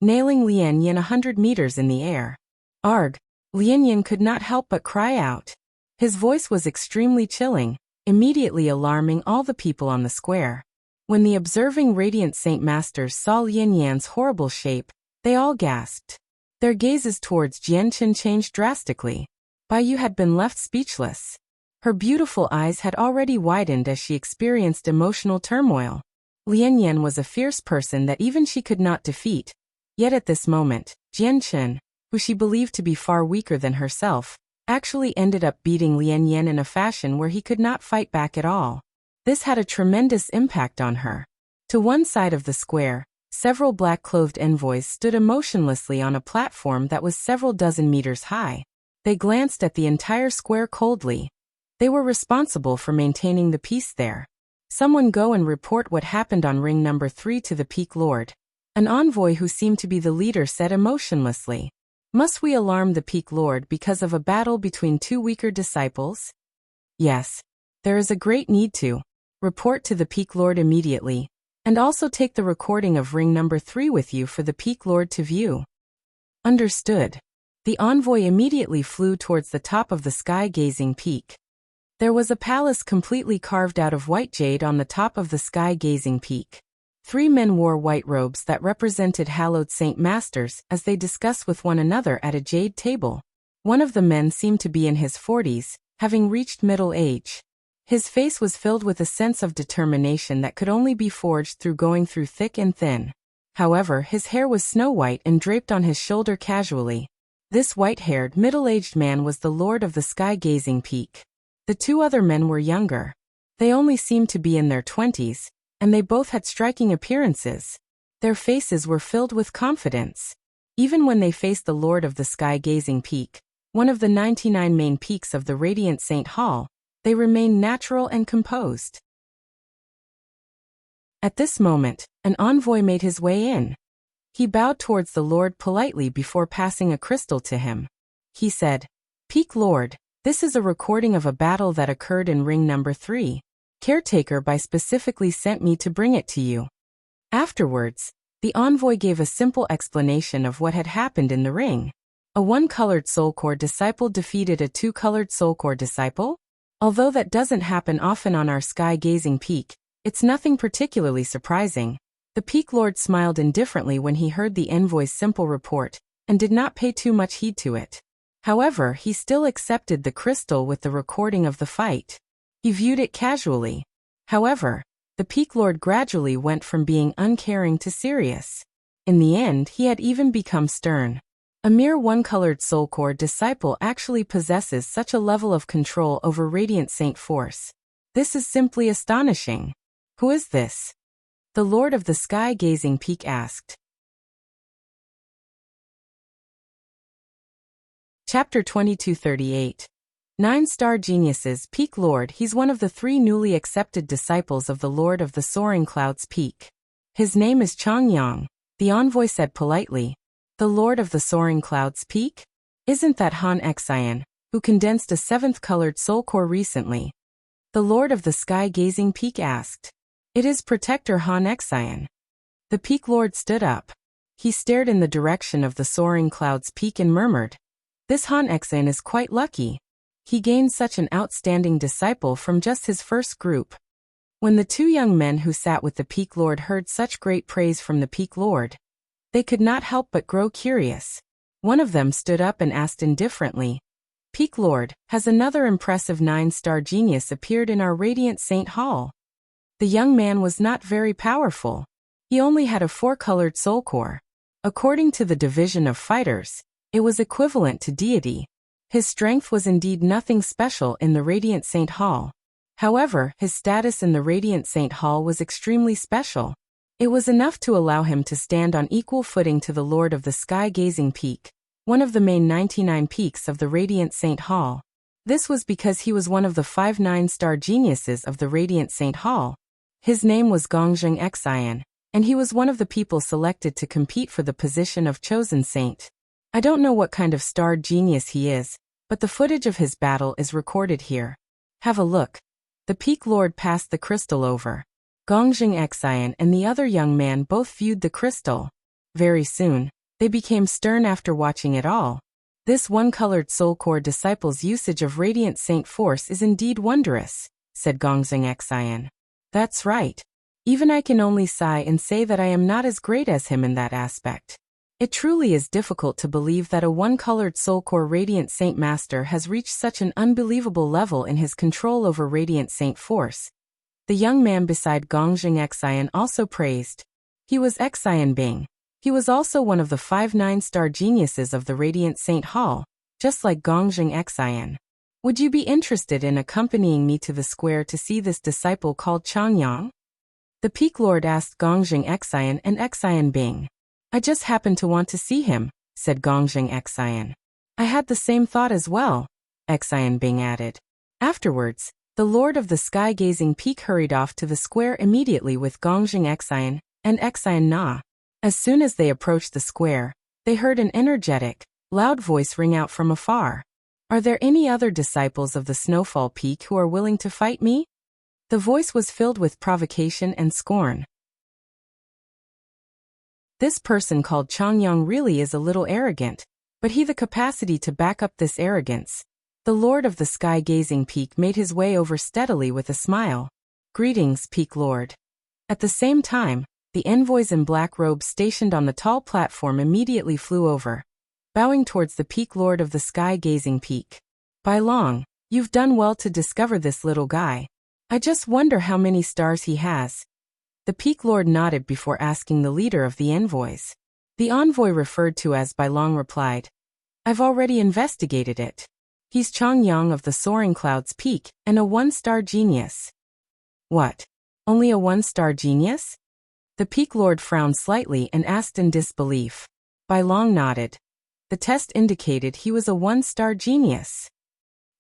nailing Lian Yan 100 meters in the air. Arg! Lian Yan could not help but cry out. His voice was extremely chilling, immediately alarming all the people on the square. When the observing Radiant Saint Masters saw Lian Yan's horrible shape, they all gasped. Their gazes towards Jianchen changed drastically. Baiyu had been left speechless. Her beautiful eyes had already widened as she experienced emotional turmoil. Lian Yan was a fierce person that even she could not defeat. Yet at this moment, Jianchen, who she believed to be far weaker than herself, actually ended up beating Lian Yan in a fashion where he could not fight back at all. This had a tremendous impact on her. To one side of the square, several black-clothed envoys stood emotionlessly on a platform that was several dozen meters high. They glanced at the entire square coldly. They were responsible for maintaining the peace there. Someone go and report what happened on ring number 3 to the Peak Lord. An envoy who seemed to be the leader said emotionlessly. Must we alarm the Peak Lord because of a battle between two weaker disciples? Yes. There is a great need to report to the Peak Lord immediately, and also take the recording of ring number 3 with you for the Peak Lord to view. Understood. The envoy immediately flew towards the top of the sky-gazing peak. There was a palace completely carved out of white jade on the top of the sky-gazing peak. 3 men wore white robes that represented hallowed saint masters as they discussed with one another at a jade table. One of the men seemed to be in his 40s, having reached middle age. His face was filled with a sense of determination that could only be forged through going through thick and thin. However, his hair was snow-white and draped on his shoulder casually. This white-haired, middle-aged man was the lord of the sky-gazing peak. The 2 other men were younger. They only seemed to be in their 20s, and they both had striking appearances. Their faces were filled with confidence. Even when they faced the Lord of the Sky-Gazing Peak, one of the 99 main peaks of the Radiant Saint Hall, they remained natural and composed. At this moment, an envoy made his way in. He bowed towards the Lord politely before passing a crystal to him. He said, "Peak Lord, this is a recording of a battle that occurred in ring number 3. Caretaker by specifically sent me to bring it to you." Afterwards, the envoy gave a simple explanation of what had happened in the ring. A one-colored soul core disciple defeated a two-colored soul core disciple? Although that doesn't happen often on our sky-gazing peak, it's nothing particularly surprising. The Peak Lord smiled indifferently when he heard the envoy's simple report, and did not pay too much heed to it. However, he still accepted the crystal with the recording of the fight. He viewed it casually. However, the Peak Lord gradually went from being uncaring to serious. In the end, he had even become stern. A mere one-colored soul core disciple actually possesses such a level of control over Radiant Saint Force. This is simply astonishing. Who is this? The Lord of the Sky-Gazing Peak asked. Chapter 2238. 9-star geniuses. Peak Lord. He's one of the 3 newly accepted disciples of the Lord of the Soaring Clouds Peak. His name is Changyang, the envoy said politely. The Lord of the Soaring Clouds Peak? Isn't that Han Xian, who condensed a 7th colored soul core recently? The Lord of the Sky-Gazing Peak asked. It is Protector Han Xian. The Peak Lord stood up. He stared in the direction of the Soaring Clouds Peak and murmured, "This Han Xian is quite lucky. He gained such an outstanding disciple from just his first group." When the 2 young men who sat with the Peak Lord heard such great praise from the Peak Lord, they could not help but grow curious. One of them stood up and asked indifferently, "Peak Lord, has another impressive 9-star genius appeared in our Radiant Saint Hall?" The young man was not very powerful. He only had a 4-colored soul core. According to the division of fighters, it was equivalent to deity. His strength was indeed nothing special in the Radiant Saint Hall. However, his status in the Radiant Saint Hall was extremely special. It was enough to allow him to stand on equal footing to the Lord of the Sky-Gazing Peak, one of the main 99 peaks of the Radiant Saint Hall. This was because he was one of the 5 9-star geniuses of the Radiant Saint Hall. His name was Gongjing Xian, and he was one of the people selected to compete for the position of Chosen Saint. I don't know what kind of starred genius he is, but the footage of his battle is recorded here. Have a look. The Peak Lord passed the crystal over. Gongjing Xian and the other young man both viewed the crystal. Very soon, they became stern after watching it all. This one-colored soul core disciple's usage of Radiant Saint Force is indeed wondrous, said Gongjing Xian. That's right. Even I can only sigh and say that I am not as great as him in that aspect. It truly is difficult to believe that a one-colored soul core Radiant Saint Master has reached such an unbelievable level in his control over Radiant Saint Force. The young man beside Gongjing Xian also praised. He was Xian Bing. He was also one of the 5 9-star geniuses of the Radiant Saint Hall, just like Gongjing Xian. Would you be interested in accompanying me to the square to see this disciple called Changyang? The Peak Lord asked Gongjing Xian and Xian Bing. I just happened to want to see him, said Gongjing Xian. I had the same thought as well, Xian Bing added. Afterwards, the Lord of the Sky-Gazing Peak hurried off to the square immediately with Gongjing Xian and Xian Na. As soon as they approached the square, they heard an energetic, loud voice ring out from afar. Are there any other disciples of the Snowfall Peak who are willing to fight me? The voice was filled with provocation and scorn. This person called Changyang really is a little arrogant, but he the capacity to back up this arrogance. The Lord of the Sky-Gazing Peak made his way over steadily with a smile. Greetings, Peak Lord. At the same time, the envoys in black robes stationed on the tall platform immediately flew over, bowing towards the Peak Lord of the Sky-Gazing Peak. By long, you've done well to discover this little guy. I just wonder how many stars he has. The Peak Lord nodded before asking the leader of the envoys. The envoy referred to as Bai Long replied, I've already investigated it. He's Changyang of the Soaring Clouds Peak and a 1-star genius. What? Only a one-star genius? The Peak Lord frowned slightly and asked in disbelief. Bai Long nodded. The test indicated he was a one-star genius.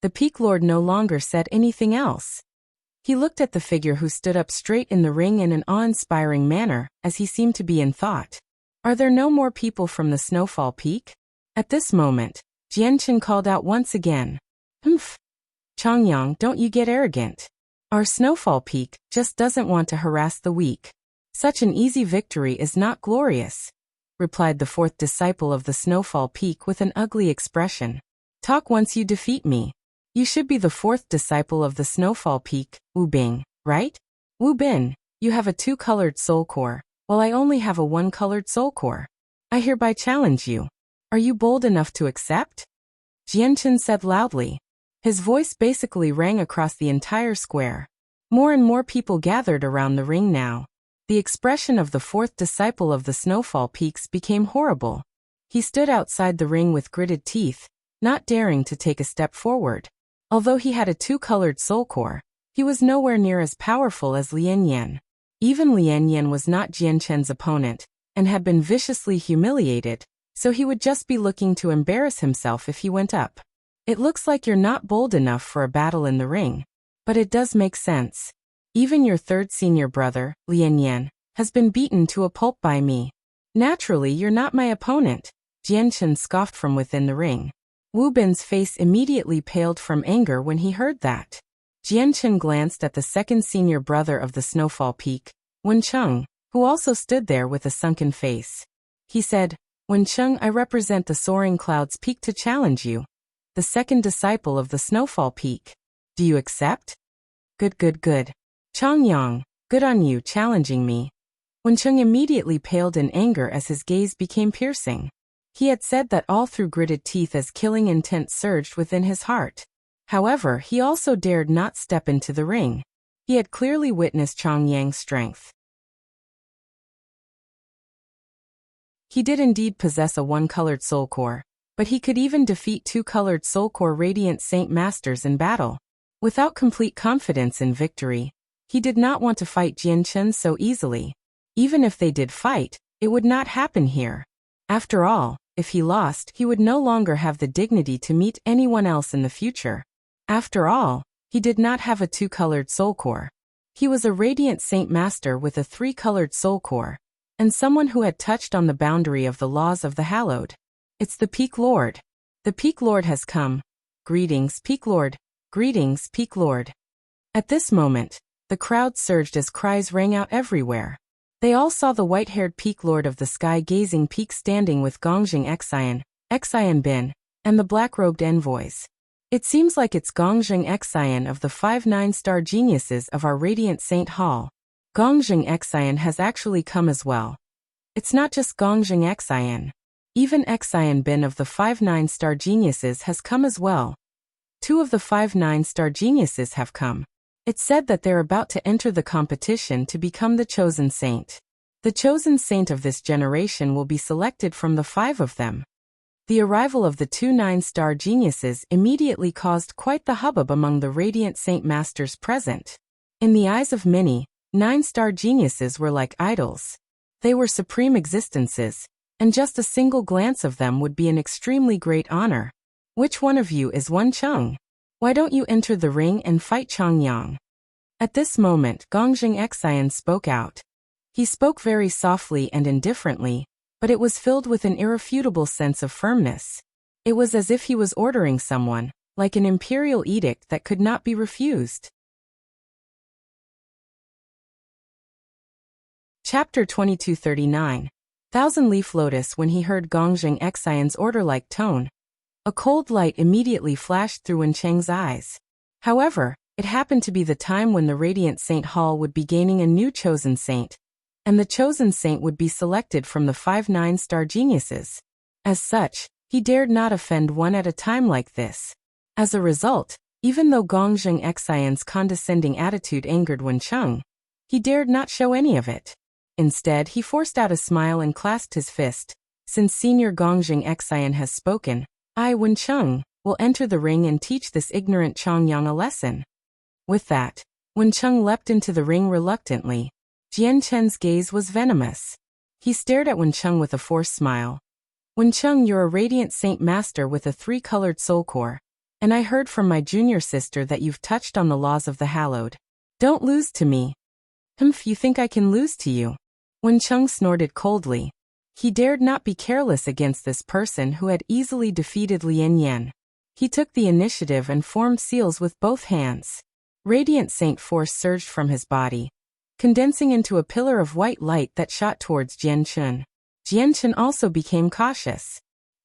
The Peak Lord no longer said anything else. He looked at the figure who stood up straight in the ring in an awe-inspiring manner, as he seemed to be in thought. Are there no more people from the Snowfall Peak? At this moment, Jianchen called out once again. Humph. Chongyang, don't you get arrogant. Our Snowfall Peak just doesn't want to harass the weak. Such an easy victory is not glorious, replied the fourth disciple of the Snowfall Peak with an ugly expression. Talk once you defeat me. You should be the fourth disciple of the Snowfall Peak, Wu Bing, right? Wu Bin, you have a two-colored soul core, while I only have a one-colored soul core. I hereby challenge you. Are you bold enough to accept? Jianchen said loudly. His voice basically rang across the entire square. More and more people gathered around the ring now. The expression of the fourth disciple of the Snowfall Peaks became horrible. He stood outside the ring with gritted teeth, not daring to take a step forward. Although he had a two-colored soul core, he was nowhere near as powerful as Lian Yan. Even Lian Yan was not Jianchen's opponent, and had been viciously humiliated, so he would just be looking to embarrass himself if he went up. It looks like you're not bold enough for a battle in the ring. But it does make sense. Even your third senior brother, Lian Yan, has been beaten to a pulp by me. Naturally, you're not my opponent, Jianchen scoffed from within the ring. Wu Bin's face immediately paled from anger when he heard that. Jianchen glanced at the second senior brother of the Snowfall Peak, Wen Cheng, who also stood there with a sunken face. He said, Wen Cheng, I represent the Soaring Clouds Peak to challenge you. The second disciple of the Snowfall Peak. Do you accept? Good. Chongyang, good on you challenging me. Wen Cheng immediately paled in anger as his gaze became piercing. He had said that all through gritted teeth as killing intent surged within his heart. However, he also dared not step into the ring. He had clearly witnessed Chongyang's strength. He did indeed possess a one-colored soul core, but he could even defeat two-colored soul core Radiant Saint Masters in battle. Without complete confidence in victory, he did not want to fight Jianchen so easily. Even if they did fight, it would not happen here. After all, if he lost, he would no longer have the dignity to meet anyone else in the future. After all, he did not have a two-colored soul core. He was a Radiant Saint Master with a three-colored soul core, and someone who had touched on the boundary of the laws of the Hallowed. It's the Peak Lord. The Peak Lord has come. Greetings, Peak Lord. Greetings, Peak Lord. At this moment, the crowd surged as cries rang out everywhere. They all saw the white-haired Peak Lord of the Sky Gazing Peak standing with Gongjing Xian Bin, and the black-robed envoys. It seems like it's Gongjing Xian of the 5 9-star geniuses of our Radiant Saint Hall. Gongjing Xian has actually come as well. It's not just Gongjing Xian. Even Xian Bin of the 5 9-star geniuses has come as well. 2 of the 5 9-star geniuses have come. It's said that they're about to enter the competition to become the chosen saint. The chosen saint of this generation will be selected from the 5 of them. The arrival of the 2 9-star geniuses immediately caused quite the hubbub among the Radiant Saint Masters present. In the eyes of many, 9-star geniuses were like idols. They were supreme existences, and just a single glance of them would be an extremely great honor. Which one of you is Wen Cheng? Why don't you enter the ring and fight Chongyang? At this moment, Gongjing Xian spoke out. He spoke very softly and indifferently, but it was filled with an irrefutable sense of firmness. It was as if he was ordering someone, like an imperial edict that could not be refused. Chapter 2239. Thousand-Leaf Lotus. When he heard Gongjing Xian's order-like tone, a cold light immediately flashed through Wen Cheng's eyes. However, it happened to be the time when the Radiant Saint Hall would be gaining a new chosen saint, and the chosen saint would be selected from the 5 9-star geniuses. As such, he dared not offend one at a time like this. As a result, even though Gongjing Xian's condescending attitude angered Wen Cheng, he dared not show any of it. Instead, he forced out a smile and clasped his fist. Since Senior Gongjing Xian has spoken, I, Wen Cheng, will enter the ring and teach this ignorant Chongyang a lesson. With that, Wencheng leapt into the ring reluctantly. Jian Chen's gaze was venomous. He stared at Wencheng with a forced smile. Wencheng, you're a radiant saint master with a 3-colored soul core. And I heard from my junior sister that you've touched on the laws of the hallowed. Don't lose to me. You think I can lose to you? Wencheng snorted coldly. He dared not be careless against this person who had easily defeated Lian Yan. He took the initiative and formed seals with both hands. Radiant saint force surged from his body, condensing into a pillar of white light that shot towards Jian Chen. Jian Chen also became cautious.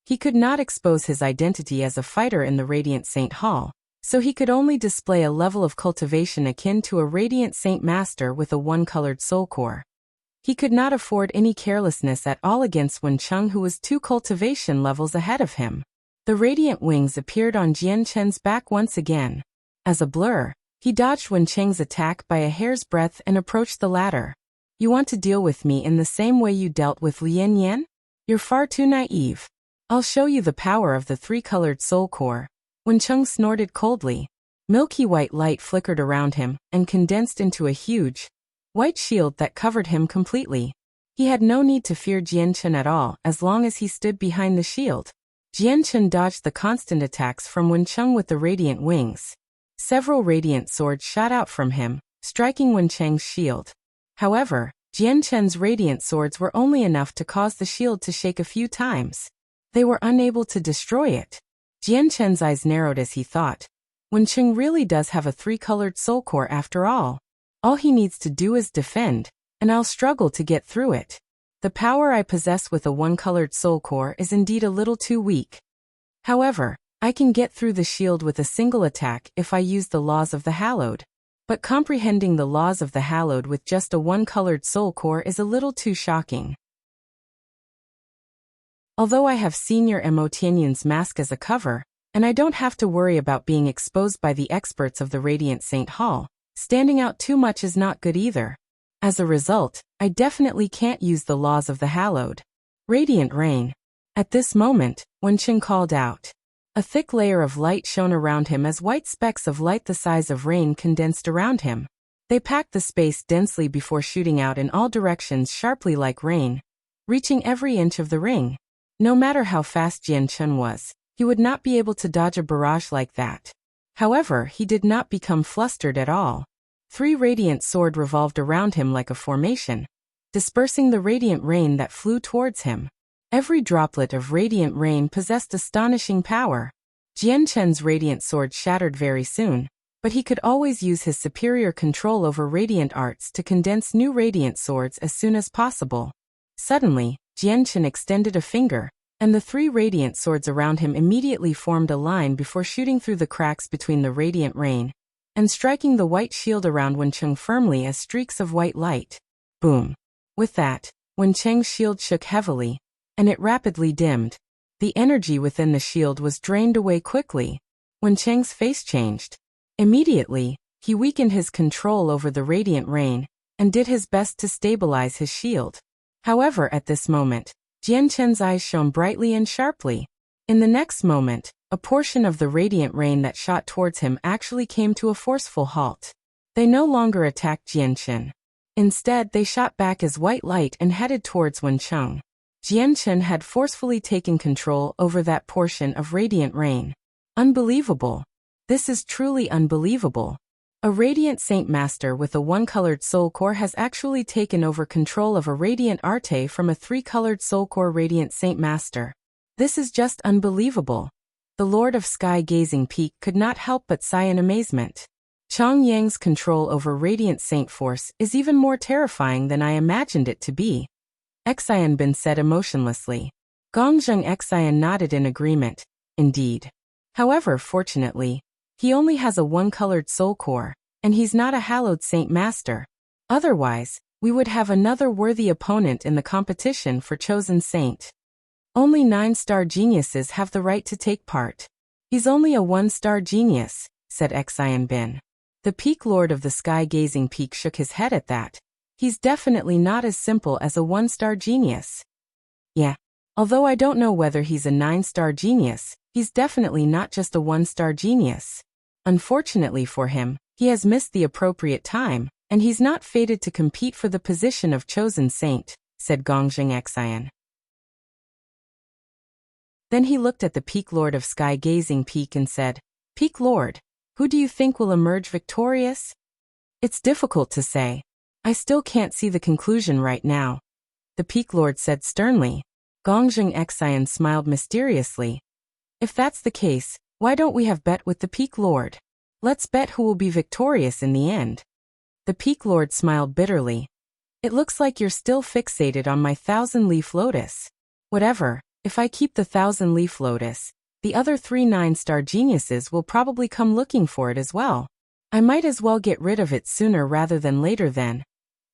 He could not expose his identity as a fighter in the Radiant Saint Hall, so he could only display a level of cultivation akin to a Radiant Saint Master with a 1-colored soul core. He could not afford any carelessness at all against Wencheng, who was 2 cultivation levels ahead of him. The radiant wings appeared on Jian Chen's back once again. As a blur, he dodged Wencheng's attack by a hair's breadth and approached the latter. You want to deal with me in the same way you dealt with Lian Yan? You're far too naive. I'll show you the power of the 3-colored soul core. Wencheng snorted coldly. Milky white light flickered around him and condensed into a huge, white shield that covered him completely. He had no need to fear Jian Chen at all as long as he stood behind the shield. Jian Chen dodged the constant attacks from Wencheng with the radiant wings. Several radiant swords shot out from him, striking Wencheng's shield. However, Jian Chen's radiant swords were only enough to cause the shield to shake a few times. They were unable to destroy it. Jian Chen's eyes narrowed as he thought. Wencheng really does have a 3-colored soul core after all. All he needs to do is defend, and I'll struggle to get through it. The power I possess with a 1-colored soul core is indeed a little too weak. However, I can get through the shield with a single attack if I use the laws of the hallowed. But comprehending the laws of the hallowed with just a 1-colored soul core is a little too shocking. Although I have Senior Mo Tianyun's mask as a cover, and I don't have to worry about being exposed by the experts of the Radiant Saint Hall, standing out too much is not good either. As a result, I definitely can't use the laws of the hallowed. Radiant rain. At this moment, Wencheng called out. A thick layer of light shone around him as white specks of light the size of rain condensed around him. They packed the space densely before shooting out in all directions sharply like rain, reaching every inch of the ring. No matter how fast Jian Chen was, he would not be able to dodge a barrage like that. However, he did not become flustered at all. 3 radiant swords revolved around him like a formation, dispersing the radiant rain that flew towards him. Every droplet of radiant rain possessed astonishing power. Jian Chen's radiant sword shattered very soon, but he could always use his superior control over radiant arts to condense new radiant swords as soon as possible. Suddenly, Jian Chen extended a finger, and the 3 radiant swords around him immediately formed a line before shooting through the cracks between the radiant rain and striking the white shield around Wencheng firmly as streaks of white light. Boom! With that, Wencheng's shield shook heavily, and it rapidly dimmed. The energy within the shield was drained away quickly. Wencheng's face changed. Immediately, he weakened his control over the radiant rain and did his best to stabilize his shield. However, at this moment, Jian Chen's eyes shone brightly and sharply. In the next moment, a portion of the radiant rain that shot towards him actually came to a forceful halt. They no longer attacked Jian Chen. Instead, they shot back as white light and headed towards Wencheng. Jian Chen had forcefully taken control over that portion of radiant rain. Unbelievable. This is truly unbelievable. A Radiant Saint Master with a 1-colored soul core has actually taken over control of a Radiant Arte from a 3-colored soul core Radiant Saint Master. This is just unbelievable. The Lord of Sky Gazing Peak could not help but sigh in amazement. Chong Yang's control over Radiant Saint Force is even more terrifying than I imagined it to be. Xian Bin said emotionlessly. Gongzheng Xian nodded in agreement. Indeed. However, fortunately, he only has a 1-colored soul core, and he's not a hallowed saint master. Otherwise, we would have another worthy opponent in the competition for chosen saint. Only 9-star geniuses have the right to take part. He's only a 1-star genius, said Xian Bin. The Peak Lord of the Sky Gazing Peak shook his head at that. He's definitely not as simple as a 1-star genius. Yeah. Although I don't know whether he's a 9-star genius, he's definitely not just a 1-star genius. Unfortunately for him, He has missed the appropriate time, and he's not fated to compete for the position of chosen saint, said Gongjing Xian. Then he looked at the Peak Lord of Sky-Gazing Peak and said, Peak Lord, who do you think will emerge victorious? It's difficult to say. I still can't see the conclusion right now. The Peak Lord said sternly. Gongjing Xian smiled mysteriously. If that's the case, why don't we have bet with the Peak Lord? Let's bet who will be victorious in the end. The Peak Lord smiled bitterly. It looks like you're still fixated on my 1,000-leaf lotus. Whatever, if I keep the 1,000-leaf lotus, the other 3 9-star geniuses will probably come looking for it as well. I might as well get rid of it sooner rather than later then,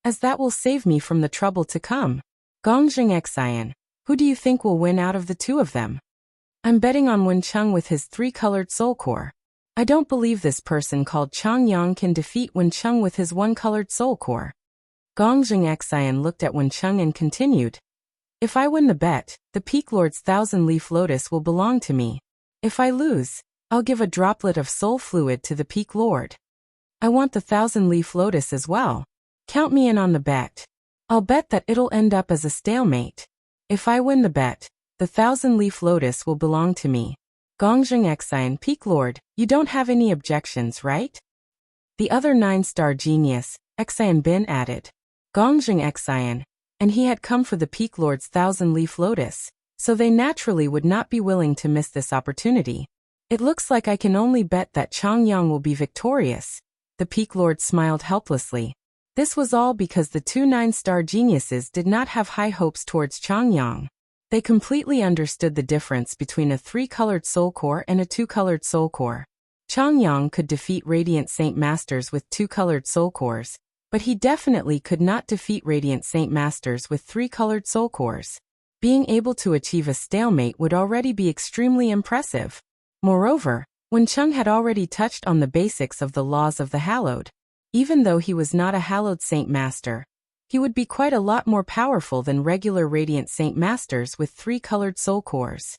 as that will save me from the trouble to come. Gongjing Xian, who do you think will win out of the two of them? I'm betting on Wencheng with his 3-colored soul core. I don't believe this person called Changyang can defeat Wencheng with his 1-colored soul core. Gongjing Xian looked at Wencheng and continued. If I win the bet, the Peak Lord's 1,000-leaf lotus will belong to me. If I lose, I'll give a droplet of soul fluid to the Peak Lord. I want the 1,000-leaf lotus as well. Count me in on the bet. I'll bet that it'll end up as a stalemate. If I win the bet, the 1,000-leaf lotus will belong to me. Gongjing Xian, Peak Lord, you don't have any objections, right? The other 9-star genius, Xian Bin, added. Gongjing Xian, and he had come for the Peak Lord's 1,000-leaf lotus, so they naturally would not be willing to miss this opportunity. It looks like I can only bet that Changyang will be victorious. The Peak Lord smiled helplessly. This was all because the 2 9-star geniuses did not have high hopes towards Changyang. They completely understood the difference between a 3-colored soul core and a 2-colored soul core. Changyang could defeat Radiant Saint Masters with 2-colored soul cores, but he definitely could not defeat Radiant Saint Masters with 3-colored soul cores. Being able to achieve a stalemate would already be extremely impressive. Moreover, Wencheng had already touched on the basics of the laws of the Hallowed. Even though he was not a Hallowed Saint Master, he would be quite a lot more powerful than regular Radiant Saint Masters with 3-colored soul cores.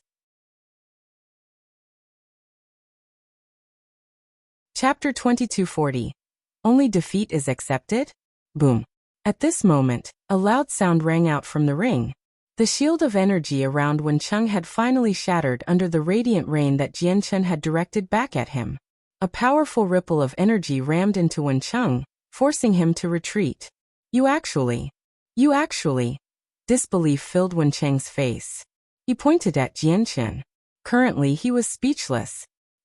Chapter 2240. Only defeat is accepted? Boom. At this moment, a loud sound rang out from the ring. The shield of energy around Wencheng had finally shattered under the radiant rain that Jianchen had directed back at him. A powerful ripple of energy rammed into Wencheng, forcing him to retreat. You actually. Disbelief filled Wencheng's face. He pointed at Jianchen. Currently he was speechless.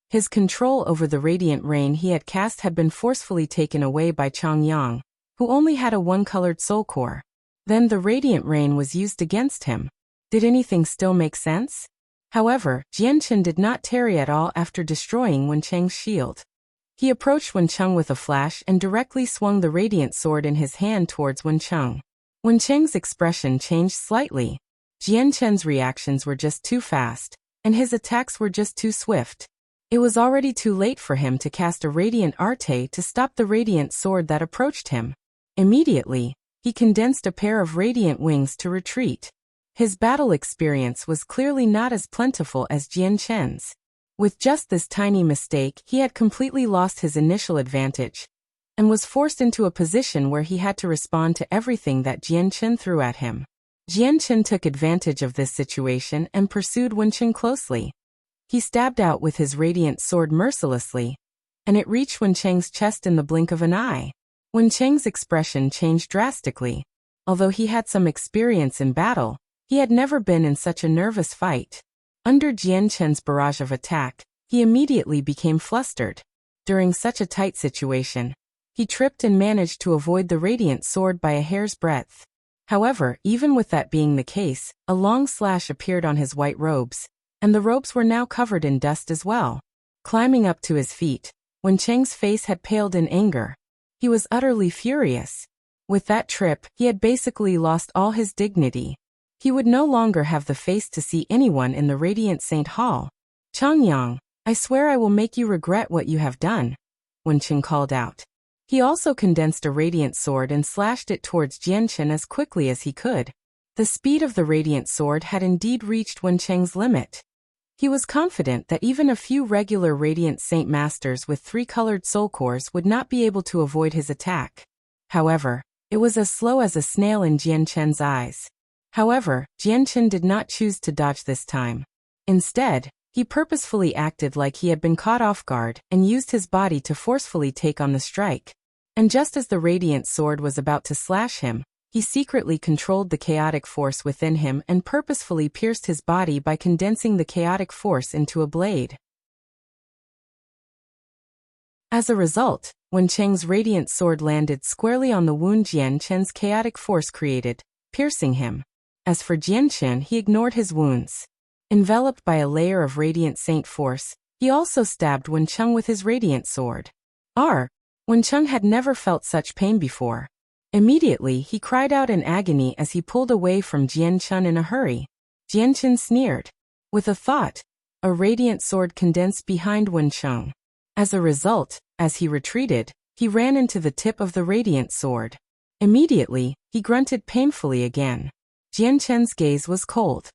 His control over the radiant rain he had cast had been forcefully taken away by Changyang, who only had a 1-colored soul core. Then the radiant rain was used against him. Did anything still make sense? However, Jianchen did not tarry at all after destroying Wencheng's shield. He approached Wencheng with a flash and directly swung the radiant sword in his hand towards Wencheng. Wencheng's expression changed slightly. Jianchen's reactions were just too fast, and his attacks were just too swift. It was already too late for him to cast a radiant arte to stop the radiant sword that approached him. Immediately, he condensed a pair of radiant wings to retreat. His battle experience was clearly not as plentiful as Jianchen's. With just this tiny mistake, he had completely lost his initial advantage, and was forced into a position where he had to respond to everything that Jianchen threw at him. Jianchen took advantage of this situation and pursued Wencheng closely. He stabbed out with his radiant sword mercilessly, and it reached Wencheng's chest in the blink of an eye. Wencheng's expression changed drastically. Although he had some experience in battle, he had never been in such a nervous fight. Under Jianchen's barrage of attack, he immediately became flustered. During such a tight situation, he tripped and managed to avoid the radiant sword by a hair's breadth. However, even with that being the case, a long slash appeared on his white robes, and the robes were now covered in dust as well. Climbing up to his feet, Wencheng's face had paled in anger. He was utterly furious. With that trip, he had basically lost all his dignity. He would no longer have the face to see anyone in the Radiant Saint Hall. Changyang, I swear I will make you regret what you have done, Wencheng called out. He also condensed a radiant sword and slashed it towards Jianchen as quickly as he could. The speed of the radiant sword had indeed reached Wencheng's limit. He was confident that even a few regular Radiant Saint Masters with 3-colored soul cores would not be able to avoid his attack. However, it was as slow as a snail in Jian Chen's eyes. However, Jian Chen did not choose to dodge this time. Instead, he purposefully acted like he had been caught off guard and used his body to forcefully take on the strike. And just as the Radiant Sword was about to slash him, he secretly controlled the chaotic force within him and purposefully pierced his body by condensing the chaotic force into a blade. As a result, Wen Cheng's Radiant Sword landed squarely on the wound Jian Chen's chaotic force created, piercing him. As for Jian Chen, he ignored his wounds. Enveloped by a layer of Radiant Saint force, he also stabbed Wen Cheng with his Radiant Sword. Wen Cheng had never felt such pain before. Immediately, he cried out in agony as he pulled away from Jian Chen in a hurry. Jian Chen sneered. With a thought, a Radiant Sword condensed behind Wen Cheng. As a result, as he retreated, he ran into the tip of the Radiant Sword. Immediately, he grunted painfully again. Jian Chen's gaze was cold.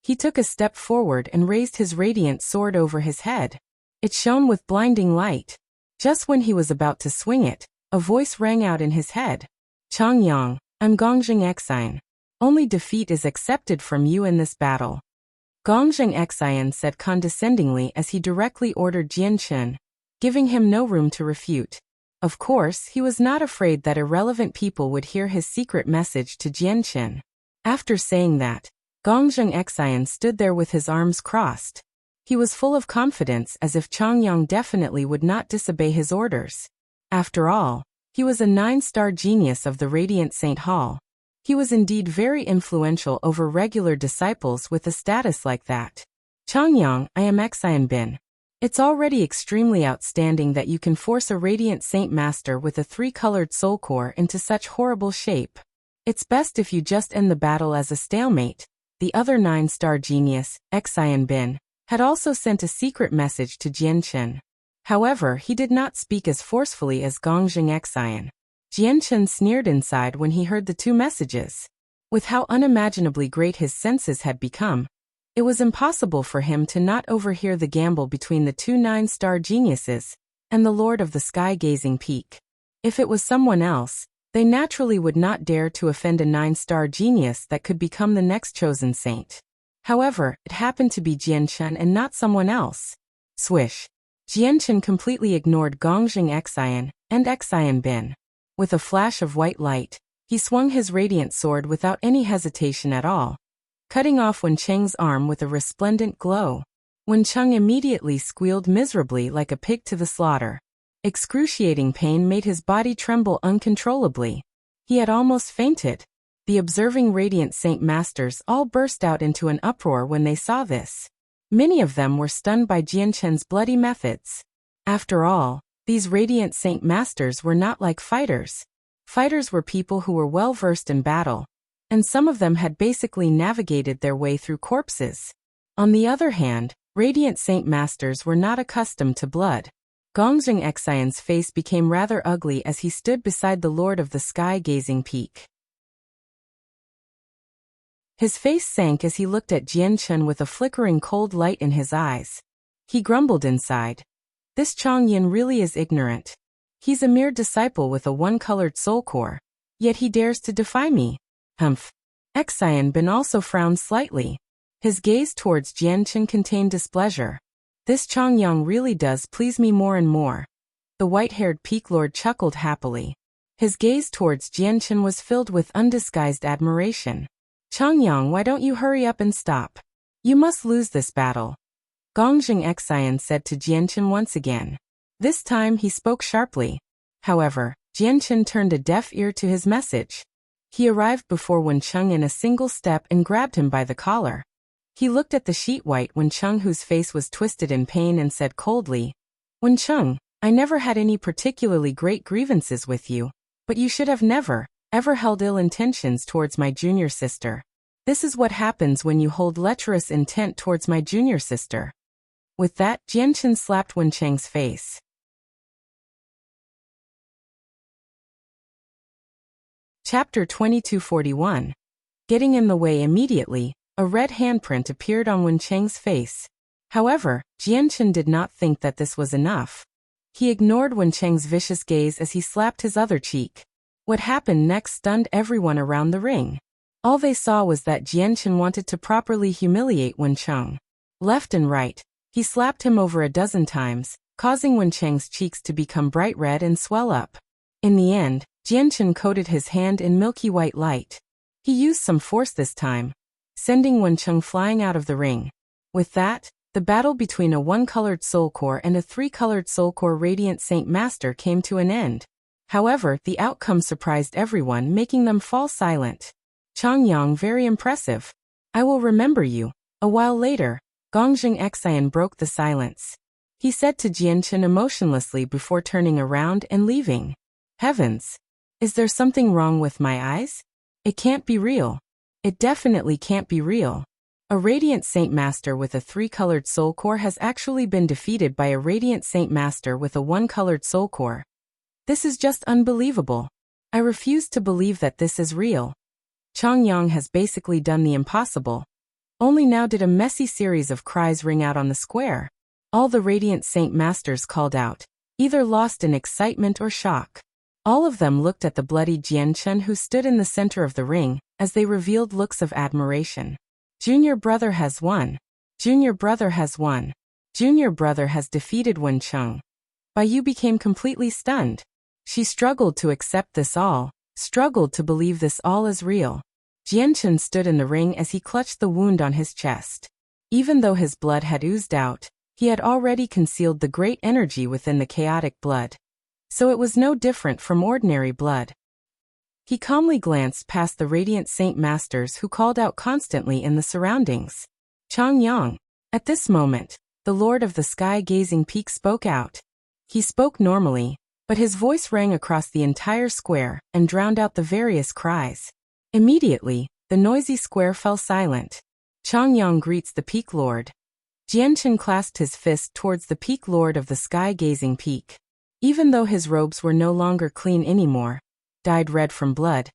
He took a step forward and raised his Radiant Sword over his head. It shone with blinding light. Just when he was about to swing it, a voice rang out in his head. Changyang, I'm Gongjing Xian. Only defeat is accepted from you in this battle. Gongjing Xian said condescendingly as he directly ordered Jian Chen, giving him no room to refute. Of course, he was not afraid that irrelevant people would hear his secret message to Jian Chen. After saying that, Gongjing Xian stood there with his arms crossed. He was full of confidence as if Changyang definitely would not disobey his orders. After all, he was a 9-star genius of the Radiant Saint Hall. He was indeed very influential over regular disciples with a status like that. Changyang, I am Xian Bin. It's already extremely outstanding that you can force a Radiant Saint Master with a 3-colored soul core into such horrible shape. It's best if you just end the battle as a stalemate. The other 9-star genius, Xian Bin, had also sent a secret message to Jian Chen. However, he did not speak as forcefully as Gongjing Xian. Jian Chen sneered inside when he heard the two messages. With how unimaginably great his senses had become, it was impossible for him to not overhear the gamble between the two 9-star geniuses and the Lord of the Sky-Gazing Peak. If it was someone else, they naturally would not dare to offend a 9-star genius that could become the next chosen saint. However, it happened to be Jian Chen and not someone else. Swish. Jian Chen completely ignored Gongjing Xian and Xian Bin. With a flash of white light, he swung his Radiant Sword without any hesitation at all, cutting off Wen Cheng's arm with a resplendent glow. Wen Cheng immediately squealed miserably like a pig to the slaughter. Excruciating pain made his body tremble uncontrollably. He had almost fainted. The observing Radiant Saint Masters all burst out into an uproar when they saw this. Many of them were stunned by Jian Chen's bloody methods. After all, these Radiant Saint Masters were not like fighters. Fighters were people who were well versed in battle, and some of them had basically navigated their way through corpses. On the other hand, Radiant Saint Masters were not accustomed to blood. Gongjing Xian's face became rather ugly as he stood beside the Lord of the Sky-Gazing Peak. His face sank as he looked at Jian Chen with a flickering cold light in his eyes. He grumbled inside. This Changyun really is ignorant. He's a mere disciple with a 1-colored soul core, yet he dares to defy me. Humph. Xian Bin also frowned slightly. His gaze towards Jian Chen contained displeasure. This Changyang really does please me more and more. The white-haired Peak Lord chuckled happily. His gaze towards Jian Chen was filled with undisguised admiration. Changyang, why don't you hurry up and stop? You must lose this battle. Gongjing Xian said to Jian Chen once again. This time he spoke sharply. However, Jian Chen turned a deaf ear to his message. He arrived before Wen Cheng in a single step and grabbed him by the collar. He looked at the sheet-white Wen Cheng whose face was twisted in pain and said coldly, Wen Cheng, I never had any particularly great grievances with you, but you should have never, ever held ill intentions towards my junior sister. This is what happens when you hold lecherous intent towards my junior sister. With that, Jian Chen slapped Wen Cheng's face. Chapter 2241. Getting in the way immediately, a red handprint appeared on Wen Cheng's face. However, Jianchen did not think that this was enough. He ignored Wencheng's vicious gaze as he slapped his other cheek. What happened next stunned everyone around the ring. All they saw was that Jianchen wanted to properly humiliate Wencheng. Left and right, he slapped him over a dozen times, causing Wencheng's cheeks to become bright red and swell up. In the end, Jianchen coated his hand in milky white light. He used some force this time, sending Wencheng flying out of the ring. With that, the battle between a one-colored soul core and a three-colored soul core Radiant Saint Master came to an end. However, the outcome surprised everyone, making them fall silent. Changyang, very impressive. I will remember you. A while later, Gongjing Xian broke the silence. He said to Jianchen emotionlessly before turning around and leaving. Heavens! Is there something wrong with my eyes? It can't be real. It definitely can't be real. A Radiant Saint Master with a three-colored soul core has actually been defeated by a Radiant Saint Master with a one-colored soul core. This is just unbelievable. I refuse to believe that this is real. Changyang has basically done the impossible. Only now did a messy series of cries ring out on the square. All the Radiant Saint Masters called out, either lost in excitement or shock. All of them looked at the bloody Jianchen who stood in the center of the ring, as they revealed looks of admiration. Junior brother has won. Junior brother has won. Junior brother has defeated Wencheng. Baiyu became completely stunned. She struggled to accept this all, struggled to believe this all is real. Jianchen stood in the ring as he clutched the wound on his chest. Even though his blood had oozed out, he had already concealed the great energy within the chaotic blood. So it was no different from ordinary blood. He calmly glanced past the Radiant Saint Masters who called out constantly in the surroundings. Changyang. At this moment, the Lord of the Sky-Gazing Peak spoke out. He spoke normally, but his voice rang across the entire square and drowned out the various cries. Immediately, the noisy square fell silent. Changyang greets the Peak Lord. Jianchen clasped his fist towards the Peak Lord of the Sky-Gazing Peak. Even though his robes were no longer clean anymore, dyed red from blood,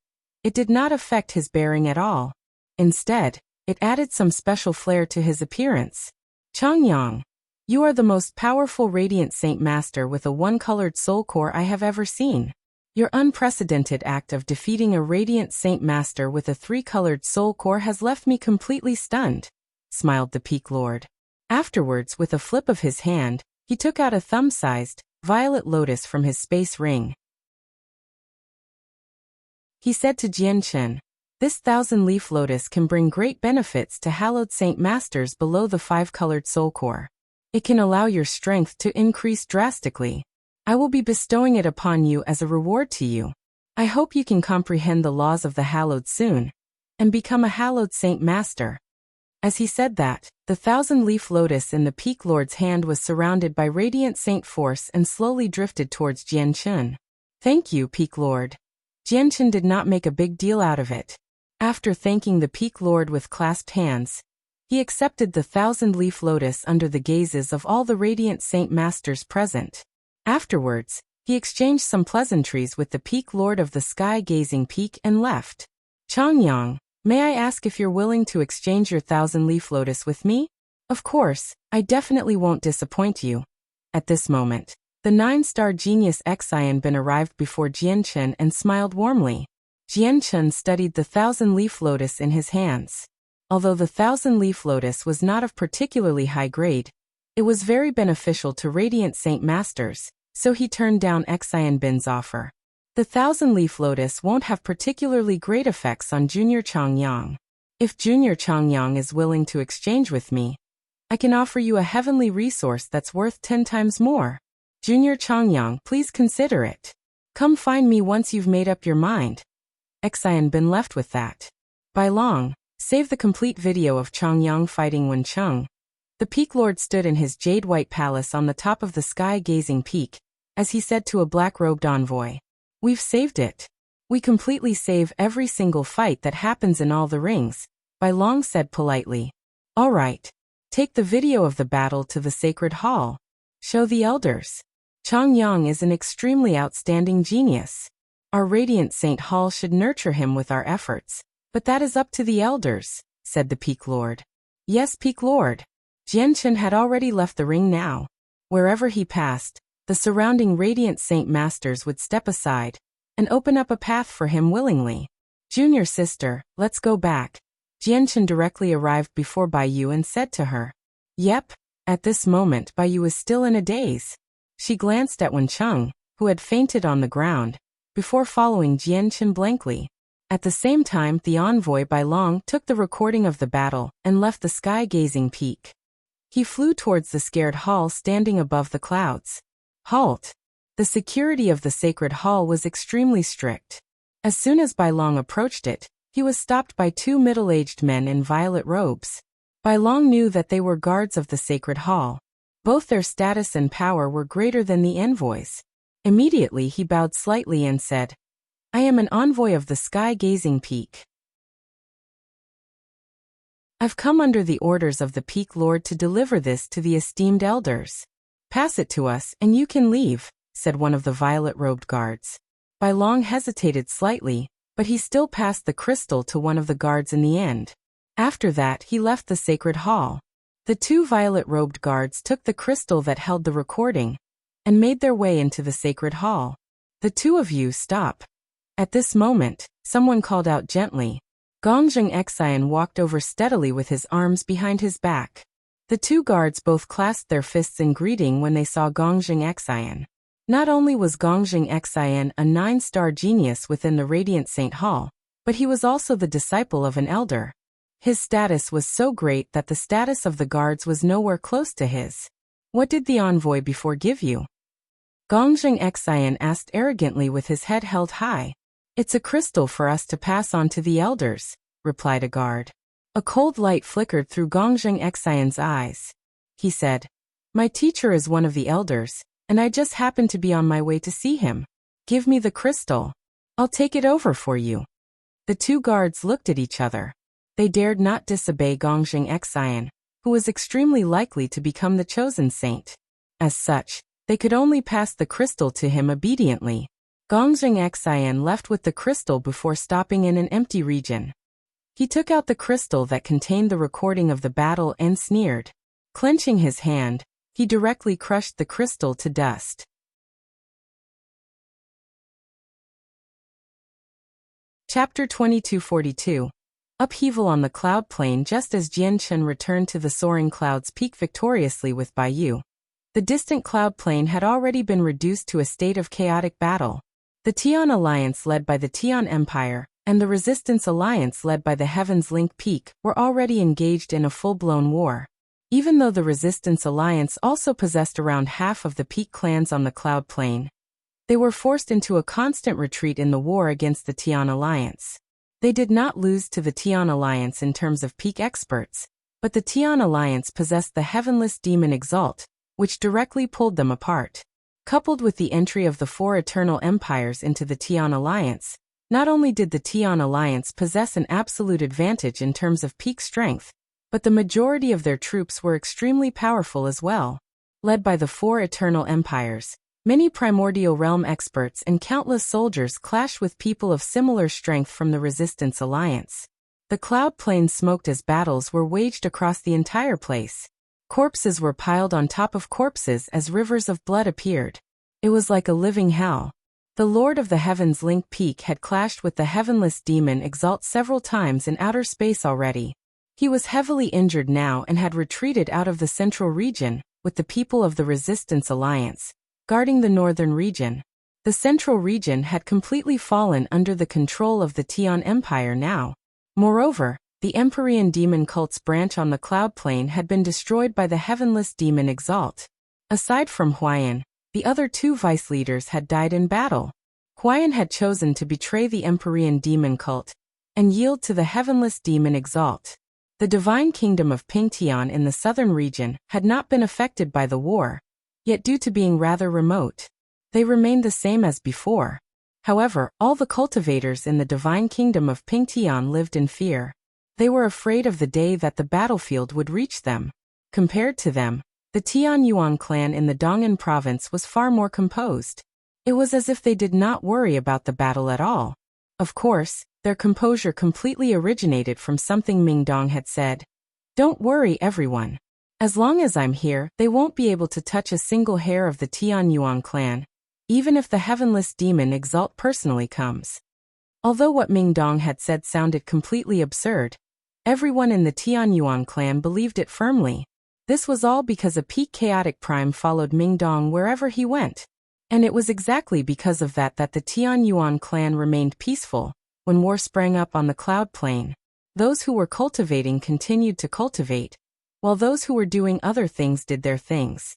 it did not affect his bearing at all. Instead, it added some special flair to his appearance. Changyang, you are the most powerful Radiant Saint Master with a one-colored soul core I have ever seen. Your unprecedented act of defeating a Radiant Saint Master with a three-colored soul core has left me completely stunned, smiled the Peak Lord. Afterwards, with a flip of his hand, he took out a thumb-sized, violet lotus from his space ring. He said to Jianchen, this 1,000-leaf lotus can bring great benefits to hallowed saint masters below the five-colored soul core. It can allow your strength to increase drastically. I will be bestowing it upon you as a reward to you. I hope you can comprehend the laws of the hallowed soon, and become a hallowed saint master. As he said that, the 1,000-leaf lotus in the Peak Lord's hand was surrounded by radiant saint force and slowly drifted towards Jianchen. Thank you, Peak Lord. Jianchen did not make a big deal out of it. After thanking the Peak Lord with clasped hands, he accepted the 1,000-leaf lotus under the gazes of all the radiant saint masters present. Afterwards, he exchanged some pleasantries with the Peak Lord of the Sky-Gazing Peak and left. Changyang, may I ask if you're willing to exchange your 1,000-leaf lotus with me? Of course, I definitely won't disappoint you. At this moment, the 9-star genius Xian Bin arrived before Jianchen and smiled warmly. Jianchen studied the 1,000-leaf lotus in his hands. Although the 1,000-leaf lotus was not of particularly high grade, it was very beneficial to radiant saint masters, so he turned down Xian Bin's offer. The 1,000-leaf lotus won't have particularly great effects on Junior Changyang. If Junior Changyang is willing to exchange with me, I can offer you a heavenly resource that's worth 10 times more. Junior Changyang, please consider it. Come find me once you've made up your mind. Xian Bin left with that. By long, save the complete video of Changyang fighting Wencheng. The Peak Lord stood in his jade-white palace on the top of the sky-gazing peak, as he said to a black-robed envoy. We've saved it. We completely save every single fight that happens in all the rings, Bai Long said politely. All right. Take the video of the battle to the sacred hall. Show the elders. Changyang is an extremely outstanding genius. Our radiant saint hall should nurture him with our efforts, but that is up to the elders, said the Peak Lord. Yes, Peak Lord. Jianchen had already left the ring now. Wherever he passed, the surrounding Radiant Saint Masters would step aside and open up a path for him willingly. Junior sister, let's go back. Jianchen directly arrived before Baiyu and said to her. Yep. At this moment Baiyu was still in a daze. She glanced at Wencheng, who had fainted on the ground, before following Jianchen blankly. At the same time, the envoy Bai Long took the recording of the battle and left the sky-gazing peak. He flew towards the scared hall standing above the clouds. Halt! The security of the sacred hall was extremely strict. As soon as Bai Long approached it, he was stopped by two middle-aged men in violet robes. Bai Long knew that they were guards of the sacred hall. Both their status and power were greater than the envoys. Immediately he bowed slightly and said, I am an envoy of the sky-gazing peak. I've come under the orders of the Peak Lord to deliver this to the esteemed elders. Pass it to us and you can leave, said one of the violet-robed guards. Bai Long hesitated slightly, but he still passed the crystal to one of the guards in the end. After that he left the sacred hall. The two violet-robed guards took the crystal that held the recording and made their way into the sacred hall. The two of you stop. At this moment, someone called out gently. Gongjing Xian walked over steadily with his arms behind his back. The two guards both clasped their fists in greeting when they saw Gongjing Xian. Not only was Gongjing Xian a 9-star genius within the Radiant Saint Hall, but he was also the disciple of an elder. His status was so great that the status of the guards was nowhere close to his. What did the envoy before give you? Gongjing Xian asked arrogantly with his head held high. It's a crystal for us to pass on to the elders, replied a guard. A cold light flickered through Gongjing Xian's eyes. He said, My teacher is one of the elders, and I just happened to be on my way to see him. Give me the crystal. I'll take it over for you. The two guards looked at each other. They dared not disobey Gongjing Xian, who was extremely likely to become the chosen saint. As such, they could only pass the crystal to him obediently. Gongjing Xian left with the crystal before stopping in an empty region. He took out the crystal that contained the recording of the battle and sneered. Clenching his hand, he directly crushed the crystal to dust. Chapter 2242. Upheaval on the cloud plain. Just as Jianchen returned to the soaring clouds peak victoriously with Baiyu, the distant cloud plain had already been reduced to a state of chaotic battle. The Tian Alliance led by the Tian Empire and the Resistance Alliance led by the Heaven's Link Peak were already engaged in a full-blown war. Even though the Resistance Alliance also possessed around half of the Peak clans on the cloud plain, they were forced into a constant retreat in the war against the Tian Alliance. They did not lose to the Tian Alliance in terms of Peak experts, but the Tian Alliance possessed the Heavenless Demon Exalt, which directly pulled them apart. Coupled with the entry of the four Eternal Empires into the Tian Alliance, not only did the Tian Alliance possess an absolute advantage in terms of peak strength, but the majority of their troops were extremely powerful as well. Led by the four Eternal Empires, many Primordial Realm experts and countless soldiers clashed with people of similar strength from the Resistance Alliance. The cloud plain smoked as battles were waged across the entire place. Corpses were piled on top of corpses as rivers of blood appeared. It was like a living hell. The Lord of the Heavens Link Peak had clashed with the Heavenless Demon Exalt several times in outer space already. He was heavily injured now and had retreated out of the central region, with the people of the Resistance Alliance guarding the northern region. The central region had completely fallen under the control of the Tian Empire now. Moreover, the Empyrean demon cult's branch on the cloud plain had been destroyed by the Heavenless Demon Exalt. Aside from Huayan, the other two vice leaders had died in battle. Huayan had chosen to betray the Empyrean demon cult and yield to the Heavenless Demon Exalt. The divine kingdom of Pingtian in the southern region had not been affected by the war, yet due to being rather remote, they remained the same as before. However, all the cultivators in the divine kingdom of Pingtian lived in fear. They were afraid of the day that the battlefield would reach them. Compared to them, the Tianyun clan in the Dong'an province was far more composed. It was as if they did not worry about the battle at all. Of course, their composure completely originated from something Ming Dong had said. Don't worry everyone. As long as I'm here, they won't be able to touch a single hair of the Tianyuan clan, even if the heavenless demon Exalt personally comes. Although what Ming Dong had said sounded completely absurd, everyone in the Tianyuan clan believed it firmly. This was all because a peak chaotic prime followed Ming Dong wherever he went. And it was exactly because of that the Tianyuan clan remained peaceful. When war sprang up on the cloud plain, those who were cultivating continued to cultivate, while those who were doing other things did their things.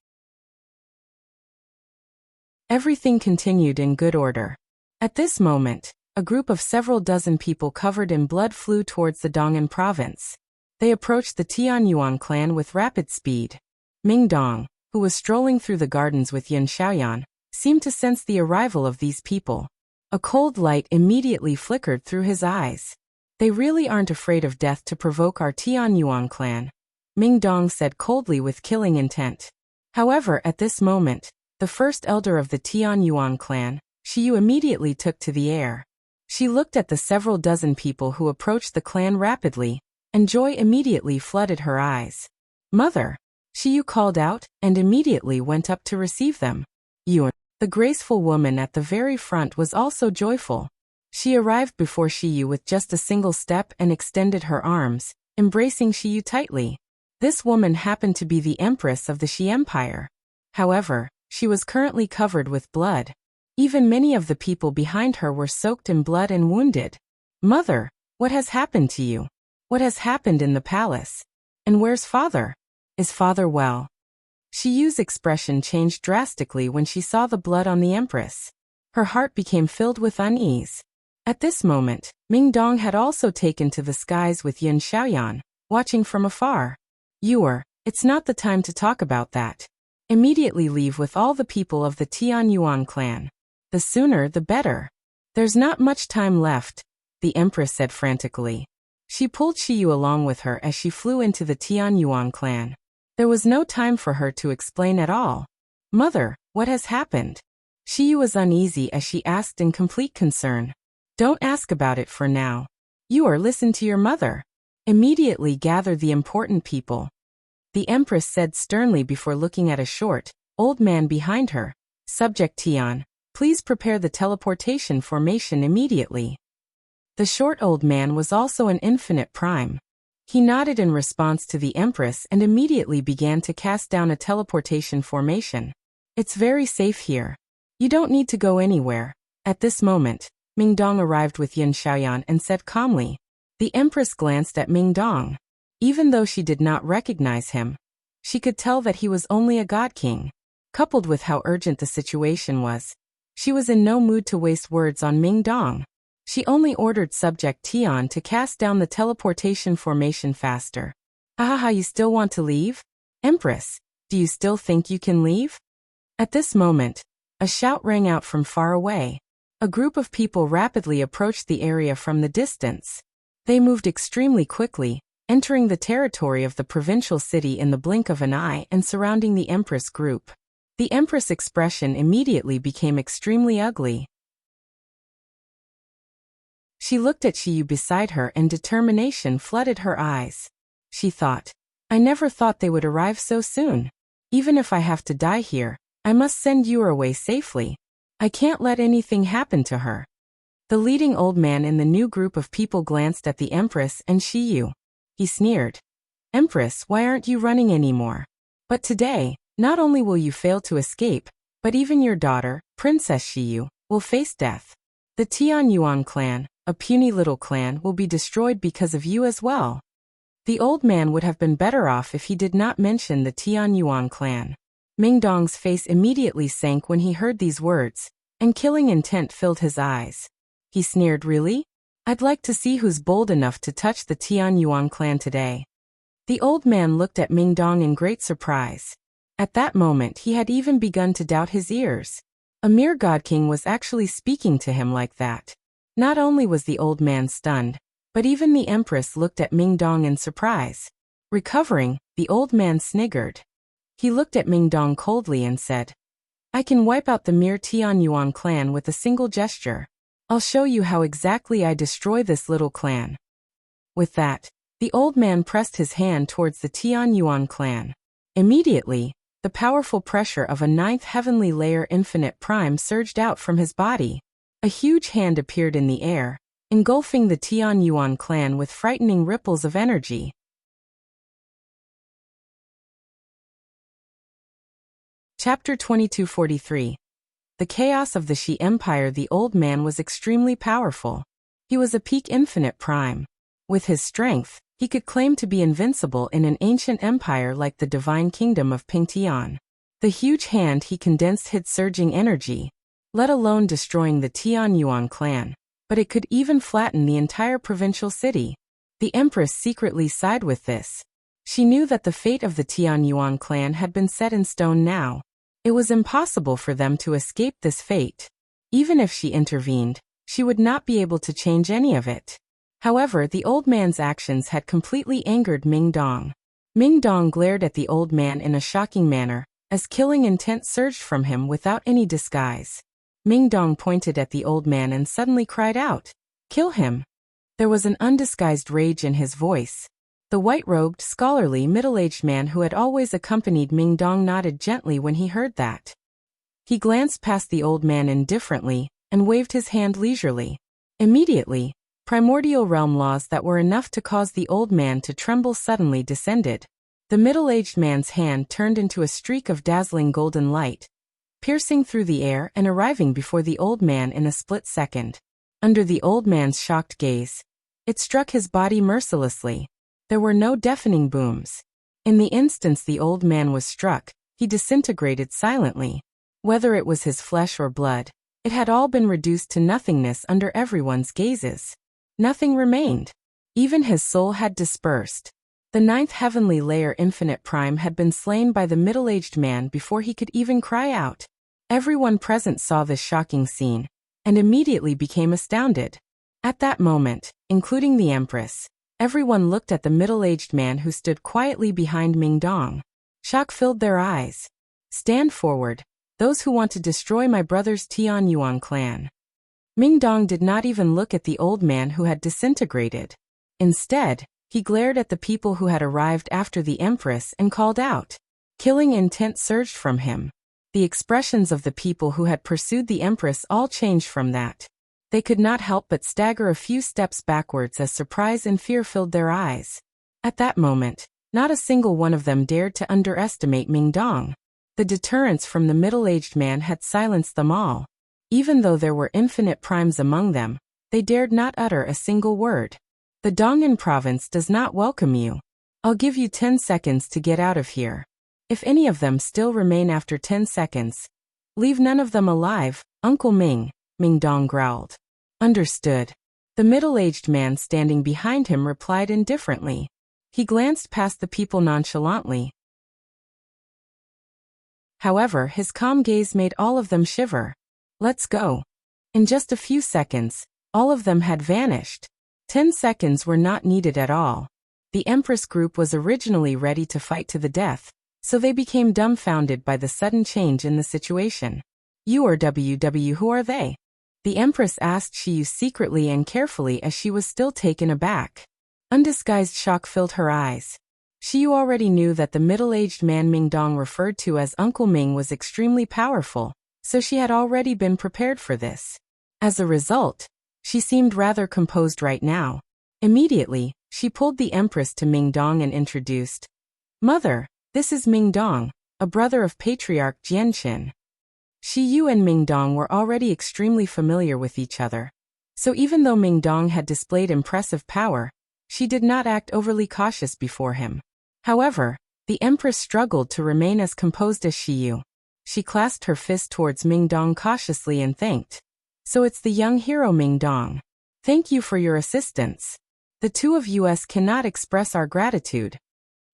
Everything continued in good order. At this moment, a group of several dozen people covered in blood flew towards the Dong'an province. They approached the Tianyuan clan with rapid speed. Ming Dong, who was strolling through the gardens with Yun Xiaoyan, seemed to sense the arrival of these people. A cold light immediately flickered through his eyes. They really aren't afraid of death to provoke our Tianyuan clan, Ming Dong said coldly with killing intent. However, at this moment, the first elder of the Tianyuan clan, Shiyu, immediately took to the air. She looked at the several dozen people who approached the clan rapidly, and joy immediately flooded her eyes. "Mother!" Shiyu called out, and immediately went up to receive them. Yun, the graceful woman at the very front, was also joyful. She arrived before Shiyu with just a single step and extended her arms, embracing Shiyu tightly. This woman happened to be the empress of the Shi Empire. However, she was currently covered with blood. Even many of the people behind her were soaked in blood and wounded. "Mother, what has happened to you? What has happened in the palace? And where's father? Is father well?" Shiyu's expression changed drastically when she saw the blood on the empress. Her heart became filled with unease. At this moment, Ming Dong had also taken to the skies with Yun Xiaoyan, watching from afar. It's not the time to talk about that. Immediately leave with all the people of the Tianyuan clan. The sooner the better. There's not much time left, the empress said frantically. She pulled Shiyu along with her as she flew into the Tianyuan clan. There was no time for her to explain at all. "Mother, what has happened?" Shiyu was uneasy as she asked in complete concern. "Don't ask about it for now. Listen to your mother. Immediately gather the important people," the empress said sternly before looking at a short, old man behind her. "Subject Tian, please prepare the teleportation formation immediately." The short old man was also an infinite prime. He nodded in response to the empress and immediately began to cast down a teleportation formation. "It's very safe here. You don't need to go anywhere." At this moment, Ming Dong arrived with Yun Xiaoyan and said calmly. The empress glanced at Ming Dong. Even though she did not recognize him, she could tell that he was only a god king. Coupled with how urgent the situation was, she was in no mood to waste words on Ming Dong. She only ordered Subject Tian to cast down the teleportation formation faster. "Ahaha, you still want to leave? Empress, do you still think you can leave?" At this moment, a shout rang out from far away. A group of people rapidly approached the area from the distance. They moved extremely quickly, entering the territory of the provincial city in the blink of an eye and surrounding the Empress group. The Empress' expression immediately became extremely ugly. She looked at Shiyu beside her and determination flooded her eyes. She thought, "I never thought they would arrive so soon. Even if I have to die here, I must send you away safely. I can't let anything happen to her." The leading old man in the new group of people glanced at the Empress and Shiyu. He sneered. "Empress, why aren't you running anymore? But today, not only will you fail to escape, but even your daughter, Princess Shiyu, will face death. The Tianyuan clan, a puny little clan, will be destroyed because of you as well." The old man would have been better off if he did not mention the Tianyuan clan. Ming Dong's face immediately sank when he heard these words, and killing intent filled his eyes. He sneered, "Really? I'd like to see who's bold enough to touch the Tianyuan clan today." The old man looked at Ming Dong in great surprise. At that moment he had even begun to doubt his ears. A mere god king was actually speaking to him like that. Not only was the old man stunned, but even the Empress looked at Ming Dong in surprise. Recovering, the old man sniggered. He looked at Ming Dong coldly and said, "I can wipe out the mere Tianyuan clan with a single gesture. I'll show you how exactly I destroy this little clan." With that, the old man pressed his hand towards the Tianyuan clan. Immediately, the powerful pressure of a ninth heavenly layer infinite prime surged out from his body. A huge hand appeared in the air, engulfing the Tianyun clan with frightening ripples of energy. Chapter 2243. The chaos of the Shi Empire. The old man was extremely powerful. He was a peak infinite prime. With his strength, he could claim to be invincible in an ancient empire like the divine kingdom of Pingtian. The huge hand he condensed hid surging energy, let alone destroying the Tianyun clan, but it could even flatten the entire provincial city. The Empress secretly sighed with this. She knew that the fate of the Tianyun clan had been set in stone now. It was impossible for them to escape this fate. Even if she intervened, she would not be able to change any of it. However, the old man's actions had completely angered Ming Dong. Ming Dong glared at the old man in a shocking manner, as killing intent surged from him without any disguise. Ming Dong pointed at the old man and suddenly cried out, "Kill him!" There was an undisguised rage in his voice. The white-robed, scholarly, middle-aged man who had always accompanied Ming Dong nodded gently when he heard that. He glanced past the old man indifferently and waved his hand leisurely. Immediately, primordial realm laws that were enough to cause the old man to tremble suddenly descended. The middle-aged man's hand turned into a streak of dazzling golden light, piercing through the air and arriving before the old man in a split second. Under the old man's shocked gaze, it struck his body mercilessly. There were no deafening booms. In the instance the old man was struck, he disintegrated silently. Whether it was his flesh or blood, it had all been reduced to nothingness under everyone's gazes. Nothing remained. Even his soul had dispersed. The ninth heavenly layer infinite prime had been slain by the middle-aged man before he could even cry out. Everyone present saw this shocking scene, and immediately became astounded. At that moment, including the Empress, everyone looked at the middle-aged man who stood quietly behind Ming Dong. Shock filled their eyes. "Stand forward, those who want to destroy my brother's Tianyun clan." Ming Dong did not even look at the old man who had disintegrated. Instead, he glared at the people who had arrived after the Empress and called out. Killing intent surged from him. The expressions of the people who had pursued the Empress all changed from that. They could not help but stagger a few steps backwards as surprise and fear filled their eyes. At that moment, not a single one of them dared to underestimate Ming Dong. The deterrence from the middle-aged man had silenced them all. Even though there were infinite primes among them, they dared not utter a single word. "The Dong'an province does not welcome you. I'll give you 10 seconds to get out of here. If any of them still remain after 10 seconds, leave none of them alive, Uncle Ming," Ming Dong growled. "Understood." The middle-aged man standing behind him replied indifferently. He glanced past the people nonchalantly. However, his calm gaze made all of them shiver. "Let's go." In just a few seconds, all of them had vanished. 10 seconds were not needed at all. The Empress group was originally ready to fight to the death, so they became dumbfounded by the sudden change in the situation. "You are WW, who are they?" The Empress asked Shiyu secretly and carefully as she was still taken aback. Undisguised shock filled her eyes. Shiyu already knew that the middle-aged man Ming Dong referred to as Uncle Ming was extremely powerful, so she had already been prepared for this. As a result, she seemed rather composed right now. Immediately, she pulled the Empress to Ming Dong and introduced, "Mother, this is Ming Dong, a brother of Patriarch Jianqin." Shiyu and Ming Dong were already extremely familiar with each other. So even though Ming Dong had displayed impressive power, she did not act overly cautious before him. However, the Empress struggled to remain as composed as Shiyu. She clasped her fist towards Ming Dong cautiously and thanked. "So it's the young hero Ming Dong. Thank you for your assistance. The two of us cannot express our gratitude."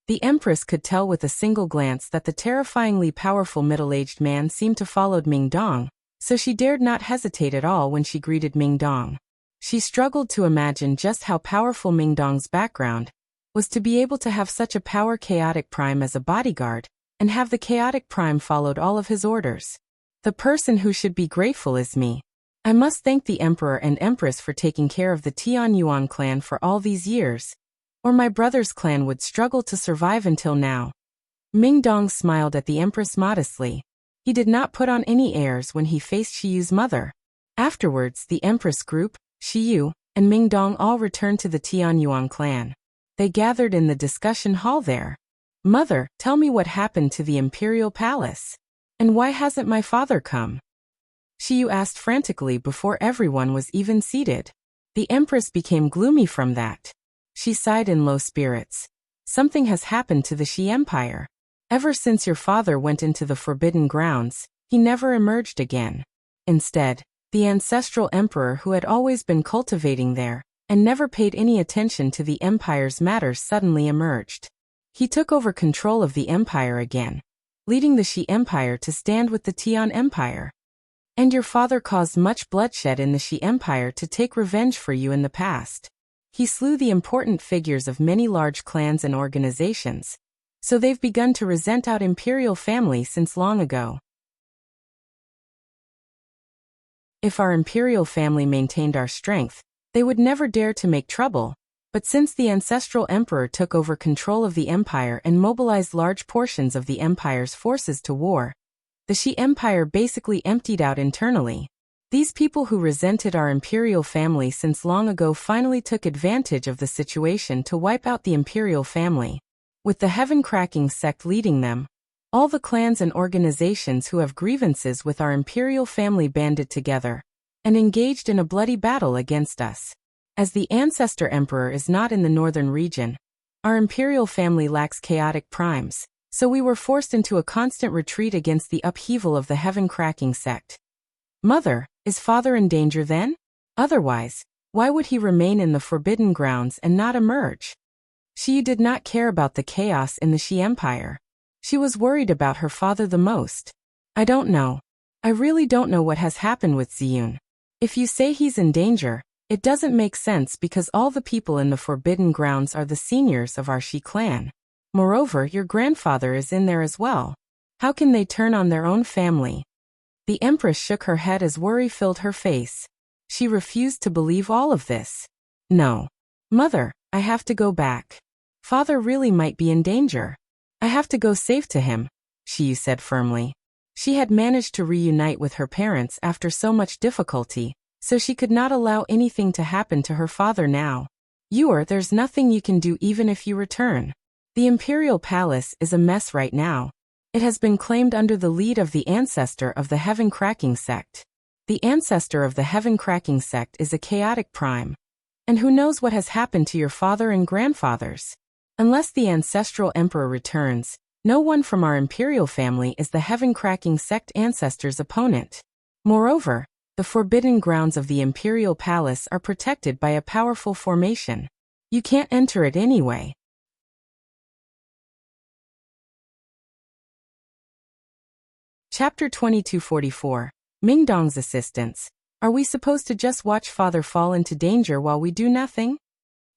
The Empress could tell with a single glance that the terrifyingly powerful middle-aged man seemed to follow Ming Dong, so she dared not hesitate at all when she greeted Ming Dong. She struggled to imagine just how powerful Ming Dong's background was to be able to have such a power chaotic prime as a bodyguard, and have the chaotic prime followed all of his orders. "The person who should be grateful is me. I must thank the Emperor and Empress for taking care of the Tianyun clan for all these years, or my brother's clan would struggle to survive until now." Ming Dong smiled at the empress modestly. He did not put on any airs when he faced Shiyu's mother. Afterwards, the empress group, Shiyu, and Ming Dong all returned to the Tianyun clan. They gathered in the discussion hall there. Mother, tell me what happened to the imperial palace. And why hasn't my father come? Shiyu asked frantically before everyone was even seated. The empress became gloomy from that. She sighed in low spirits. Something has happened to the Shi Empire. Ever since your father went into the Forbidden Grounds, he never emerged again. Instead, the ancestral emperor who had always been cultivating there, and never paid any attention to the empire's matters suddenly emerged. He took over control of the empire again, leading the Shi Empire to stand with the Tian Empire. And your father caused much bloodshed in the Shi Empire to take revenge for you in the past. He slew the important figures of many large clans and organizations, so they've begun to resent our imperial family since long ago. If our imperial family maintained our strength, they would never dare to make trouble, but since the ancestral emperor took over control of the empire and mobilized large portions of the empire's forces to war, the Shi Empire basically emptied out internally. These people who resented our imperial family since long ago finally took advantage of the situation to wipe out the imperial family. With the heaven-cracking sect leading them, all the clans and organizations who have grievances with our imperial family banded together and engaged in a bloody battle against us. As the ancestor emperor is not in the northern region, our imperial family lacks chaotic primes, so we were forced into a constant retreat against the upheaval of the heaven-cracking sect. Mother, is father in danger then? Otherwise, why would he remain in the Forbidden Grounds and not emerge? She did not care about the chaos in the Shi Empire. She was worried about her father the most. I don't know. I really don't know what has happened with Ziyun. If you say he's in danger, it doesn't make sense because all the people in the Forbidden Grounds are the seniors of our Shi clan. Moreover, your grandfather is in there as well. How can they turn on their own family? The empress shook her head as worry filled her face. She refused to believe all of this. No. Mother, I have to go back. Father really might be in danger. I have to go safe to him, Shiyu said firmly. She had managed to reunite with her parents after so much difficulty, so she could not allow anything to happen to her father now. There's nothing you can do even if you return. The imperial palace is a mess right now. It has been claimed under the lead of the ancestor of the heaven-cracking sect. The ancestor of the heaven-cracking sect is a chaotic prime. And who knows what has happened to your father and grandfathers? Unless the ancestral emperor returns, no one from our imperial family is the heaven-cracking sect ancestor's opponent. Moreover, the forbidden grounds of the imperial palace are protected by a powerful formation. You can't enter it anyway. Chapter 2244. Ming Dong's assistance. Are we supposed to just watch father fall into danger while we do nothing?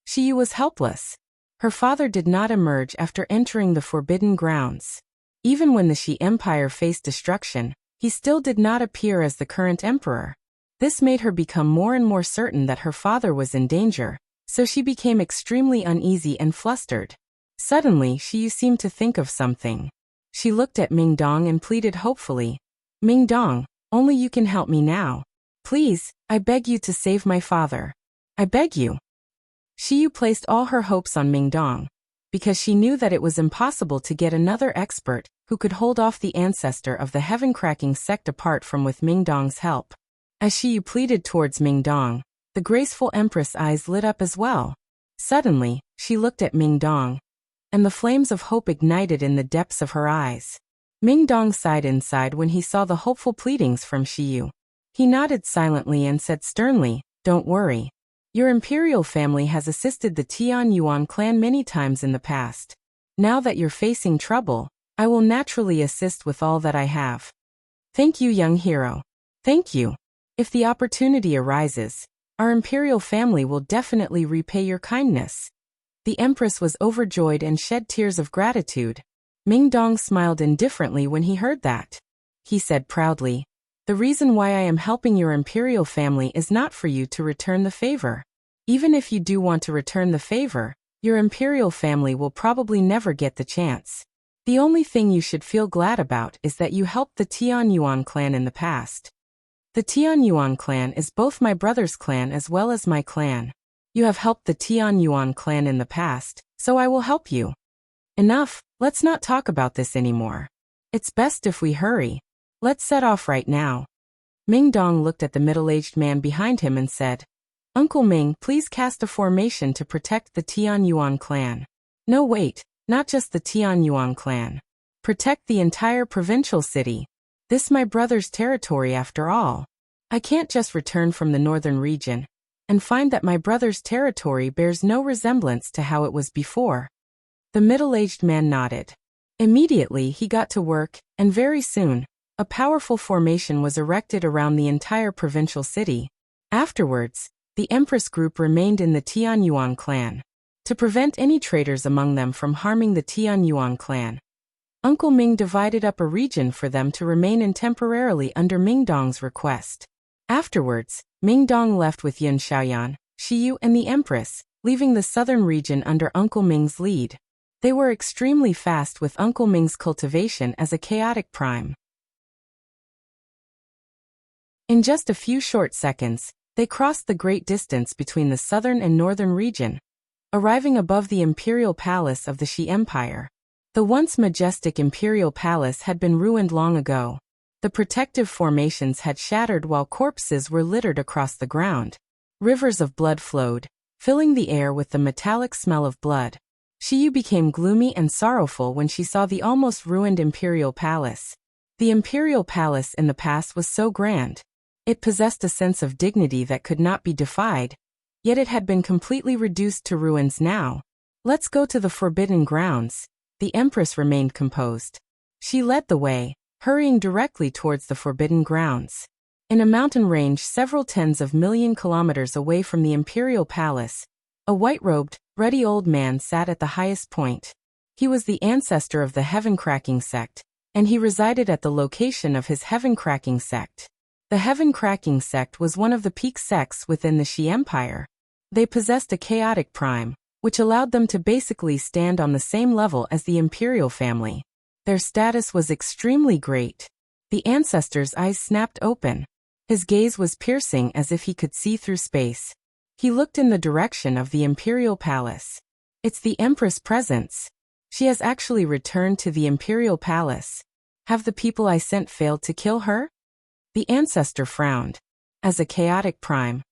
Shiyu was helpless. Her father did not emerge after entering the Forbidden Grounds. Even when the Shi Empire faced destruction, he still did not appear as the current emperor. This made her become more and more certain that her father was in danger, so she became extremely uneasy and flustered. Suddenly, Shiyu seemed to think of something. She looked at Ming Dong and pleaded hopefully. Ming Dong, only you can help me now. Please, I beg you to save my father. I beg you. Shiyu placed all her hopes on Ming Dong, because she knew that it was impossible to get another expert who could hold off the ancestor of the heaven-cracking sect apart from with Ming Dong's help. As Shiyu pleaded towards Ming Dong, the graceful empress' eyes lit up as well. Suddenly, she looked at Ming Dong, and the flames of hope ignited in the depths of her eyes. Ming Dong sighed inside when he saw the hopeful pleadings from Shiyu. He nodded silently and said sternly, "Don't worry. Your imperial family has assisted the Tianyun clan many times in the past. Now that you're facing trouble, I will naturally assist with all that I have. Thank you, young hero. Thank you. If the opportunity arises, our imperial family will definitely repay your kindness." The empress was overjoyed and shed tears of gratitude. Ming Dong smiled indifferently when he heard that. He said proudly, "The reason why I am helping your imperial family is not for you to return the favor. Even if you do want to return the favor, your imperial family will probably never get the chance. The only thing you should feel glad about is that you helped the Tianyun clan in the past. The Tianyun clan is both my brother's clan as well as my clan. You have helped the Tianyun clan in the past, so I will help you. Enough, let's not talk about this anymore. It's best if we hurry. Let's set off right now. Ming Dong looked at the middle-aged man behind him and said, Uncle Ming, please cast a formation to protect the Tianyun clan. No, wait, not just the Tianyun clan. Protect the entire provincial city. This my brother's territory after all. I can't just return from the northern region and find that my brother's territory bears no resemblance to how it was before. The middle-aged man nodded. Immediately he got to work, and very soon, a powerful formation was erected around the entire provincial city. Afterwards, the Empress group remained in the Tianyun clan to prevent any traitors among them from harming the Tianyun clan. Uncle Ming divided up a region for them to remain in temporarily under Ming Dong's request. Afterwards, Ming Dong left with Yun Xiaoyan, Shiyu and the Empress, leaving the southern region under Uncle Ming's lead. They were extremely fast with Uncle Ming's cultivation as a chaotic prime. In just a few short seconds, they crossed the great distance between the southern and northern region, arriving above the imperial palace of the Shi Empire. The once majestic imperial palace had been ruined long ago. The protective formations had shattered while corpses were littered across the ground. Rivers of blood flowed, filling the air with the metallic smell of blood. Shiyu became gloomy and sorrowful when she saw the almost ruined imperial palace. The imperial palace in the past was so grand. It possessed a sense of dignity that could not be defied, yet it had been completely reduced to ruins now. Let's go to the Forbidden Grounds. The Empress remained composed. She led the way, hurrying directly towards the Forbidden Grounds. In a mountain range several tens of million kilometers away from the imperial palace, a white-robed, ruddy old man sat at the highest point. He was the ancestor of the Heaven-cracking sect, and he resided at the location of his Heaven-cracking sect. The Heaven-cracking sect was one of the peak sects within the Shi Empire. They possessed a chaotic prime, which allowed them to basically stand on the same level as the imperial family. Their status was extremely great. The ancestor's eyes snapped open. His gaze was piercing as if he could see through space. He looked in the direction of the imperial palace. It's the Empress presence. She has actually returned to the imperial palace. Have the people I sent failed to kill her? The ancestor frowned. As a chaotic prime,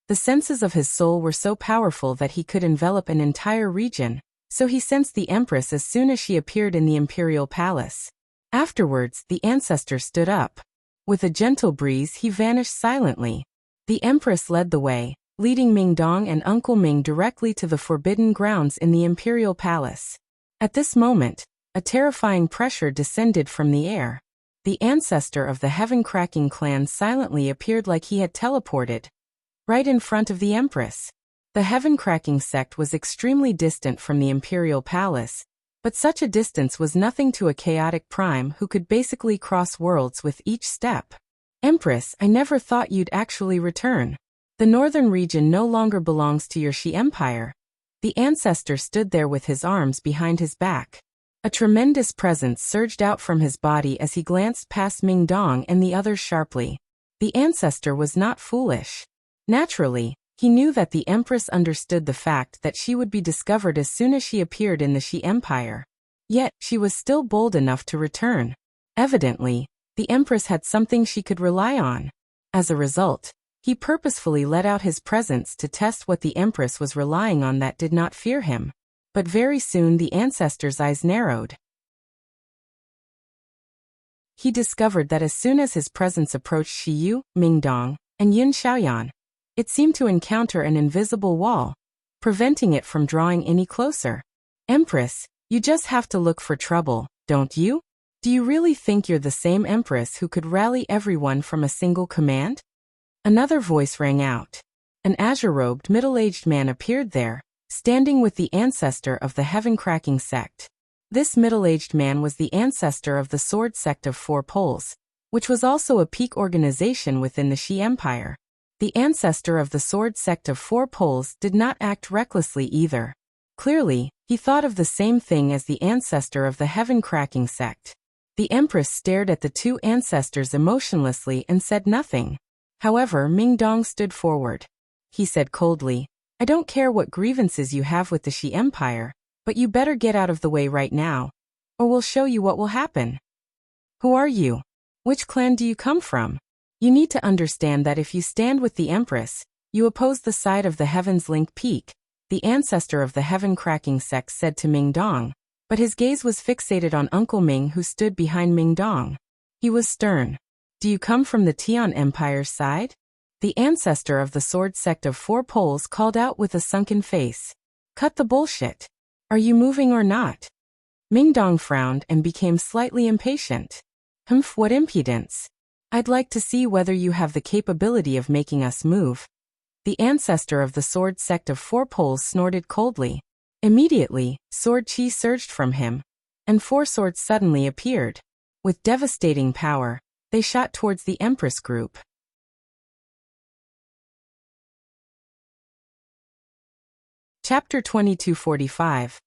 the senses of his soul were so powerful that he could envelop an entire region, so he sensed the Empress as soon as she appeared in the imperial palace. Afterwards, the ancestor stood up. With a gentle breeze, he vanished silently. The Empress led the way, leading Ming Dong and Uncle Ming directly to the Forbidden Grounds in the imperial palace. At this moment, a terrifying pressure descended from the air. The ancestor of the Heaven-cracking clan silently appeared like he had teleported, right in front of the Empress. The Heaven-cracking sect was extremely distant from the imperial palace, but such a distance was nothing to a chaotic prime who could basically cross worlds with each step. Empress, I never thought you'd actually return. The northern region no longer belongs to your Shi Empire. The ancestor stood there with his arms behind his back. A tremendous presence surged out from his body as he glanced past Ming Dong and the others sharply. The ancestor was not foolish. Naturally, he knew that the Empress understood the fact that she would be discovered as soon as she appeared in the Shi Empire. Yet, she was still bold enough to return. Evidently, the Empress had something she could rely on. As a result, he purposefully let out his presence to test what the Empress was relying on that did not fear him. But very soon the ancestor's eyes narrowed. He discovered that as soon as his presence approached Shiyu, Ming Dong, and Yun Xiaoyan, it seemed to encounter an invisible wall, preventing it from drawing any closer. Empress, you just have to look for trouble, don't you? Do you really think you're the same Empress who could rally everyone from a single command? Another voice rang out. An azure-robed middle-aged man appeared there, standing with the ancestor of the Heaven-cracking sect. This middle-aged man was the ancestor of the Sword Sect of Four Poles, which was also a peak organization within the Shi Empire. The ancestor of the Sword Sect of Four Poles did not act recklessly either. Clearly, he thought of the same thing as the ancestor of the heaven-cracking sect. The Empress stared at the two ancestors emotionlessly and said nothing. However, Ming Dong stood forward. He said coldly, "I don't care what grievances you have with the Shi Empire, but you better get out of the way right now, or we'll show you what will happen." "Who are you? Which clan do you come from? You need to understand that if you stand with the Empress, you oppose the side of the Heaven's Link Peak," the ancestor of the heaven-cracking sect said to Ming Dong, but his gaze was fixated on Uncle Ming who stood behind Ming Dong. He was stern. "Do you come from the Tian Empire's side?" The ancestor of the sword sect of four poles called out with a sunken face. "Cut the bullshit. Are you moving or not?" Ming Dong frowned and became slightly impatient. "Humph, what impudence. I'd like to see whether you have the capability of making us move." The ancestor of the sword sect of four poles snorted coldly. Immediately, sword chi surged from him, and four swords suddenly appeared. With devastating power, they shot towards the Empress group. Chapter 2245.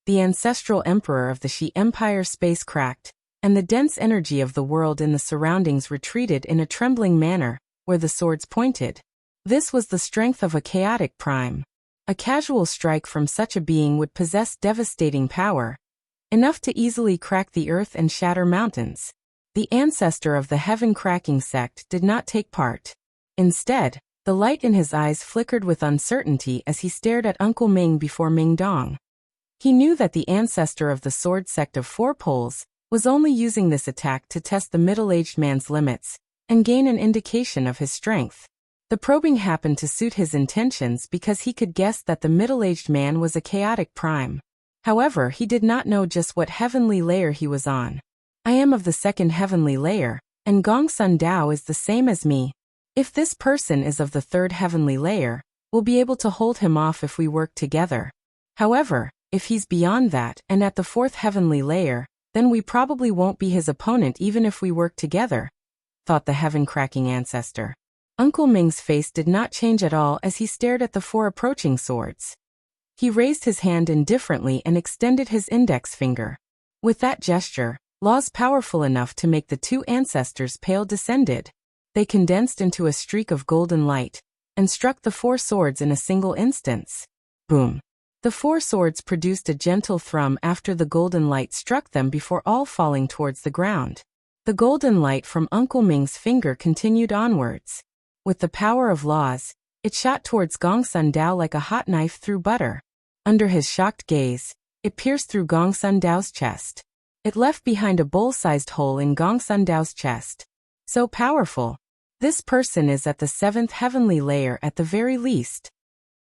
The ancestral emperor of the Shi Empire space cracked, and the dense energy of the world in the surroundings retreated in a trembling manner, where the swords pointed. This was the strength of a chaotic prime. A casual strike from such a being would possess devastating power, enough to easily crack the earth and shatter mountains. The ancestor of the heaven-cracking sect did not take part. Instead, the light in his eyes flickered with uncertainty as he stared at Uncle Ming before Ming Dong. He knew that the ancestor of the sword sect of four poles was only using this attack to test the middle-aged man's limits and gain an indication of his strength. The probing happened to suit his intentions because he could guess that the middle-aged man was a chaotic prime. However, he did not know just what heavenly layer he was on. "I am of the second heavenly layer, and Gong Sun Dao is the same as me. If this person is of the third heavenly layer, we'll be able to hold him off if we work together. However, if he's beyond that and at the fourth heavenly layer, then we probably won't be his opponent even if we work together," thought the heaven-cracking ancestor. Uncle Ming's face did not change at all as he stared at the four approaching swords. He raised his hand indifferently and extended his index finger. With that gesture, laws powerful enough to make the two ancestors pale descended. They condensed into a streak of golden light and struck the four swords in a single instance. Boom! The four swords produced a gentle thrum after the golden light struck them before all falling towards the ground. The golden light from Uncle Ming's finger continued onwards. With the power of laws, it shot towards Gong Sun Dao like a hot knife through butter. Under his shocked gaze, it pierced through Gong Sun Dao's chest. It left behind a bowl-sized hole in Gong Sun Dao's chest. So powerful. This person is at the seventh heavenly layer at the very least.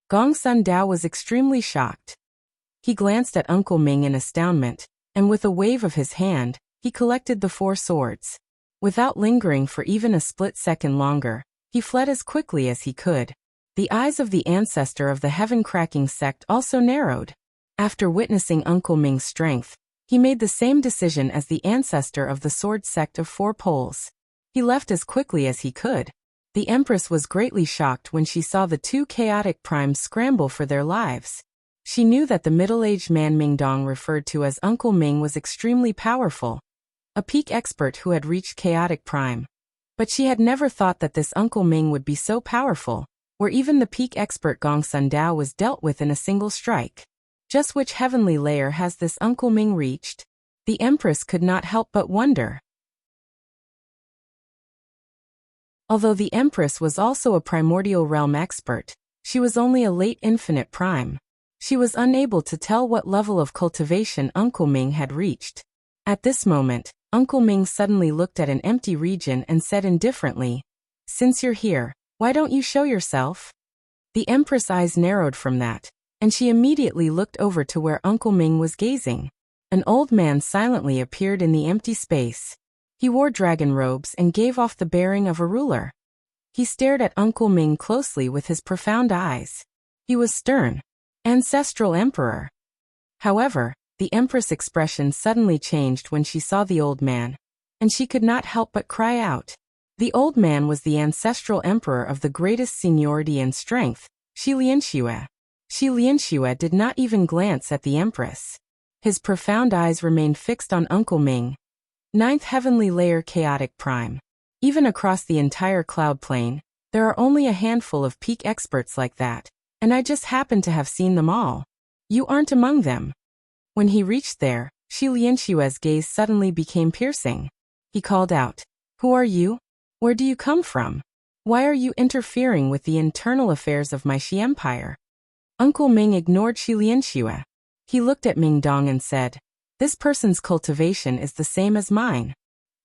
Gong Sun Dao was extremely shocked. He glanced at Uncle Ming in astoundment, and with a wave of his hand, he collected the four swords. Without lingering for even a split second longer, he fled as quickly as he could. The eyes of the ancestor of the heaven-cracking sect also narrowed. After witnessing Uncle Ming's strength, he made the same decision as the ancestor of the sword sect of four poles. He left as quickly as he could. The Empress was greatly shocked when she saw the two chaotic primes scramble for their lives. She knew that the middle-aged man Ming Dong referred to as Uncle Ming was extremely powerful, a peak expert who had reached chaotic prime. But she had never thought that this Uncle Ming would be so powerful, where even the peak expert Gong Sun Dao was dealt with in a single strike. Just which heavenly layer has this Uncle Ming reached? The Empress could not help but wonder. Although the Empress was also a primordial realm expert, she was only a late infinite prime. She was unable to tell what level of cultivation Uncle Ming had reached. At this moment, Uncle Ming suddenly looked at an empty region and said indifferently, "Since you're here, why don't you show yourself?" The Empress' eyes narrowed from that, and she immediately looked over to where Uncle Ming was gazing. An old man silently appeared in the empty space. He wore dragon robes and gave off the bearing of a ruler. He stared at Uncle Ming closely with his profound eyes. He was stern. Ancestral Emperor. However, the Empress' expression suddenly changed when she saw the old man, and she could not help but cry out. The old man was the ancestral emperor of the greatest seniority and strength, Shi Lianxue. Shi Lianxue did not even glance at the Empress. His profound eyes remained fixed on Uncle Ming. Ninth heavenly layer chaotic prime. Even across the entire cloud plane, there are only a handful of peak experts like that, and I just happen to have seen them all. You aren't among them. When he reached there, Shi Lianxue's gaze suddenly became piercing. He called out, "Who are you? Where do you come from? Why are you interfering with the internal affairs of my Shi Empire?" Uncle Ming ignored Shi Lianxue. He looked at Ming Dong and said, "This person's cultivation is the same as mine.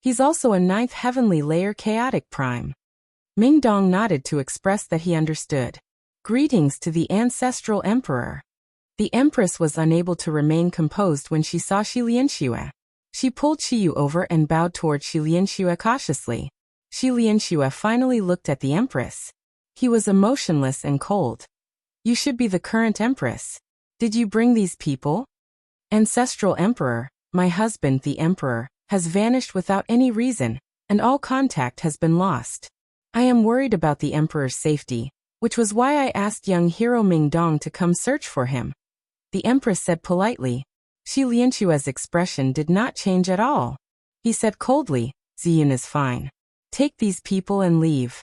He's also a ninth heavenly layer chaotic prime." Ming Dong nodded to express that he understood. Greetings to the Ancestral Emperor. The Empress was unable to remain composed when she saw Shi Lianxue. She pulled Shiyu over and bowed toward Shi Lianxue cautiously. Shi Lianxue finally looked at the Empress. He was emotionless and cold. "You should be the current Empress. Did you bring these people?" "Ancestral Emperor, my husband the Emperor, has vanished without any reason, and all contact has been lost. I am worried about the Emperor's safety, which was why I asked young hero Ming Dong to come search for him," the Empress said politely. Shi Lianxue's expression did not change at all. He said coldly, "Ziyun is fine. Take these people and leave."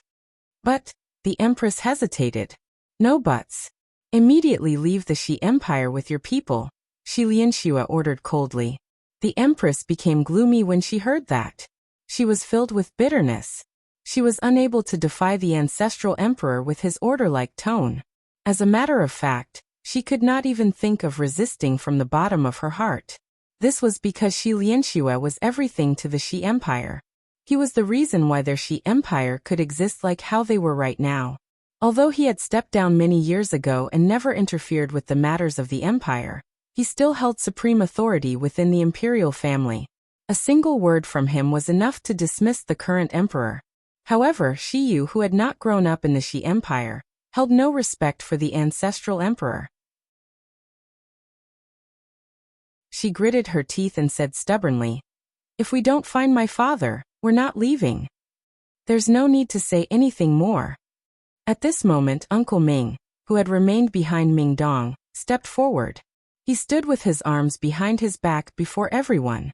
"But," the Empress hesitated. "No buts. Immediately leave the Shi Empire with your people," Shi Lianxue ordered coldly. The Empress became gloomy when she heard that. She was filled with bitterness. She was unable to defy the Ancestral Emperor with his order-like tone. As a matter of fact, she could not even think of resisting from the bottom of her heart. This was because Shi Lianxue was everything to the Shi Empire. He was the reason why their Shi Empire could exist like how they were right now. Although he had stepped down many years ago and never interfered with the matters of the Empire, he still held supreme authority within the imperial family. A single word from him was enough to dismiss the current emperor. However, Shiyu, who had not grown up in the Shi Empire, held no respect for the Ancestral Emperor. She gritted her teeth and said stubbornly, "If we don't find my father, we're not leaving. There's no need to say anything more." At this moment, Uncle Ming, who had remained behind Ming Dong, stepped forward. He stood with his arms behind his back before everyone.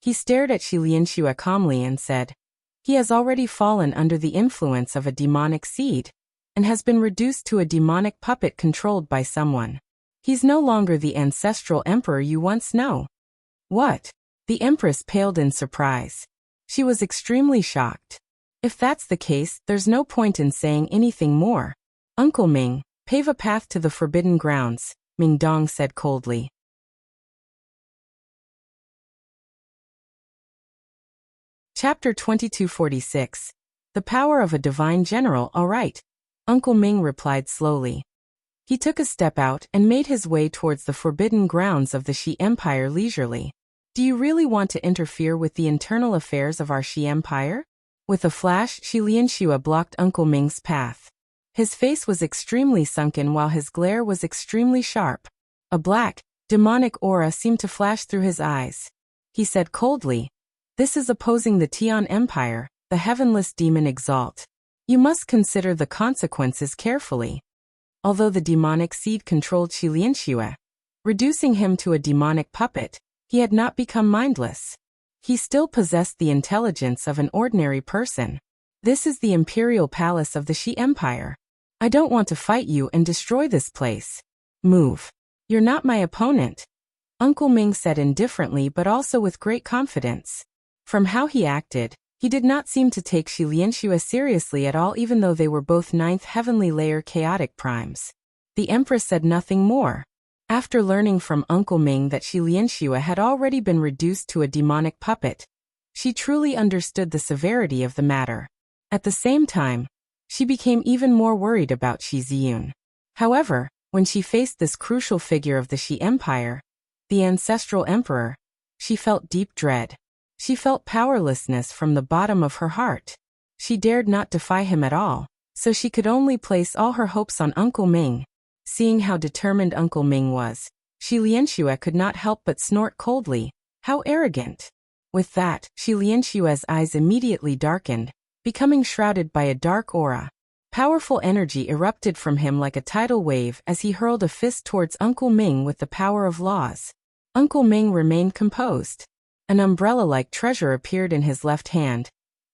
He stared at Shi Lianxue calmly and said, "He has already fallen under the influence of a demonic seed, and has been reduced to a demonic puppet controlled by someone. He's no longer the Ancestral Emperor you once know." "What?" The Empress paled in surprise. She was extremely shocked. "If that's the case, there's no point in saying anything more. Uncle Ming, pave a path to the Forbidden Grounds," Ming Dong said coldly. Chapter 2246. The Power of a Divine General. "All right," Uncle Ming replied slowly. He took a step out and made his way towards the forbidden grounds of the Shi Empire leisurely. "Do you really want to interfere with the internal affairs of our Shi Empire?" With a flash, Shi Lianxue blocked Uncle Ming's path. His face was extremely sunken while his glare was extremely sharp. A black, demonic aura seemed to flash through his eyes. He said coldly, "This is opposing the Tian Empire, the heavenless demon Exalt. You must consider the consequences carefully." Although the demonic seed controlled Shi Lianxue, reducing him to a demonic puppet, he had not become mindless. He still possessed the intelligence of an ordinary person. "This is the imperial palace of the Shi Empire. I don't want to fight you and destroy this place. Move. You're not my opponent," Uncle Ming said indifferently but also with great confidence. From how he acted, he did not seem to take Shi Lianxue seriously at all, even though they were both ninth heavenly layer chaotic primes. The Empress said nothing more. After learning from Uncle Ming that Shi Lianxue had already been reduced to a demonic puppet, she truly understood the severity of the matter. At the same time, she became even more worried about Shi Ziyun. However, when she faced this crucial figure of the Shi Empire, the Ancestral Emperor, she felt deep dread. She felt powerlessness from the bottom of her heart. She dared not defy him at all, so she could only place all her hopes on Uncle Ming. Seeing how determined Uncle Ming was, Shi Lianxue could not help but snort coldly. How arrogant! With that, Shi Lianxue's eyes immediately darkened, becoming shrouded by a dark aura. Powerful energy erupted from him like a tidal wave as he hurled a fist towards Uncle Ming with the power of laws. Uncle Ming remained composed. An umbrella-like treasure appeared in his left hand,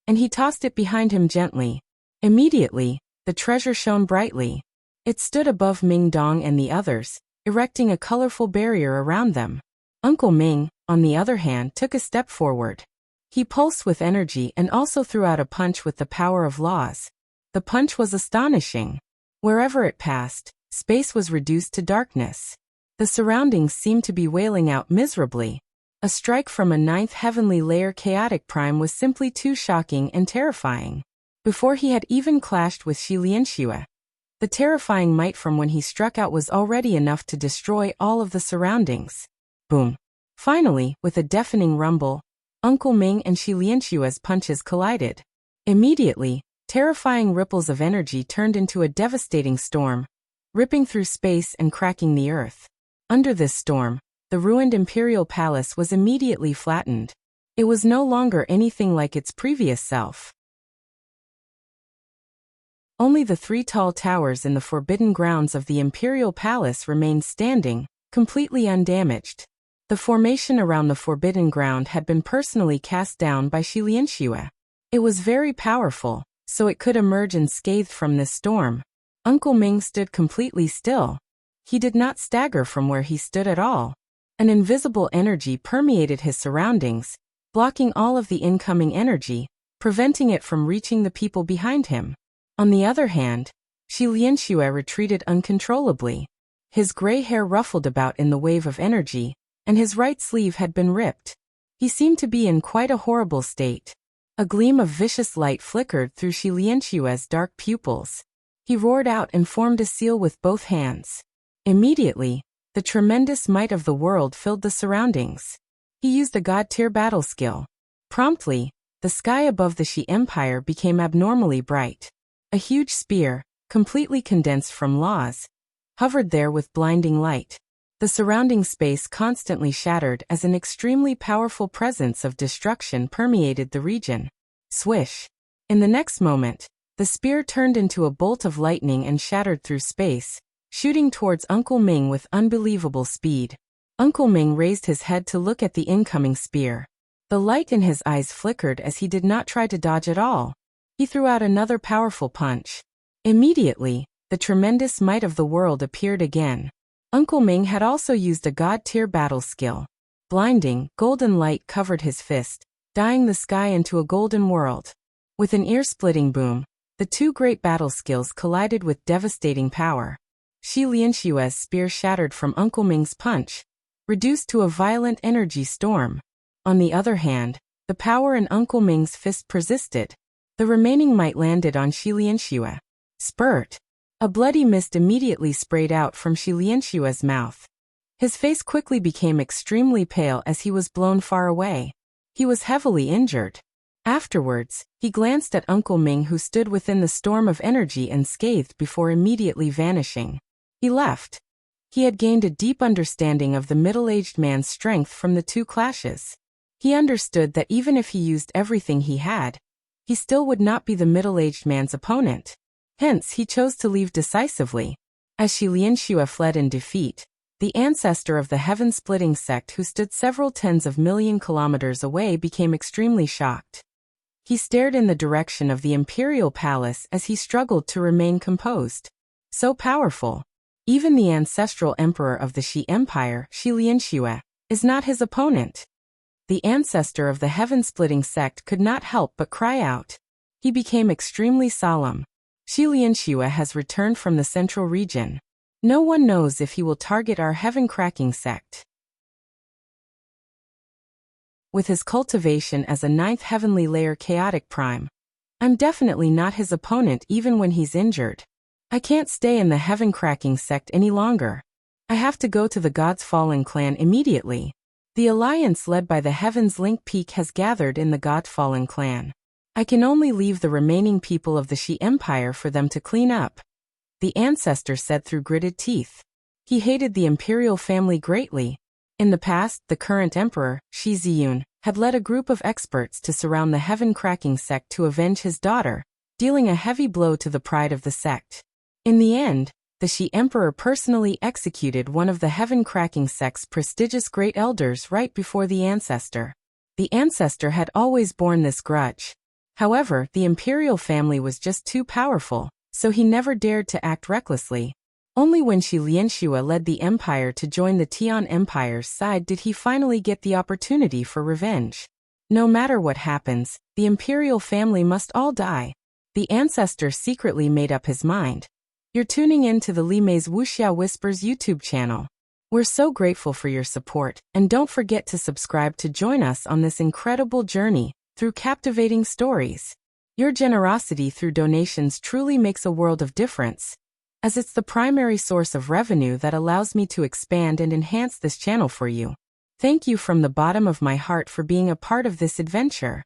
and he tossed it behind him gently. Immediately, the treasure shone brightly. It stood above Ming Dong and the others, erecting a colorful barrier around them. Uncle Ming, on the other hand, took a step forward. He pulsed with energy and also threw out a punch with the power of laws. The punch was astonishing. Wherever it passed, space was reduced to darkness. The surroundings seemed to be wailing out miserably. A strike from a ninth heavenly layer chaotic prime was simply too shocking and terrifying. Before he had even clashed with Shi Lianxue, the terrifying might from when he struck out was already enough to destroy all of the surroundings. Boom. Finally, with a deafening rumble, Uncle Ming and Shi Lianxue's punches collided. Immediately, terrifying ripples of energy turned into a devastating storm, ripping through space and cracking the earth. Under this storm, the ruined imperial palace was immediately flattened. It was no longer anything like its previous self. Only the three tall towers in the forbidden grounds of the imperial palace remained standing, completely undamaged. The formation around the forbidden ground had been personally cast down by Shi Lianxue. It was very powerful, so it could emerge unscathed from this storm. Uncle Ming stood completely still. He did not stagger from where he stood at all. An invisible energy permeated his surroundings, blocking all of the incoming energy, preventing it from reaching the people behind him. On the other hand, Shi Lianxue retreated uncontrollably. His gray hair ruffled about in the wave of energy, and his right sleeve had been ripped. He seemed to be in quite a horrible state. A gleam of vicious light flickered through Shi Lianxue's dark pupils. He roared out and formed a seal with both hands. Immediately, the tremendous might of the world filled the surroundings. He used a god-tier battle skill. Promptly, the sky above the Shi Empire became abnormally bright. A huge spear, completely condensed from laws, hovered there with blinding light. The surrounding space constantly shattered as an extremely powerful presence of destruction permeated the region. Swish! In the next moment, the spear turned into a bolt of lightning and shattered through space, shooting towards Uncle Ming with unbelievable speed. Uncle Ming raised his head to look at the incoming spear. The light in his eyes flickered as he did not try to dodge at all. He threw out another powerful punch. Immediately, the tremendous might of the world appeared again. Uncle Ming had also used a god-tier battle skill. Blinding, golden light covered his fist, dyeing the sky into a golden world. With an ear-splitting boom, the two great battle skills collided with devastating power. Shi Lianxue's spear shattered from Uncle Ming's punch, reduced to a violent energy storm. On the other hand, the power in Uncle Ming's fist persisted. The remaining might landed on Shi Lianxue. Spurt! A bloody mist immediately sprayed out from Shi Lianxue's mouth. His face quickly became extremely pale as he was blown far away. He was heavily injured. Afterwards, he glanced at Uncle Ming, who stood within the storm of energy unscathed before immediately vanishing. He left. He had gained a deep understanding of the middle-aged man's strength from the two clashes. He understood that even if he used everything he had, he still would not be the middle-aged man's opponent. Hence, he chose to leave decisively. As Shi Lianxue fled in defeat, the ancestor of the heaven-splitting sect who stood several tens of million kilometers away became extremely shocked. He stared in the direction of the imperial palace as he struggled to remain composed. So powerful. Even the ancestral emperor of the Shi Empire, Shi Lianxue, is not his opponent. The ancestor of the heaven-splitting sect could not help but cry out. He became extremely solemn. Shi Lianxue has returned from the central region. No one knows if he will target our heaven-cracking sect. With his cultivation as a ninth heavenly layer chaotic prime, I'm definitely not his opponent even when he's injured. I can't stay in the heaven-cracking sect any longer. I have to go to the God's Fallen clan immediately. The alliance led by the Heaven's Link Peak has gathered in the God Fallen clan. I can only leave the remaining people of the Shi Empire for them to clean up. The ancestor said through gritted teeth. He hated the imperial family greatly. In the past, the current emperor, Shi Ziyun, had led a group of experts to surround the heaven-cracking sect to avenge his daughter, dealing a heavy blow to the pride of the sect. In the end, the Shi Emperor personally executed one of the heaven-cracking sect's prestigious great elders right before the Ancestor. The Ancestor had always borne this grudge. However, the imperial family was just too powerful, so he never dared to act recklessly. Only when Shi Lianxue led the empire to join the Tian Empire's side did he finally get the opportunity for revenge. No matter what happens, the imperial family must all die. The Ancestor secretly made up his mind. You're tuning in to the Li Mei's Wuxia Whispers YouTube channel. We're so grateful for your support, and don't forget to subscribe to join us on this incredible journey through captivating stories. Your generosity through donations truly makes a world of difference, as it's the primary source of revenue that allows me to expand and enhance this channel for you. Thank you from the bottom of my heart for being a part of this adventure.